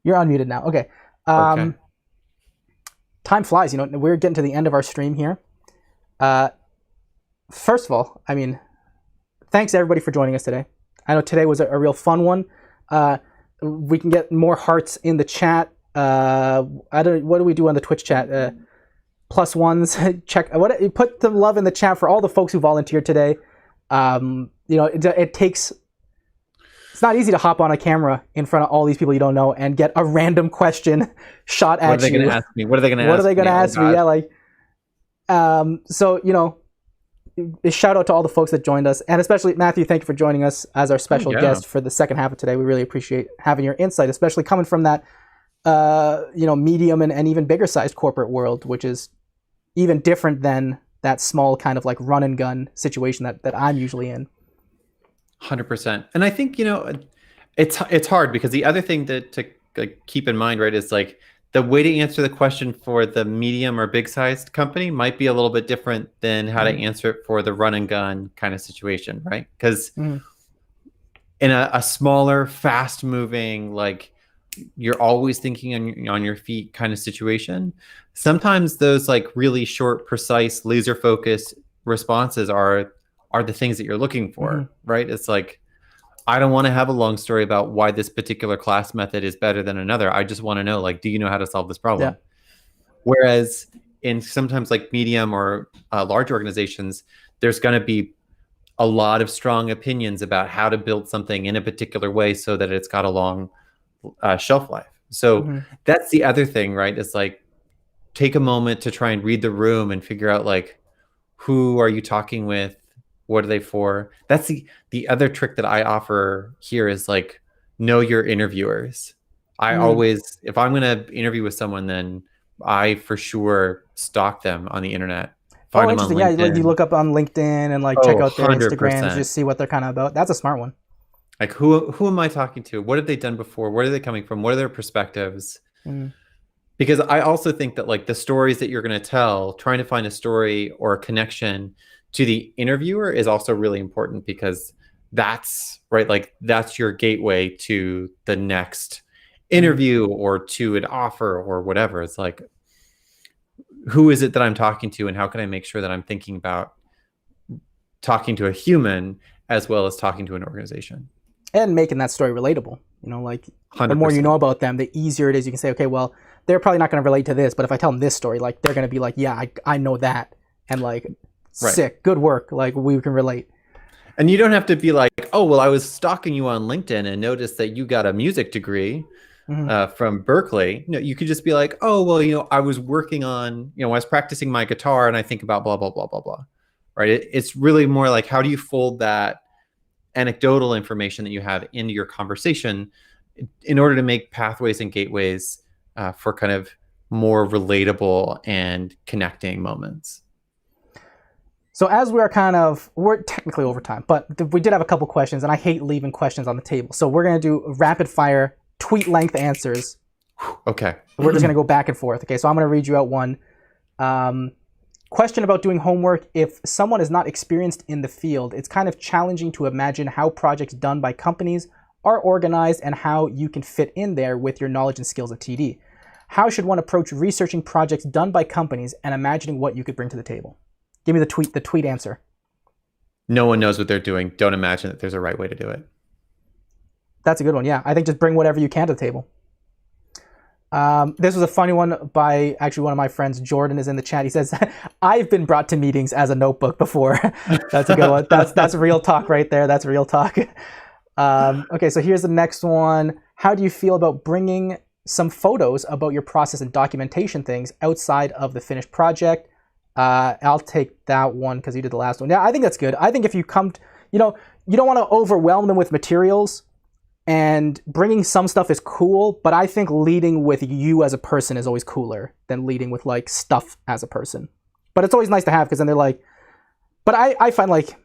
You're unmuted now. Okay. Okay. Time flies. You know, we're getting to the end of our stream here. First of all, I mean, thanks everybody for joining us today. I know today was a real fun one. We can get more hearts in the chat. What do we do on the Twitch chat? Plus ones. Check put the love in the chat for all the folks who volunteered today. You know, it takes It's not easy to hop on a camera in front of all these people you don't know and get a random question shot at you. What are they going to ask me? What are they going to ask me? What are they going to ask me? Yeah, like, so, you know, a shout out to all the folks that joined us, and especially Matthew, thank you for joining us as our special guest for the second half of today. We really appreciate having your insight, especially coming from that, you know, medium and even bigger sized corporate world, which is even different than that small kind of like run and gun situation that I'm usually in. 100%. And I think, you know, it's hard because the other thing to like, keep in mind, right, is like the way to answer the question for the medium or big sized company might be a little bit different than how to answer it for the run and gun kind of situation, right? Because in a smaller, fast moving, like you're always thinking on your feet kind of situation, sometimes those like really short, precise, laser focused responses are the things that you're looking for, right? It's like, I don't want to have a long story about why this particular class method is better than another. I just want to know, like, do you know how to solve this problem? Yeah. Whereas in sometimes like medium or large organizations, there's going to be a lot of strong opinions about how to build something in a particular way so that it's got a long shelf life. So that's the other thing, right? It's like, take a moment to try and read the room and figure out, like, who are you talking with? What are they for? That's the other trick that I offer here is like, know your interviewers. I always, if I'm going to interview with someone, then I for sure stalk them on the internet. Find them on LinkedIn. Yeah, like you look up on LinkedIn and like check out their Instagrams, just see what they're kind of about. That's a smart one. Like who am I talking to? What have they done before? Where are they coming from? What are their perspectives? Because I also think that like the stories that you're going to tell, trying to find a story or a connection to the interviewer is also really important, because that's right, like that's your gateway to the next interview or to an offer or whatever. It's like, who is it that I'm talking to, and how can I make sure that I'm thinking about talking to a human as well as talking to an organization, and making that story relatable. You know, like 100%. The more you know about them, the easier it is. You can say, okay, well, they're probably not going to relate to this, but if I tell them this story, like they're going to be like, yeah, I know that, and like, sick, good work, like we can relate. And you don't have to be like, oh, well, I was stalking you on LinkedIn and noticed that you got a music degree from Berkeley. No, you could just be like, oh, well, you know, I was working on, you know, I was practicing my guitar and I think about blah, blah, blah, blah, blah. Right? It's really more like, how do you fold that anecdotal information that you have into your conversation in order to make pathways and gateways for kind of more relatable and connecting moments. So as we're technically over time, but we did have a couple questions, and I hate leaving questions on the table. So we're going to do rapid fire tweet length answers. Okay. We're just going to go back and forth. Okay. So I'm going to read you out one. Question about doing homework. If someone is not experienced in the field, it's kind of challenging to imagine how projects done by companies are organized and how you can fit in there with your knowledge and skills at TD. How should one approach researching projects done by companies and imagining what you could bring to the table? Give me the tweet answer. No one knows what they're doing. Don't imagine that there's a right way to do it. That's a good one. Yeah, I think just bring whatever you can to the table. This was a funny one by actually one of my friends. Jordan is in the chat. He says, I've been brought to meetings as a notebook before. That's a good one. That's real talk right there. That's real talk. Okay, so here's the next one. How do you feel about bringing some photos about your process and documentation things outside of the finished project? I'll take that one because you did the last one. Yeah, I think that's good. I think if you come, you don't want to overwhelm them with materials, and bringing some stuff is cool, but I think leading with you as a person is always cooler than leading with like stuff as a person. But it's always nice to have, because then they're like, but I find like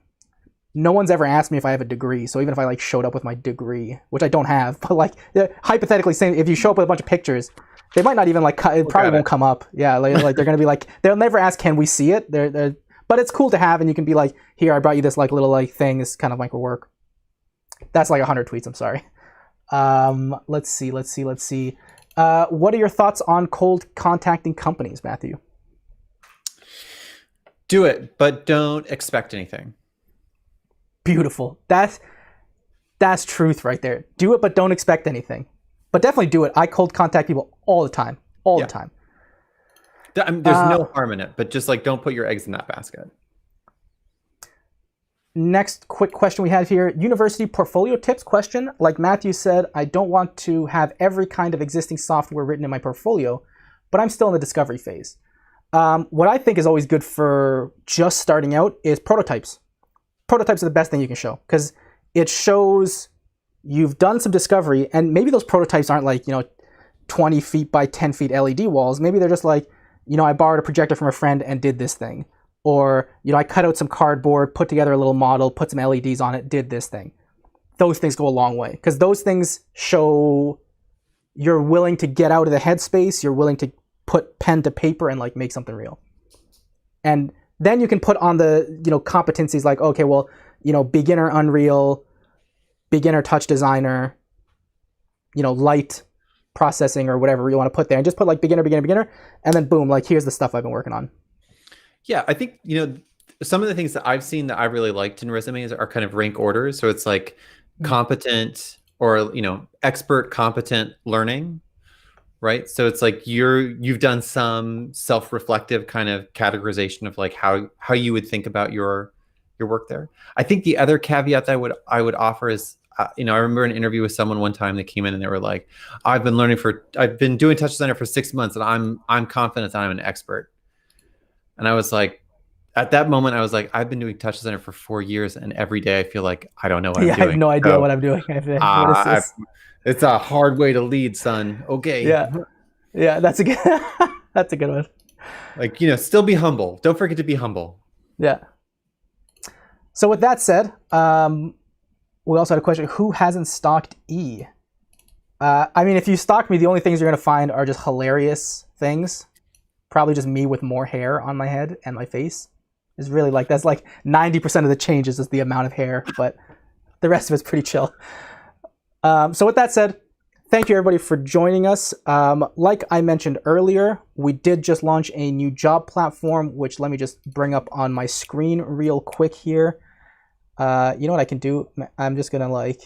no one's ever asked me if I have a degree. So even if I like showed up with my degree, which I don't have, but like hypothetically saying, if you show up with a bunch of pictures, they might not even like, it probably won't come up. Yeah, like they're gonna be like, they'll never ask, can we see it? But it's cool to have, and you can be like, here, I brought you this like little like thing. It's kind of like work. That's like 100 tweets. I'm sorry. Let's see. What are your thoughts on cold contacting companies, Matthew? Do it, but don't expect anything. Beautiful. That's truth right there. Do it, but don't expect anything. But definitely do it. I cold contact people all the time. The time. There's no harm in it, but just like don't put your eggs in that basket. next quick question we have here, university portfolio tips question. Like Matthew said, I don't want to have every kind of existing software written in my portfolio, but I'm still in the discovery phase. What I think is always good for just starting out is prototypes. Prototypes are the best thing you can show because it shows you've done some discovery, and maybe those prototypes aren't like, 20 feet by 10 feet LED walls. Maybe they're just like, I borrowed a projector from a friend and did this thing. Or, I cut out some cardboard, put together a little model, put some LEDs on it, did this thing. Those things go a long way because those things show you're willing to get out of the headspace, you're willing to put pen to paper and like make something real. And then you can put on the, competencies like, okay, well, beginner Unreal, beginner touch designer, light processing or whatever you want to put there, and just put like beginner, and then boom, like here's the stuff I've been working on. Yeah, I think, some of the things that I've seen that I really liked in resumes are kind of rank orders. So it's like competent or, expert, competent learning, right? So it's like you've done some self-reflective kind of categorization of like how you would think about your work there. I think the other caveat that I would offer is, I remember an interview with someone one time that came in and they were like, I've been doing touch designer for 6 months and I'm confident that I'm an expert. And I was like, at that moment, I was like, I've been doing touch designer for 4 years, and every day I feel like I don't know what I'm doing. I have no idea what I'm doing. What is this? It's a hard way to lead, son. Okay. Yeah, that's a good one. Like, still be humble. Don't forget to be humble. Yeah. So with that said, we also had a question: who hasn't stalked E? If you stalk me, the only things you're gonna find are just hilarious things. Probably just me with more hair on my head and my face. Is really like, that's like 90% of the changes is the amount of hair, but the rest of it's pretty chill. So with that said, thank you everybody for joining us. Like I mentioned earlier, we did just launch a new job platform, which let me just bring up on my screen real quick here. You know what I can do? I'm gonna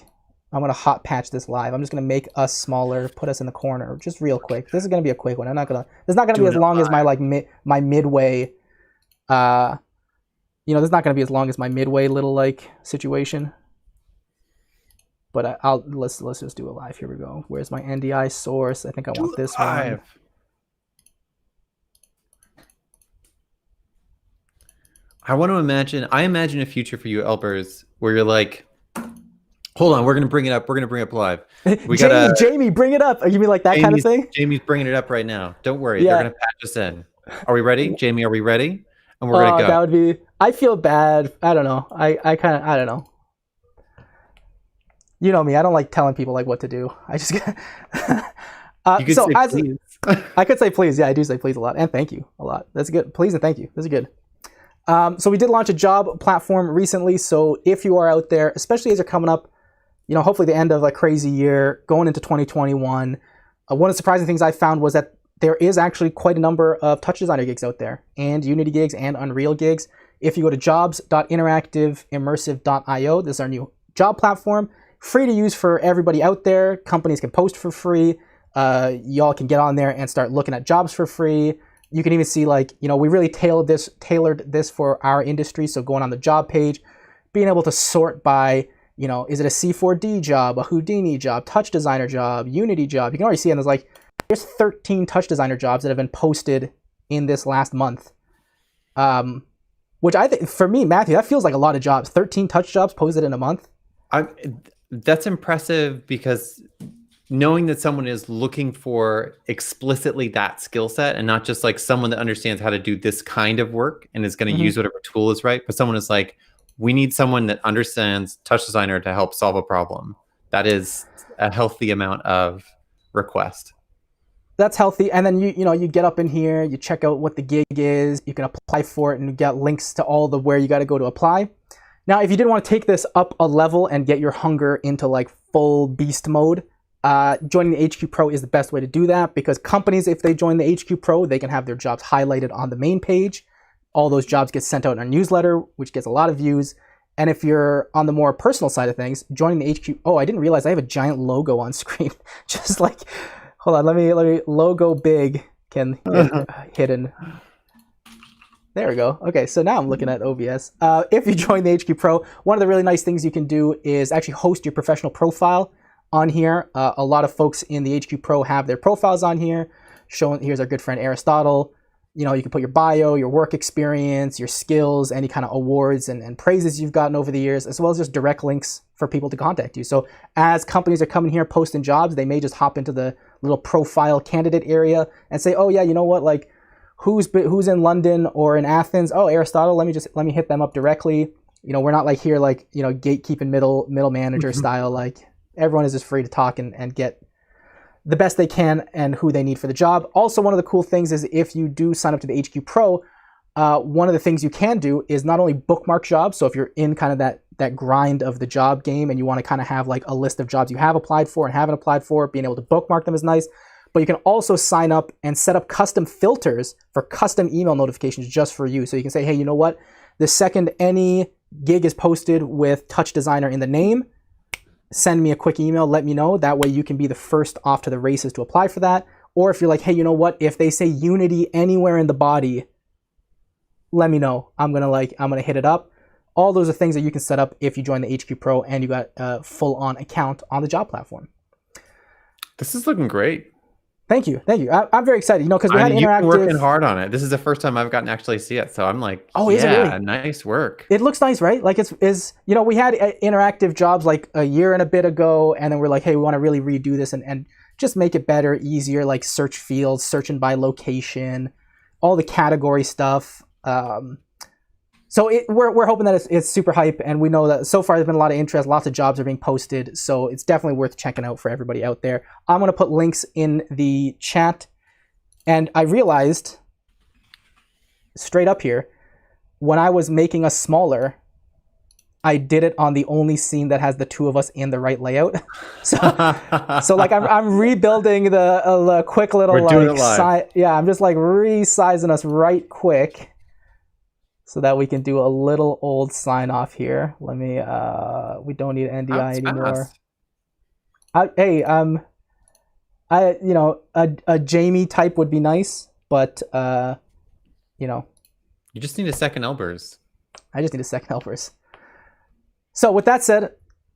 hot patch this live. I'm just gonna make us smaller, put us in the corner, just real quick. This is gonna be a quick one. It's not gonna be as long as my my midway. This is not gonna be as long as my midway little like situation. But let's just do it live. Here we go. Where's my NDI source? I think I want this one. I imagine a future for you, Elburz, where you're like, hold on, we're gonna bring it up. We're gonna bring it up live. Jamie, bring it up. You mean like that kind of thing? Jamie's bringing it up right now. Don't worry, they're gonna patch us in. Are we ready, Jamie? Are we ready? And we're gonna go. That would be. I feel bad. I don't know. I don't know. You know me. I don't like telling people like what to do. I just. You could say please. I could say please. Yeah, I do say please a lot, and thank you a lot. That's good. Please and thank you. This is good. So we did launch a job platform recently. So if you are out there, especially as you're coming up, hopefully the end of a crazy year, going into 2021, one of the surprising things I found was that there is actually quite a number of touch designer gigs out there, and Unity gigs and Unreal gigs. If you go to jobs.interactiveimmersive.io, this is our new job platform, free to use for everybody out there. Companies can post for free. Y'all can get on there and start looking at jobs for free. You can even see we really tailored this for our industry. So going on the job page, being able to sort by, is it a C4D job, a Houdini job, touch designer job, Unity job? You can already see, and there's 13 touch designer jobs that have been posted in this last month. Which I think, for me, Matthew, that feels like a lot of jobs. 13 touch jobs posted in a month. That's impressive because knowing that someone is looking for explicitly that skill set and not just like someone that understands how to do this kind of work and is going to use whatever tool is right, but someone is like, we need someone that understands touch designer to help solve a problem. That is a healthy amount of request. That's healthy. And then you get up in here, you check out what the gig is, you can apply for it, and you get links to all the where you got to go to apply. Now, if you did want to take this up a level and get your hunger into like full beast mode, joining the HQ Pro is the best way to do that, because companies, if they join the HQ Pro, they can have their jobs highlighted on the main page. All those jobs get sent out in our newsletter, which gets a lot of views. And if you're on the more personal side of things, joining the HQ... Oh, I didn't realize I have a giant logo on screen. Just like... Hold on, let me logo big can get hidden. There we go. Okay, so now I'm looking at OBS. If you join the HQ Pro, one of the really nice things you can do is actually host your professional profile on here. A lot of folks in the HQ Pro have their profiles on here. Here's our good friend Aristotle. You know, you can put your bio, your work experience, your skills, any kind of awards and praises you've gotten over the years, as well as just direct links for people to contact you. So as companies are coming here posting jobs, they may just hop into the little profile candidate area and say, oh yeah, you know what, like who's in London or in Athens? Oh, Aristotle, let me hit them up directly. You know, we're not like here like, you know, gatekeeping middle manager style. Like everyone is just free to talk and get the best they can and who they need for the job. Also, one of the cool things is if you do sign up to the HQ Pro, one of the things you can do is not only bookmark jobs. So if you're in kind of that grind of the job game and you want to kind of have like a list of jobs you have applied for and haven't applied for, being able to bookmark them is nice. But you can also sign up and set up custom filters for custom email notifications just for you. So you can say, hey, you know what? The second any gig is posted with Touch Designer in the name, send me a quick email, let me know. That way you can be the first off to the races to apply for that. Or if you're like, hey, you know what? If they say Unity anywhere in the body, let me know. I'm gonna hit it up. All those are things that you can set up if you join the HQ Pro and you got a full-on account on the job platform. This is looking great. Thank you. I'm very excited. You know, because we had interactive. You're working hard on it. This is the first time I've gotten to actually see it, so I'm like, oh, is it really? Nice work. It looks nice, right? Like it's you know, we had interactive jobs like a year and a bit ago, and then we're like, hey, we want to really redo this and just make it better, easier, like search fields, searching by location, all the category stuff. So we're hoping that it's super hype, and we know that so far there's been a lot of interest, lots of jobs are being posted, so it's definitely worth checking out for everybody out there. I'm going to put links in the chat, and I realized straight up here, when I was making us smaller, I did it on the only scene that has the two of us in the right layout. So like I'm rebuilding the quick little I'm just like resizing us right quick, so that we can do a little old sign off here. Let me, we don't need NDI anymore. You know, a Jamie type would be nice, but, you know. You just need a second Elburz. I just need a second Elburz. So with that said,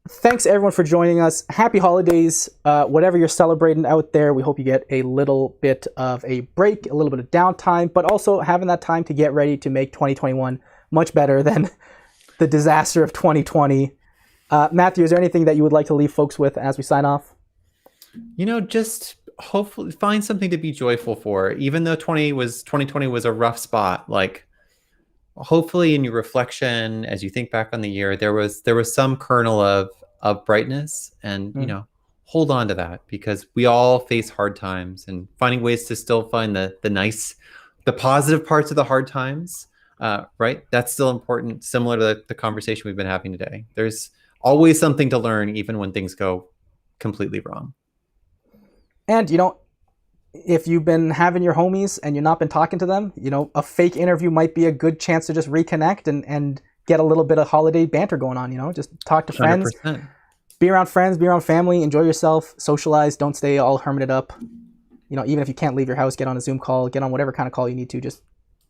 thanks everyone for joining us. Happy holidays. Whatever you're celebrating out there, we hope you get a little bit of a break, a little bit of downtime, but also having that time to get ready to make 2021 much better than the disaster of 2020. Matthew, is there anything that you would like to leave folks with as we sign off? You know, just hopefully find something to be joyful for. Even though 2020 was a rough spot, like hopefully in your reflection as you think back on the year, there was some kernel of brightness, and you know, hold on to that, because we all face hard times, and finding ways to still find the nice, the positive parts of the hard times, right? That's still important, similar to the conversation we've been having today. There's always something to learn, even when things go completely wrong. And you know, if you've been having your homies and you've not been talking to them, you know, a fake interview might be a good chance to just reconnect and get a little bit of holiday banter going on. You know, just talk to friends, 100%. Be around friends, be around family, enjoy yourself, socialize, don't stay all hermited up. You know, even if you can't leave your house, get on a Zoom call, get on whatever kind of call you need to, just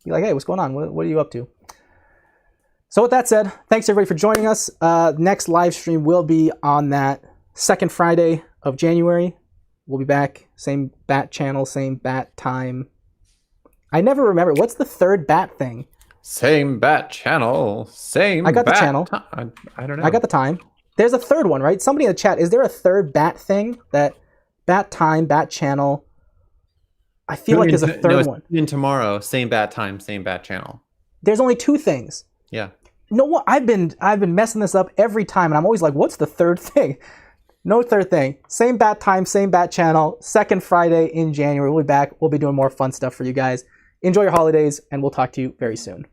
be like, hey, what's going on? What are you up to? So with that said, thanks everybody for joining us. Next live stream will be on that second Friday of January. We'll be back, same bat channel, same bat time. I never remember. What's the third bat thing? Same bat channel, same I got bat the channel. I don't know. I got the time. There's a third one, right? Somebody in the chat, is there a third bat thing? That bat time, bat channel? I feel like there's a third one. In tomorrow, same bat time, same bat channel. There's only two things. Yeah. No, what I've been messing this up every time, and I'm always like, what's the third thing? No third thing. Same bat time, same bat channel. Second Friday in January. We'll be back. We'll be doing more fun stuff for you guys. Enjoy your holidays, and we'll talk to you very soon.